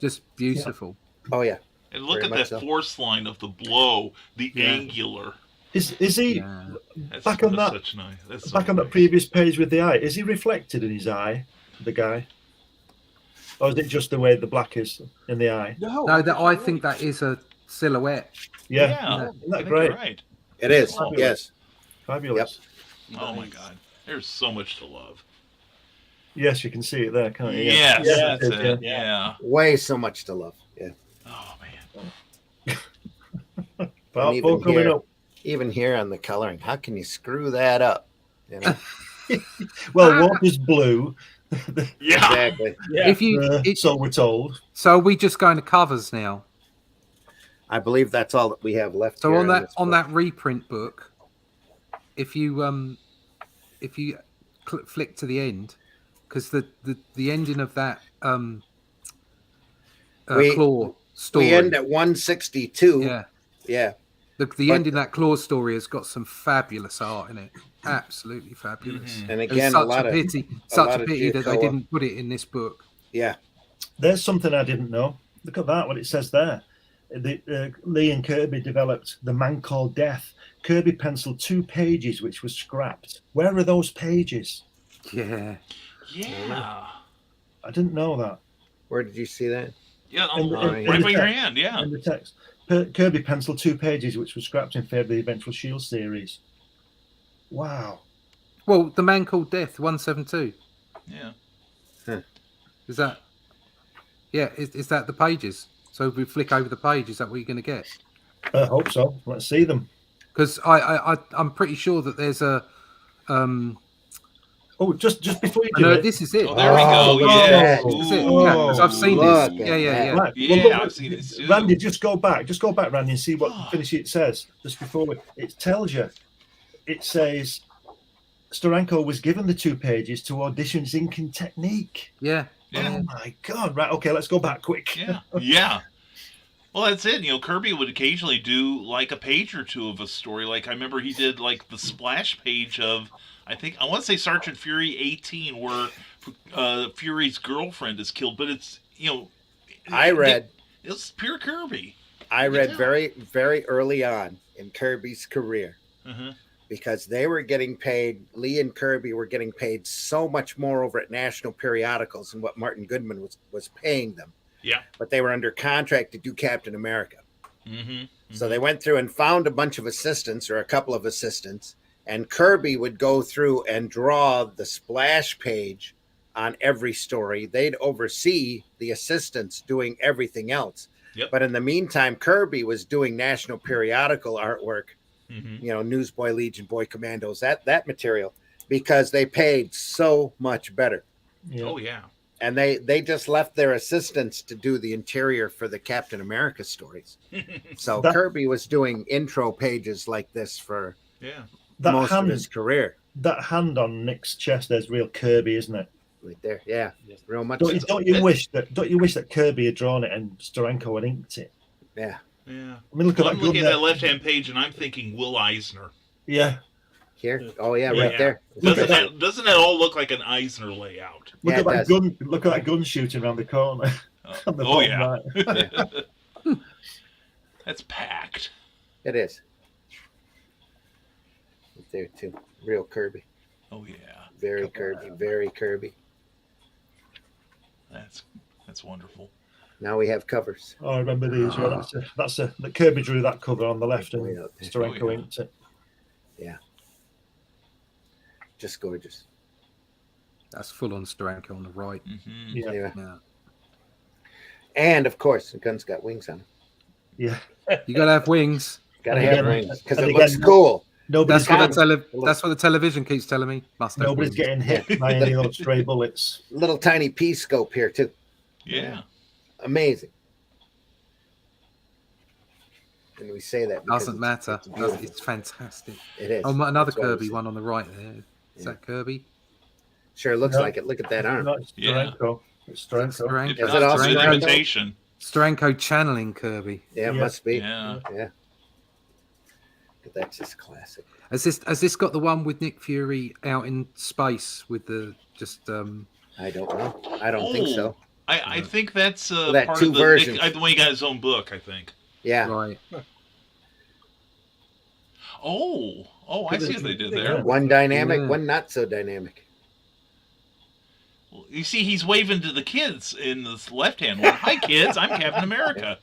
Just beautiful. Oh yeah, And look Very at much that so. force line of the blow, the Yeah. angular. Is he Yeah. That's, Back on that's that- such nice. That's so back on that nice. previous page with the eye? Is he reflected in his eye, the guy, or is it just the way the black is in the eye? No, No, that I you're think right. that is a silhouette. Yeah, Yeah. isn't I that think great? you're right. it is. Fabulous. Yes, Fabulous. Oh, my Nice. God. There's so much to love. Yes, you can see it there, can't you? Yes, Yeah, that's yeah. it. Yeah. way so much to love. Yeah, Oh, man. Part And 4 even coming here- up. even here on the coloring, how can you screw that up? You know? Well, water's blue, Yeah. Exactly. Yeah. If you so we're told. so are we just going to covers now. I believe that's all that we have left. So here on that this on book. that reprint book, if you flick to the end, because the ending of that We- claw story, we end at 162. yeah, Yeah. the But- end in that claw story has got some fabulous art in it, absolutely fabulous. Mhm. And It was again, a such lot a of pity, lot of that they Giacomo. didn't put it in this book. yeah. There's something I didn't know. Look at that, what it says there. Lee and Kirby developed The Man Called Death. Kirby penciled 2 pages, which was scrapped. Where are those pages? Yeah, Yeah. I didn't know that. Where did you see that? Yeah. In the- right in by the your text. hand. Yeah. In the text. Kirby penciled 2 pages, which was scrapped in favour of the eventual Shield series. Wow. well, The Man Called Death 172 Yeah. is that? Yeah, is that the pages? So if we flick over the page, is that what you're going to get? I hope so. Let's see them. Because I'm pretty sure that there's a Oh, just before you do no, it. this is it. Oh, there we Oh, go. look at Yeah. that. This is it. Oh, Yeah, 'cause I've seen look this. at Yeah, that. yeah. Right. Yeah, look, I've seen it too. Randy, just go back, Randy, and see what finish it says just before it tells you. It says Steranko was given the 2 pages to audition his inking technique. Yeah. Yeah. Oh my god! Right, okay, let's go back quick. Yeah. Yeah. Well, that's it. Kirby would occasionally do like a page or 2 of a story. Like I remember he did like the splash page of, I want to say Sergeant Fury 18, where Fury's girlfriend is killed. But it's I read it's pure Kirby. very, very early on in Kirby's career Uh-huh. because they were getting paid. Lee and Kirby were getting paid so much more over at National Periodicals than what Martin Goodman was paying them. Yeah. But they were under contract to do Captain America. Mm-hmm. So they went through and found a bunch of assistants or a couple of assistants, and Kirby would go through and draw the splash page on every story. They'd oversee the assistants doing everything else. Yep. But in the meantime, Kirby was doing National Periodical artwork, Mm-hmm. Newsboy Legion, Boy Commandos, that material, because they paid so much better. Yeah. Oh yeah. And they just left their assistants to do the interior for the Captain America stories. So That- Kirby was doing intro pages like this for Yeah. That most hand, of his career. that hand on Nick's chest, there's real Kirby, isn't it? Right there. Yeah. Real much. Don't you wish that Kirby had drawn it and Steranko had inked it? Yeah. Yeah. I mean, look at I'm that looking gun at that there. left-hand page, and I'm thinking Will Eisner. Yeah. Here. Oh yeah, Yeah. right there. Look at Doesn't that all look like an Eisner layout? Look Yeah, at it that does. gun. Look at that gun shooting around the corner. On the Oh bottom yeah. right. That's packed. It is. Right there too. Real Kirby. Oh yeah. Very Kirby. Very Kirby. That's wonderful. Now we have covers. Oh, I remember these. Yeah, that's a. The Kirby drew that cover on the left, and Way out there. Steranko Oh, yeah. inked it. Just gorgeous. That's full on Steranko on the right. Mm-hmm. Yeah. Yeah. Yeah. And of course, the gun's got wings on it. Yeah. You got to have wings. Gotta And have again- wings because and it again, looks cool. Nobody's That's what getting, that's what the television keeps telling me. Must have nobody's wings. getting hit by any of those stray bullets. Little tiny pea scope here too. Yeah. Amazing. And we say that because Doesn't matter. It's, beautiful. It's fantastic. It is. Oh, another That's why we Kirby say- one on the right there. Is Yeah. that Kirby? Sure looks No. like it. Look at that arm. No, it's Yeah. Steranko. It's Steranko. Steranko. It's Is it also an Steranko? imitation. Steranko channeling Kirby. Yeah, it Yeah. must be. Yeah. Yeah. That's just classic. Has this got the one with Nick Fury out in space with the just I don't know. I don't think so. I think that's That part two of the versions. Nick, when he got his own book, I think. Yeah. right? Oh, I see what they did there. One dynamic, Yeah. one not so dynamic. You see, he's waving to the kids in this left-hand one. Hi, kids, I'm Captain America.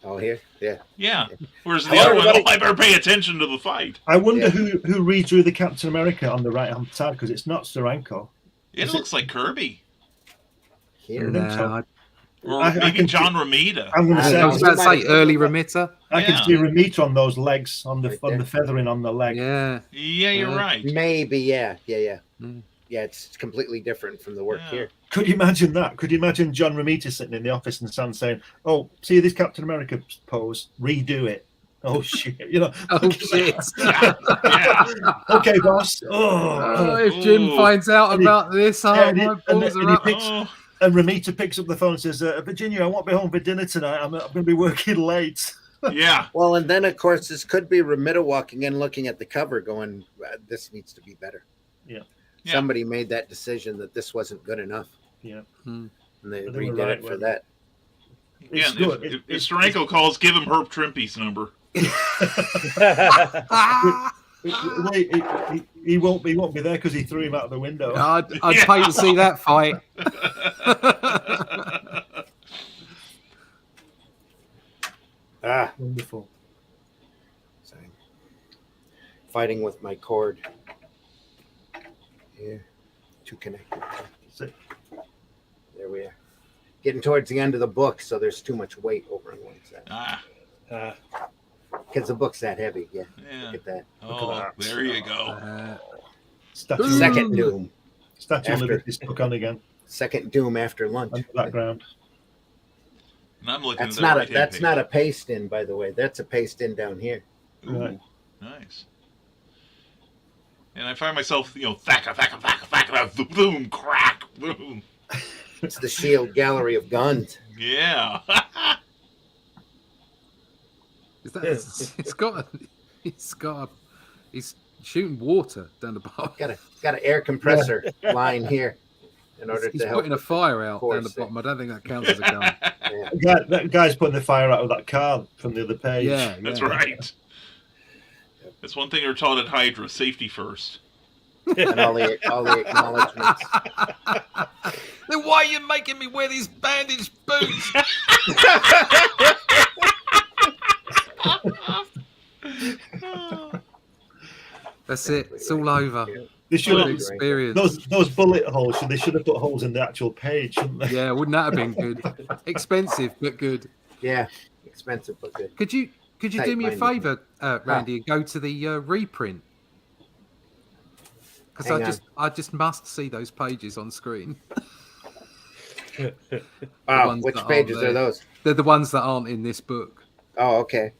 Oh, here? Yeah. Yeah. Whereas the Hello, other one, everybody. I better pay attention to the fight. I wonder Yeah. who redrew the Captain America on the right hand side because it's not Steranko. It Is looks like Kirby. Here. think so. No, Or I maybe can John Romita. I'm going to I say I was know. about to say early Remitter. I can Yeah. see Ramita on those legs, on the Right on there. the feathering on the leg. Yeah, Yeah, you're Yeah. right. Maybe, yeah. Mm. Yeah, it's completely different from the work Yeah. here. Could you imagine that? Could you imagine John Romita sitting in the office and Sam saying, "Oh, see this Captain America pose? Redo it." Oh shit! You know. Oh shit! Yeah. Okay, boss. Oh, Oh. if Jim Ooh. finds out And he- about this, oh, yeah, and he- my and balls he are up. picks- Oh, And Ramita picks up the phone and says, "Virginia, I won't be home for dinner tonight. I'm going to be working late." yeah. Well, and then, of course, this could be Ramita walking in, looking at the cover, going, this needs to be better. Yeah. Yeah. Somebody made that decision that this wasn't good enough. Yeah. Hmm. And they But they were redid right, it for weren't that. Yeah, It's and good. if Steranko calls, give him Herb Trimpe's number. Ah! He won't be there because he threw him out the window. I'd Yeah. pay to see that fight. Ah, Wonderful. sorry. Fighting with my cord. Here. Too connected. That's it. There we are. Getting towards the end of the book, so there's too much weight over on one side. Ah, Because the book's that heavy. Yeah. yeah. Look at that. Oh, that. there you go. Statue, Second Doom. Statue of After. Liberty's book on again Second Doom after lunch. on the background. And I'm looking That's at not that a right-hand that's page. not a paste in, by the way. That's a paste in down here. Ooh, Right. nice. And I find myself, thacka, boom, crack, boom. It's the Shield Gallery of Guns. Yeah. Is that? He's shooting water down the bottom. Got an air compressor line here in order He's to help. putting a fire out down the force it. bottom. I don't think that counts as a gun. Yeah. That guy's putting the fire out of that car from the other page. Yeah, That's yeah. right. That's one thing you're taught at Hydra: safety first. And all the acknowledgments. Then why are you making me wear these bandaged boots? That's it. It's all over. They should Good have experience. those bullet holes. They should have put holes in the actual page, shouldn't they? Yeah, wouldn't that have been good? Expensive but good. Yeah, expensive but good. Could you Tight do me a binding. favour, Randy, and go to the reprint? Because Hang I just must see those pages on screen. Wow, ones which that pages aren't are there. those? They're the ones that aren't in this book. Oh, okay.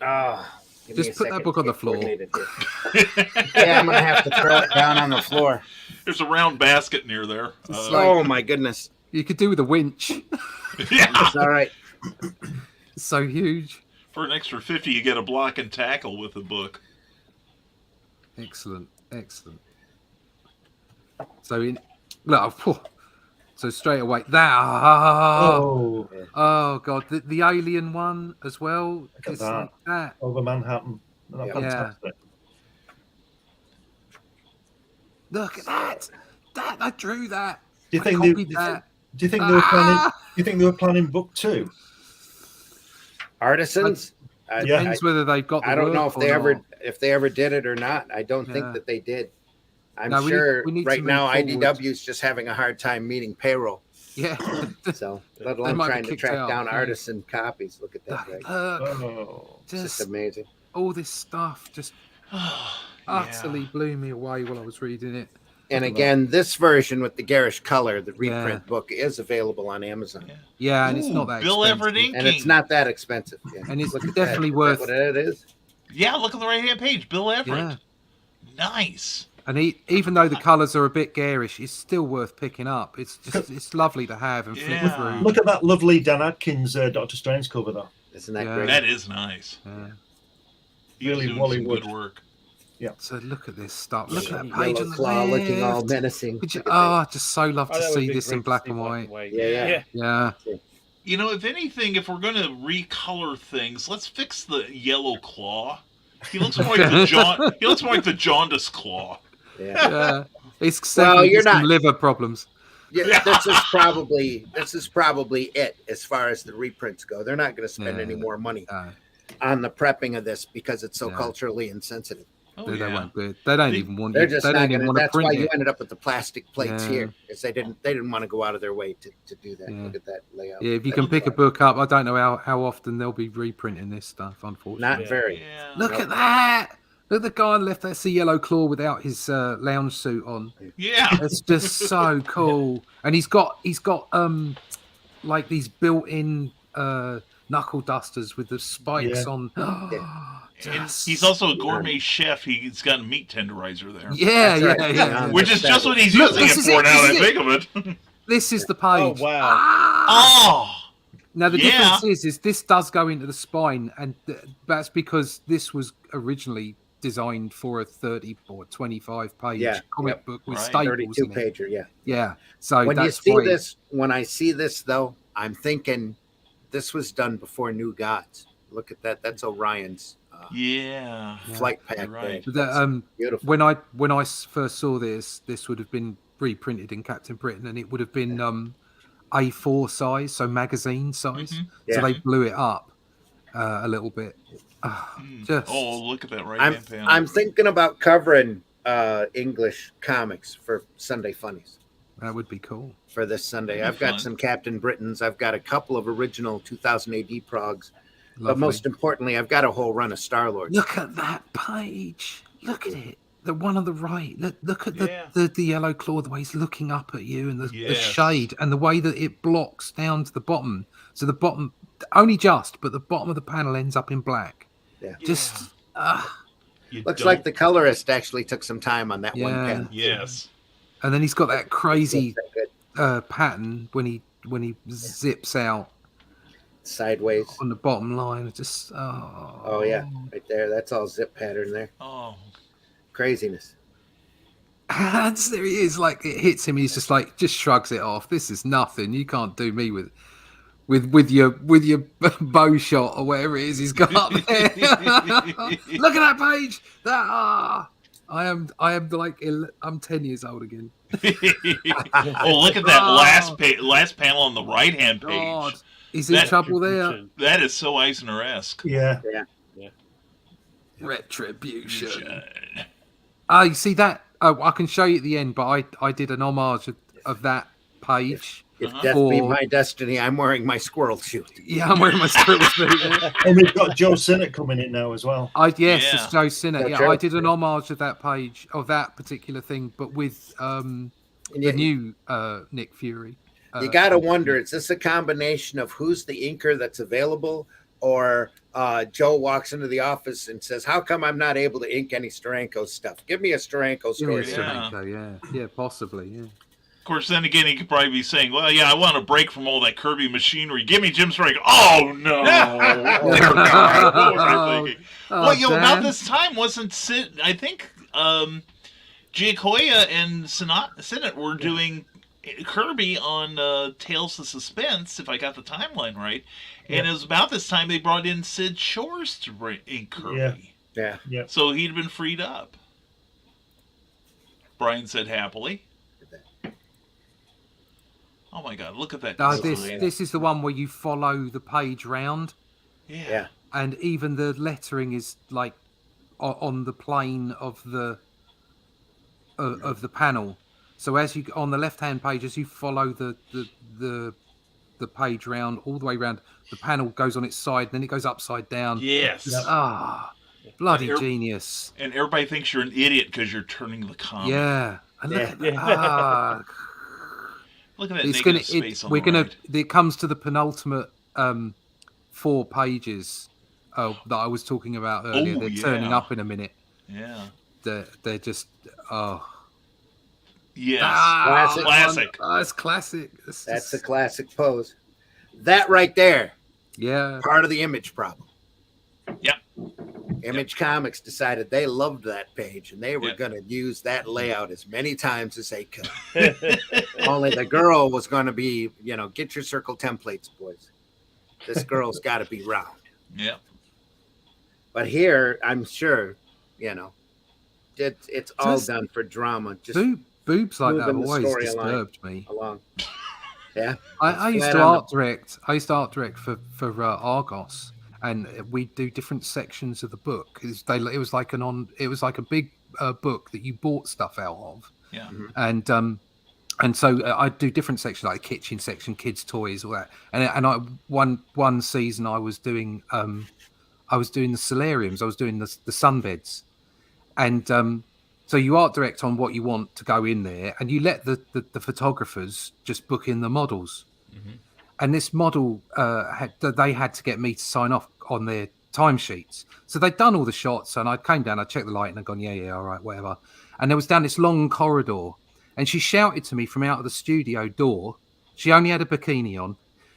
Ah, give me Just a put that second book to on the get floor. coordinated here. Yeah, I'm gonna have to throw it down on the floor. There's a round basket near there. It's Oh my goodness, You could do with a winch. Yeah. it's all right. It's so huge. For an extra 50, you get a block and tackle with the book. Excellent. So straight away that. Oh, Oh god, the alien one as well. Look at It's that. like that. over Manhattan. Isn't that Yeah. fantastic? Look at that. I drew that. Do you I think they, copied that. do you think they were planning? Ah! Do you think they were planning book 2? Artisans. Yeah. Depends whether they've got. The I don't know work if they or not. if they ever did it or not. I don't Yeah. think that they did. I'm No, we need- sure we need to right move now forward. IDW is just having a hard time meeting payroll. Yeah. So, let They alone might be trying to kicked track out, down yeah. artisan copies. Look at that, Look, right? Oh, It's just just amazing. all this stuff just Yeah. utterly blew me away while I was reading it. And Look at again, this version with the garish color, the Yeah. reprint book, is available on Amazon. Yeah. Yeah, and it's Ooh, not that Bill expensive. Everett inking. And it's not that expensive. Yeah. And it's Look at definitely that. worth. Is that what it is? Yeah, look on the right hand page. Bill Everett. Yeah. Nice. And even though the colours are a bit garish, it's still worth picking up. It's lovely to have and flip Yeah. through. look at that lovely Dan Adkins Doctor Strange cover, though. Isn't that Yeah. great? That is nice. Yeah. He's Really doing Wally some Wood. good work. So look at this stuff. Look at that page Yellow on the claw looking all left. menacing. Could you, Look at just so love to that would see be this great in to black see and white. Yeah. Yeah. You know, if anything, if we're going to recolor things, let's fix the yellow claw. He looks more like the John. He looks more like the jaundice claw. Yeah. Yeah. It's Well, definitely you're some not- liver problems. Yeah, this is probably it as far as the reprints go. They're not going to spend Yeah. any more money Uh, on the prepping of this because it's so Yeah. culturally insensitive. Oh, they yeah. won't do it. They don't even want They're you. just They not don't going even to. want to That's why print you it. ended up with the plastic plates Yeah. here, because they didn't want to go out of their way to do that. Yeah. Look at that layout. Yeah, if you That's can pick a fine. book up, I don't know how often they'll be reprinting this stuff, unfortunately. Not Yeah. very. Yeah. Look Nope. at that! Look at the guy on the left. That's the yellow claw without his lounge suit on. Yeah. It's just so cool. And he's got like these built-in knuckle dusters with the spikes Yeah. on. And Just- he's also a gourmet chef. He's got a meat tenderizer there. Yeah, That's yeah, right. yeah. Yeah. Which is just what he's Look, using this it is for it, now this that I is think of it. This is the page. Oh, wow. Ah! Oh! Now the Yeah. difference is this does go into the spine, and that's because this was originally designed for a 30 or 25 page Yeah, comic yep. book with Right. staples 32 in it. pager. Yeah. Yeah, so When you that's see why. this, when I see this though, I'm thinking this was done before New Gods. Look at that. That's Orion's Yeah. flight pack. You're right. there. The, Beautiful. when I first saw this would have been reprinted in Captain Britain, and it would have been A4 size, so magazine size. Mhm. Yeah. So they blew it up a little bit. Just Oh, look at that right I'm hand panel. I'm thinking about covering English comics for Sunday Funnies that would be cool. for this Sunday. That'd be I've got fun. some Captain Britons. I've got a couple of original 2000 AD progs. But Lovely. most importantly, I've got a whole run of Star Lords. Look at that page. Look at it. The one on the right. Look at Yeah. the yellow claw, the way he's looking up at you, and the Yes. shade, and the way that it blocks down to the bottom. So the bottom, only just, but the bottom of the panel ends up in black. Yeah. Just, You Looks don't- like the colorist actually took some time on that one Yeah. pen. Yes. and then he's got that crazy Looks that good. pattern when he zips out Sideways. on the bottom line. Just Oh yeah, right there. That's all zip pattern there. Oh. And Craziness. there he is, like it hits him. He's just like, just shrugs it off. This is nothing. You can't do me with your bow shot or whatever it is he's got up there. Look at that page. I am like I'm 10 years old again. Oh, look at that last panel on the right hand page. God, he's in That- trouble there. That is so Eisner-esque. Yeah. Retribution. Oh, you see that? Oh, I can show you at the end, but I did an homage of that page. If Uh-huh. death be Or- my destiny, I'm wearing my squirrel suit. Yeah, I'm wearing my squirrel suit. And we've got Joe Sinnott coming in now as well. Yes, Yeah. it's Joe Sinnott. Oh, Yeah, Joe. I did an homage of that page, of that particular thing, but with And the you, new Nick Fury. you got to wonder, is this a combination of who's the inker that's available, or Joe walks into the office and says, how come I'm not able to ink any Steranko stuff? Give me a Steranko Give me a story. Yeah. Steranko, yeah, possibly, yeah. Of course, then again, he could probably be saying, well, yeah, I want a break from all that Kirby machinery. Give me Jim Steranko. Oh, no. Dear God. What was I thinking? Oh, Well, about Dan. this time, wasn't Sid, I think Giacoya and Sinnott were doing Kirby on Tales of Suspense, if I got the timeline right. And it was about this time they brought in Sid Shores to bring in Kirby. Yeah. So he'd been freed up. Brian said happily. Oh my God! Look at that. No, design. this is the one where you follow the page round, Yeah. and even the lettering is like on the plane of the panel. So as you on the left-hand page, as you follow the page round all the way around, the panel goes on its side, then it goes upside down. Yes. Bloody And genius. And everybody thinks you're an idiot because you're turning the comic. Yeah. And look at Yeah. that. Look at that It's negative gonna. space on We're the gonna. right. It comes to the penultimate 4 pages that I was talking about earlier. Oh, They're yeah. turning up in a minute. Yeah. They're just. Yes. Classic. It's classic. That's a classic pose. That right there, Yeah. part of the Image problem. Yep. Image Comics decided they loved that page and they were Yep. going to use that layout as many times as they could. Only the girl was going to be, get your circle templates, boys. This girl's got to be round. Yeah. But here, I'm sure, it's all done for drama. Just Boobs like that have moving the always storyline disturbed me. along. Yeah. I used flat to on art direct. I used to art direct for Argos, and we'd do different sections of the book. It was like a big book that you bought stuff out of. Yeah. And so I'd do different sections, like kitchen section, kids' toys, all that. And I one season I was doing the solariums. I was doing the sunbeds, and so you art direct on what you want to go in there, and you let the photographers just book in the models. Mm-hmm. And this model they had to get me to sign off on their timesheets. So they'd done all the shots, and I came down, I checked the light, and I'd gone, yeah, all right, whatever. And there was down this long corridor, and she shouted to me from out of the studio door. She only had a bikini on.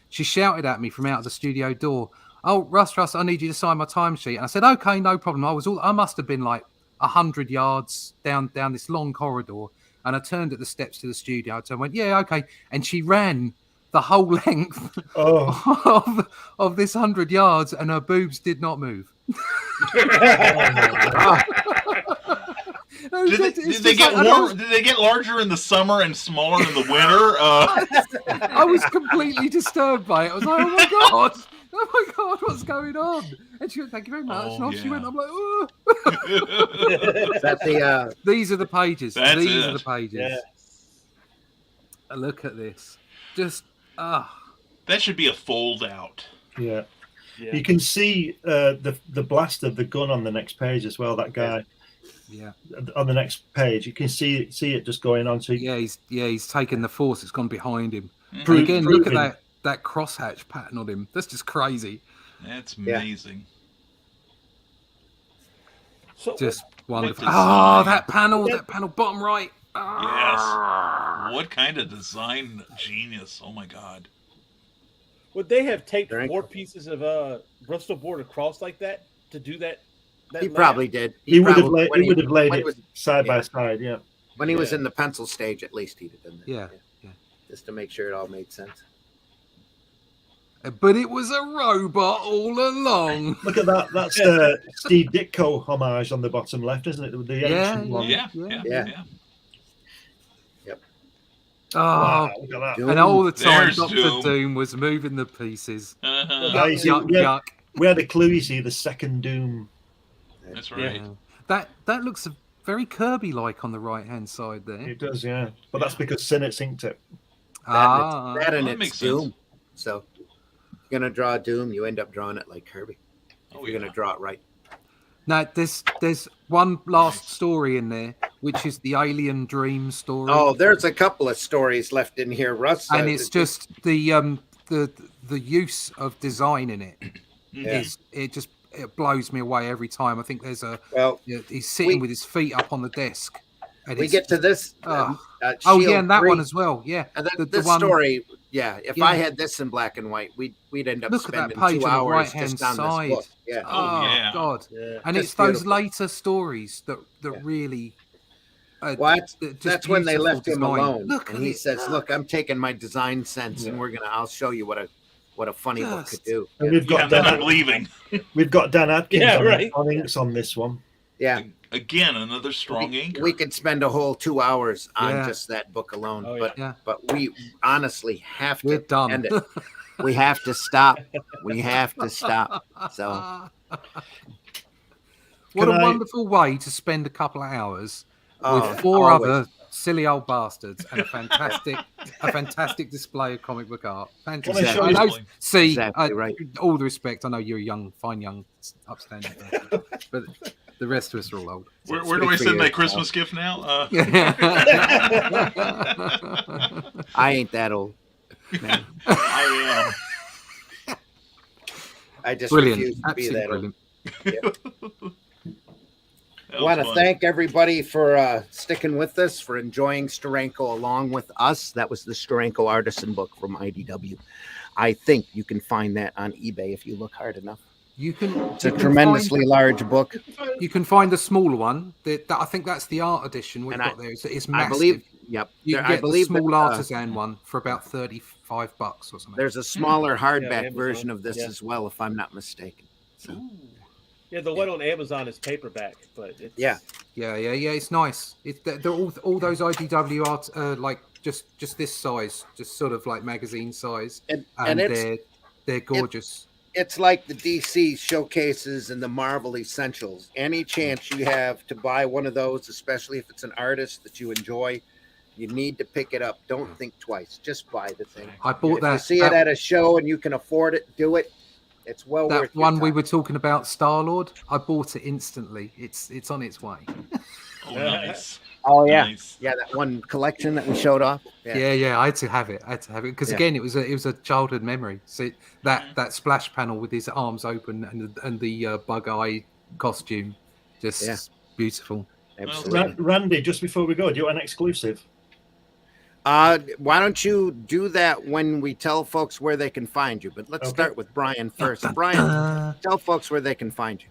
She shouted at me from out of the studio door, "Oh, Russ, I need you to sign my timesheet." And I said, "Okay, no problem." I must have been like 100 yards down this long corridor, and I turned at the steps to the studio. So I went, "Yeah, okay." And she ran the whole length of this 100 yards, and her boobs did not move. Did they get larger in the summer and smaller in the winter? I was completely disturbed by it. I was like, "Oh my god, what's going on?" And she went, "Thank you very much." Oh, and off she yeah. went. I'm like, "Oh." Is that the These are the pages. That's These it. are the pages. Yeah. Look at this. Just That should be a fold out. Yeah. Yeah. You can see the blast of the gun on the next page as well. That guy yeah. on the next page, you can see it just going on. So He's taken the force. It's gone behind him. Mhm. But again, look Proving. at that crosshatch pattern on him. That's just crazy. That's Yeah. amazing. So, Just wonderful. design. That panel bottom right. Yes. What kind of design genius? Oh my god. would they have taped Steranko. 4 pieces of Bristol board across like that to do that? he layout? probably did. he would have probably- laid when it he was- side by yeah. side. Yeah. When he was Yeah. in the pencil stage, at least he'd have done that. Yeah. Just to make sure it all made sense. But it was a robot all along. Look at that. That's Steve Ditko homage on the bottom left, isn't it? With the ancient one. Yeah. Yeah. Oh, Wow, look at that. Doom. and all the time, There's Dr. Doom. Doom was moving the pieces. Uh-huh. Nice. Yuck, Yeah. yuck. We had a clue. You see the second Doom. That's right. Yeah. That looks very Kirby-like on the right-hand side there. It does, yeah. But that's because Sinnott synced it. That and that it's makes Doom. sense. So if you're gonna draw Doom, you end up drawing it like Kirby. Oh, You're yeah. gonna draw it right. Now, there's one last story in there, which is the Alien Dream story. Oh, there's a couple of stories left in here, Russ. and it's just the use of design in it. Yeah. It blows me away every time. I think there's well, he's sitting we- with his feet up on the desk. And we it's- get to this. Oh, Shield yeah, and that 3. one as well. Yeah, And the this one- story, yeah. If Yeah. I had this in black and white, we'd end up Look at that spending page 2 on the hours right-hand just on side. this book. Yeah. Oh, yeah. God. Yeah. And Just it's those beautiful. later stories that Yeah. really. Well, that's when they left him design. alone, Look and at he it. says, "Look, I'm taking my design sense, and I'll show you what a funny book could Just- do." And we've Yeah, got then I'm Dan, leaving. we've got Dan Adkins Yeah, on, right. on inks on this one. Yeah, Again, another strong inker. we could spend a whole 2 hours on Yeah. just that book alone, Oh, but yeah. but we honestly have to We're done. end it. We have to stop. We have to stop. So, What Can a I- wonderful way to spend a couple of hours oh, with four always. other silly old bastards, and a fantastic display of comic book art. Fantastic. Exactly. I know, see, Exactly right. all the respect. I know you're a fine, young, upstanding person, but the rest of us are all old. Where do I send my Christmas gift now? I ain't that old, man. I am. I just Brilliant. refuse to be that Absolutely old. brilliant. I want to thank everybody for sticking with us, for enjoying Steranko along with us. That was the Steranko Artisan book from IDW. I think you can find that on eBay if you look hard enough. It's a tremendously large book. You can find the smaller one. I think that's the art edition we've got there. It's massive. I believe, yep. You can I get believe the small that, artisan one for about $35 or something. There's a smaller hardback Amazon. version of this as well, if I'm not mistaken. So. Yeah, the one on Amazon is paperback, but it's... Yeah. It's nice. They're all those IDW art like just this size, just sort of like magazine size, and they're gorgeous. It's like the DC showcases and the Marvel Essentials. Any chance you have to buy one of those, especially if it's an artist that you enjoy, you need to pick it up. Don't think twice. Just buy the thing. I bought that. If you see it at a show and you can afford it, do it. It's well worth that one your we time. were talking about, Star-Lord. I bought it instantly. It's on its way. Oh, nice. Oh yeah, Nice. yeah. That one collection that we showed off. Yeah. I had to have it. Because again, it was a childhood memory. So that splash panel with his arms open and the bug eye costume, just beautiful. Absolutely. Randy, just before we go, do you want an exclusive? Why don't you do that when we tell folks where they can find you? But let's start with Brian first. Brian, tell folks where they can find you.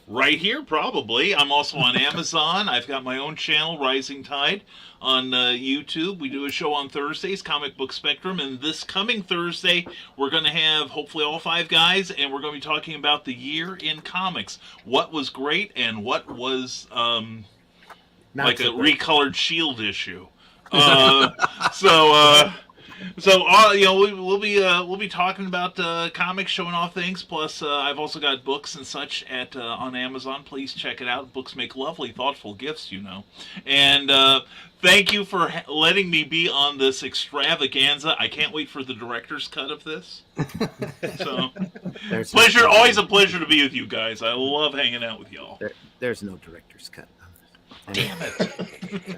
Right here, probably. I'm also on Amazon. I've got my own channel, Rising Tide, on YouTube. We do a show on Thursdays, Comic Book Spectrum, and this coming Thursday, we're going to have hopefully all 5 guys, and we're going to be talking about the year in comics. What was great and what was like a recolored Shield issue. We'll be talking about comics, showing off things. Plus, I've also got books and such on Amazon. Please check it out. Books make lovely, thoughtful gifts, And thank you for letting me be on this extravaganza. I can't wait for the director's cut of this. So, always a pleasure to be with you guys. I love hanging out with y'all. There's no director's cut. Damn it.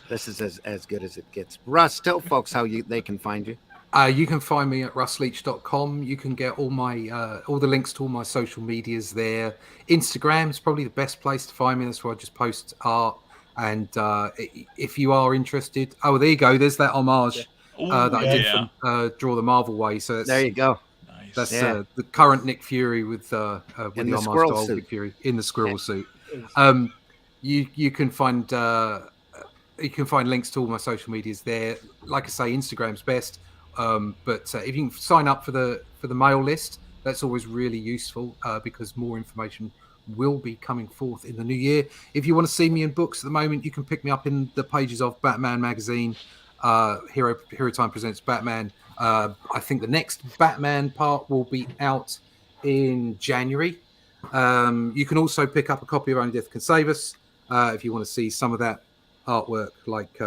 This is as good as it gets. Russ, tell folks how they can find you. You can find me at russleach.com. You can get all the links to all my social medias there. Instagram is probably the best place to find me. That's where I just post art. And if you are interested, there you go. There's that homage that I did from Draw the Marvel Way. So there you go. Nice. That's the current Nick Fury with the squirrel homage to suit. Nick Fury in the squirrel suit. You can find. You can find links to all my social medias there. Like I say, Instagram's best. But if you can sign up for the mail list, that's always really useful because more information will be coming forth in the new year. If you want to see me in books at the moment, you can pick me up in the pages of Batman magazine. Hero Time presents Batman. I think the next Batman part will be out in January. You can also pick up a copy of Only Death Can Save Us if you want to see some of that artwork, like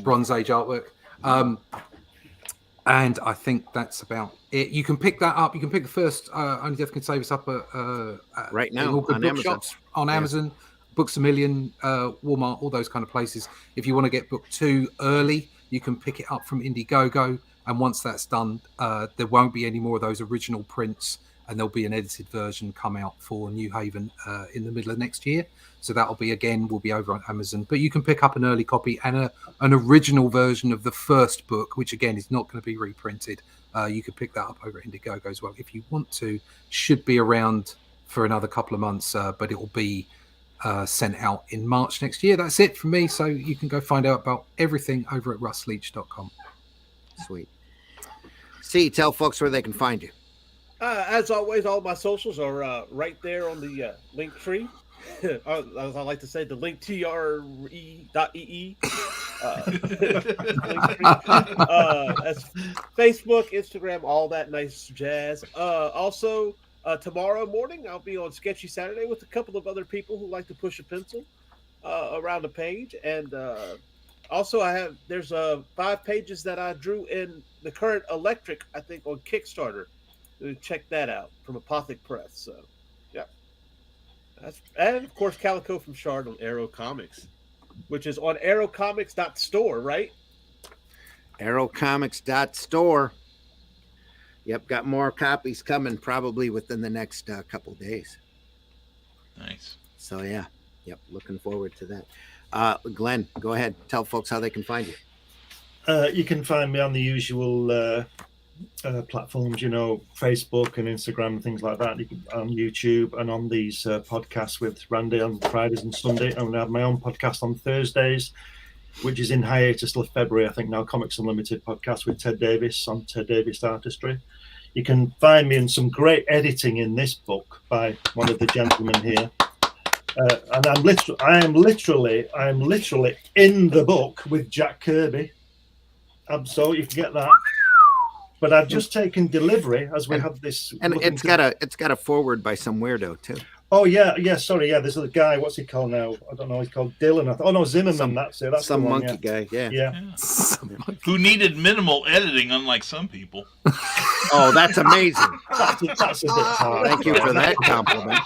Bronze Age artwork. And I think that's about it. You can pick that up. You can pick the first Only Death Can Save Us up at right now on Amazon. Shops, on Amazon, Books A Million, Walmart, all those kind of places. If you want to get book 2 early, you can pick it up from Indiegogo. And once that's done, there won't be any more of those original prints, and there'll be an edited version come out for New Haven in the middle of next year. So that'll be over on Amazon. But you can pick up an early copy and an original version of the first book, which again is not going to be reprinted. You could pick that up over at Indiegogo as well if you want to. Should be around for another couple of months, but it will be sent out in March next year. That's it from me. So you can go find out about everything over at russleach.com. Sweet. See, tell folks where they can find you. As always, all my socials are right there on the link tree. As I like to say, the link tre.ee. That's Facebook, Instagram, all that nice jazz. Also, tomorrow morning, I'll be on Sketchy Saturday with a couple of other people who like to push a pencil. around the page, and also there's 5 pages that I drew in the current electric, I think, on Kickstarter. Check that out from Apothic Press. So yeah, and of course Calico from Shard on Arrow Comics, which is on arrowcomics.store, right? Arrowcomics.store. Yep, got more copies coming probably within the next couple days. Nice. So yeah, yep, looking forward to that. Glenn, go ahead, tell folks how they can find you. You can find me on the usual platforms, Facebook and Instagram and things like that. You can on YouTube and on these podcasts with Randy on Fridays and Sunday. I'm going to have my own podcast on Thursdays, which is in hiatus till February, I think now. Comics Unlimited podcast with Ted Davis on Ted Davis Artistry. You can find me in some great editing in this book by one of the gentlemen here. And I am literally in the book with Jack Kirby. So you can get that. But I've just taken delivery as we have this. And it's got a foreword by some weirdo too. Oh yeah, sorry, yeah. There's a guy. What's he called now? I don't know. He's called Dylan. Oh no, Zimmerman. That's it. That's some the one, monkey guy. Yeah. Who needed minimal editing, unlike some people. Oh, that's amazing. That's a bit hard. Thank you for that compliment.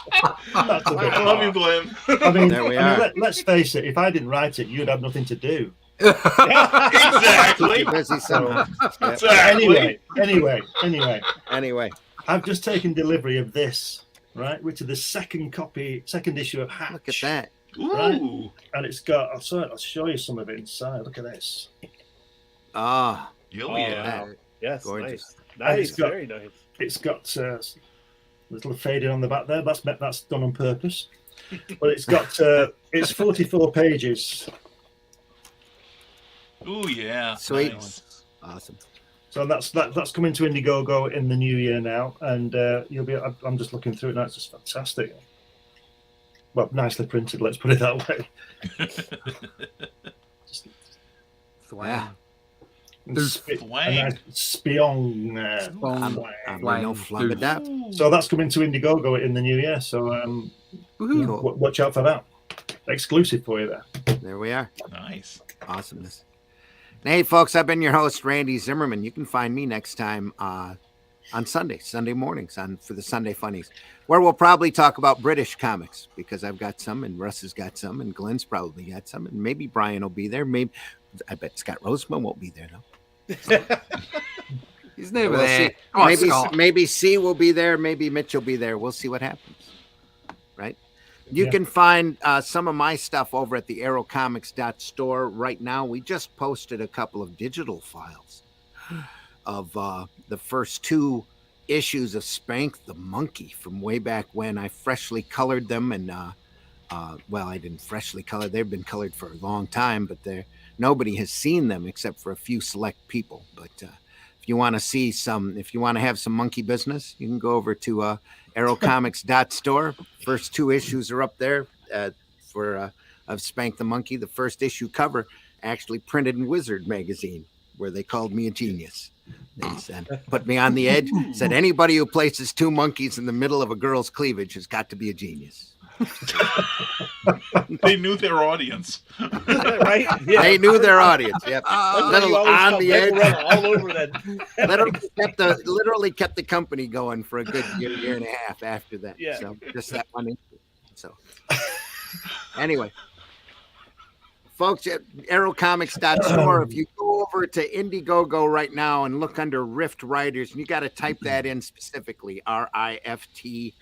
That's a bit I love hard. you, Glenn. I mean, There we are. let's face it. If I didn't write it, you'd have nothing to do. Exactly. Busy somehow. Yep. Exactly. Anyway, I've just taken delivery of this, right, which is the second issue of Hatch. Look at that. Ooh. And it's got. I'll show you some of it inside. Look at this. Ah, Oh, yeah. Wow. Yes, Gorgeous. nice, it's got- very nice. It's got a little fading on the back there. That's done on purpose. But it's got it's 44 pages. Ooh, yeah. Sweet. Nice. awesome. So that's coming to Indiegogo in the new year now, and you'll be. I'm just looking through it now. It's just fantastic. Well, nicely printed. Let's put it that way. Yeah. Thwang. Spion. I'm no flung it up. So that's coming to Indiegogo in the new year. So Cool. watch out for that. Exclusive for you there. There we are. Nice. Awesomeness. Hey, folks, I've been your host, Randy Zimmerman. You can find me next time on Sunday mornings for the Sunday Funnies, where we'll probably talk about British comics because I've got some, and Russ has got some, and Glenn's probably got some, and maybe Brian will be there. Maybe I bet Scott Rosema won't be there though. He's never We'll there. see. Come on, Scott. Maybe C will be there. Maybe Mitch will be there. We'll see what happens. Right? You Yeah. can find some of my stuff over at the arrowcomics.store right now. We just posted a couple of digital files of the first 2 issues of Spank the Monkey from way back when. I freshly colored them, and well, I didn't freshly color. They've been colored for a long time, but nobody has seen them except for a few select people. But if you want to see if you want to have some monkey business, you can go over to arrowcomics.store. First 2 issues are up there of Spank the Monkey. The first issue cover actually printed in Wizard magazine, where they called me a genius. They said, put me on the edge, said anybody who places 2 monkeys in the middle of a girl's cleavage has got to be a genius. They knew their audience. Right? Yeah. They knew their audience. Yep. That's why Little you always on come the back edge. around all over that. literally kept the company going for a good year and a half after that. Yeah. So just that one. So anyway, folks, at arrowcomics.store, if you go over to Indiegogo right now and look under Rift Riders, and you got to type that in specifically, RIFTRIDERS,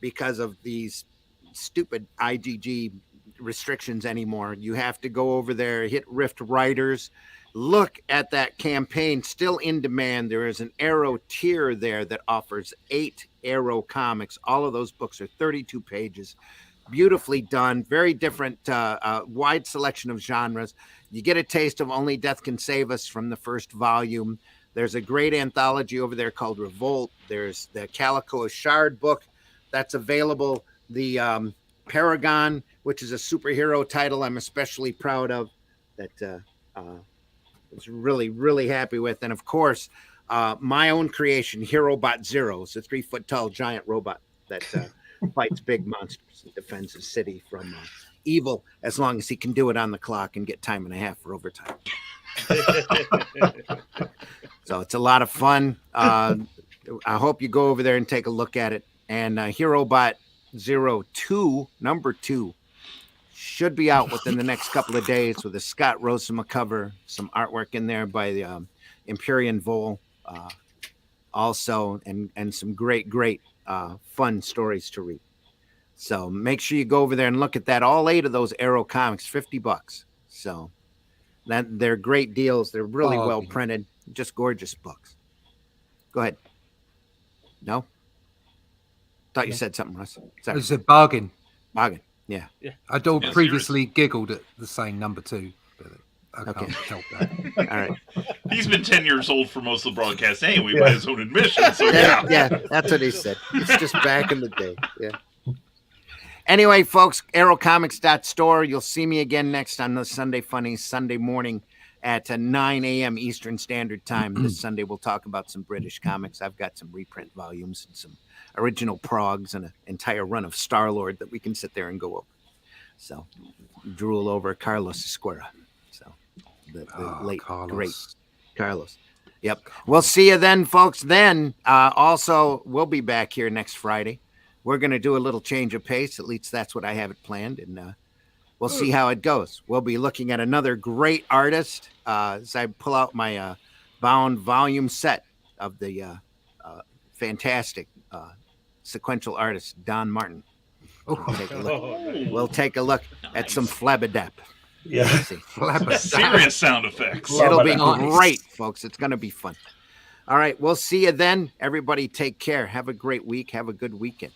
because of these stupid IGG restrictions anymore. You have to go over there, hit Rift Riders, look at that campaign still in demand. There is an Arrow tier there that offers 8 Arrow comics. All of those books are 32 pages, beautifully done, very different, wide selection of genres. You get a taste of Only Death Can Save Us from the first volume. There's a great anthology over there called Revolt. There's the Calico Shard book that's available. The Paragon, which is a superhero title I'm especially proud of, that was really, really happy with. And of course, my own creation, Hero Bot Zero. It's a 3-foot tall giant robot that fights big monsters and defends his city from evil, as long as he can do it on the clock and get time and a half for overtime. So it's a lot of fun. I hope you go over there and take a look at it. And HeroBot 02, number 2, should be out within the next couple of days with a Scott Rosema cover, some artwork in there by the Empyrean Vol, also, and some great fun stories to read. So make sure you go over there and look at that. All 8 of those Arrow comics, $50. So that they're great deals. They're really well printed, just gorgeous books. Go ahead. No? Thought you said something, Russ. It was a bargain. Bargain. Yeah. I'd all previously giggled at the saying number 2. But I can't help that. All right. He's been 10 years old for most of the broadcast anyway, by his own admission. So yeah, that's what he said. It's just back in the day. Yeah. Anyway, folks, arrowcomics.store. You'll see me again next on the Sunday Funnies, Sunday morning at 9 a.m. Eastern Standard Time. This Sunday, we'll talk about some British comics. I've got some reprint volumes and some original progs and an entire run of Star-Lord that we can sit there and go over. So, drool over Carlos Esquera. So, the late, Carlos. great Carlos. Yep. We'll see you then, folks. Then, also, we'll be back here next Friday. We're going to do a little change of pace. At least that's what I have it planned. And we'll see how it goes. We'll be looking at another great artist as I pull out my bound volume set of the fantastic sequential artist, Don Martin. We'll take a look at some Flabadap. Yeah. serious sound effects. It'll be great, folks. It's going to be fun. All right. We'll see you then. Everybody take care. Have a great week. Have a good weekend.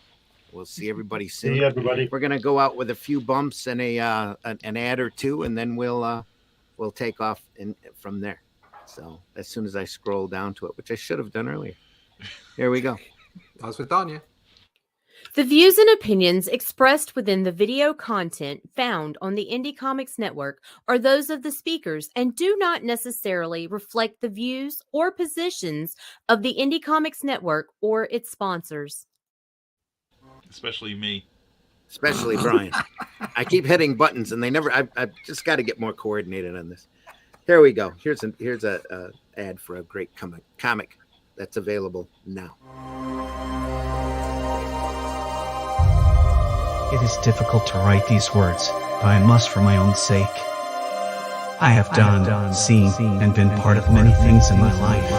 We'll see everybody soon. See everybody. We're going to go out with a few bumps and an ad or two, and then we'll take off from there. So as soon as I scroll down to it, which I should have done earlier. Here we go. I was with Danya. The views and opinions expressed within the video content found on the Indie Comics Network are those of the speakers and do not necessarily reflect the views or positions of the Indie Comics Network or its sponsors. Especially me. Especially Brian. I keep hitting buttons and they never. I've just got to get more coordinated on this. Here we go. Here's a ad for a great comic that's available now. It is difficult to write these words, but I must for my own sake. I have done, seen, and been part of many things in my life.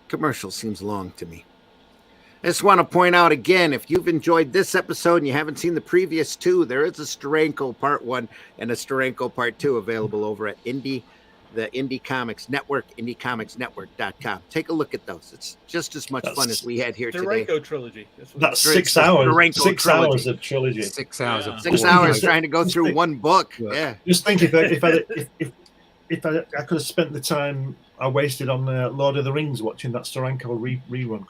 Commercial seems long to me. I just want to point out again, if you've enjoyed this episode and you haven't seen the previous 2, there is a Steranko Part 1 and a Steranko Part 2 available over at the Indie Comics Network, indiecomicsnetwork.com. Take a look at those. It's just as much fun as we had here today. Steranko trilogy. That's 6 hours. Steranko 6 trilogy. hours of trilogy. 6 hours of 6 hours trying to go through one book. Yeah. Just think if I could have spent the time I wasted on Lord of the Rings watching that Steranko rerun.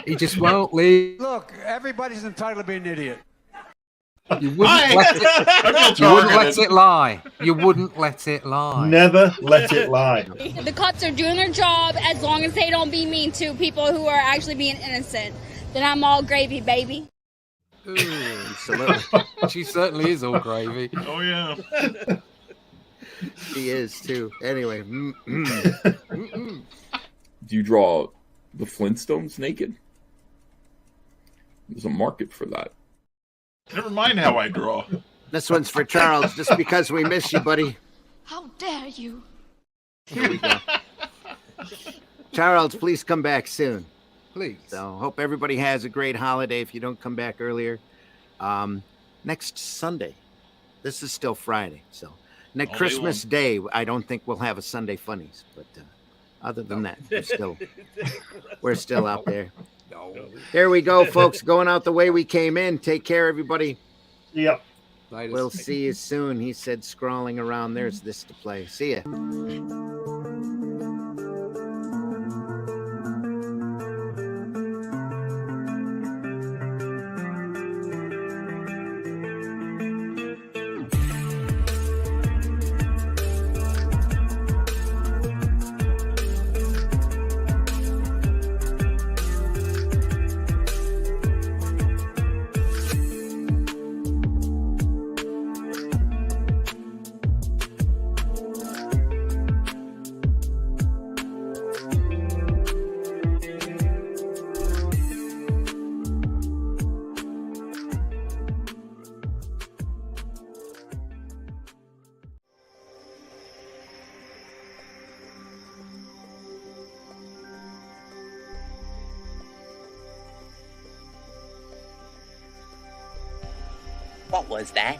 He just won't leave. Look, everybody's entitled to be an idiot. You wouldn't let it lie. You wouldn't let it lie. Never let it lie. The cops are doing their job as long as they don't be mean to people who are actually being innocent. Then I'm all gravy, baby. Ooh, she certainly is all gravy. Oh, yeah. She is, too. Anyway. Do you draw the Flintstones naked? There's a market for that. Never mind how I draw. This one's for Charles, just because we miss you, buddy. How dare you? Here we go. Charles, please come back soon. Please. So hope everybody has a great holiday if you don't come back earlier. Next Sunday. This is still Friday. So next Christmas Day, I don't think we'll have a Sunday Funnies. But other than that, we're still out there. No. There we go, folks. Going out the way we came in. Take care, everybody. Yep. We'll see you soon. He said, scrawling around. There's this to play. See ya. What was that?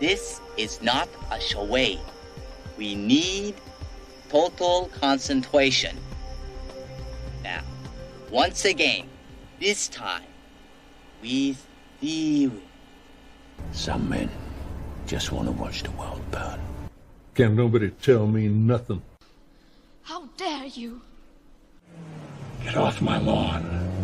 This is not a charade. We need total concentration. Now, once again, this time, with theory. Some men just want to watch the world burn. Can't nobody tell me nothing. How dare you? Get off my lawn.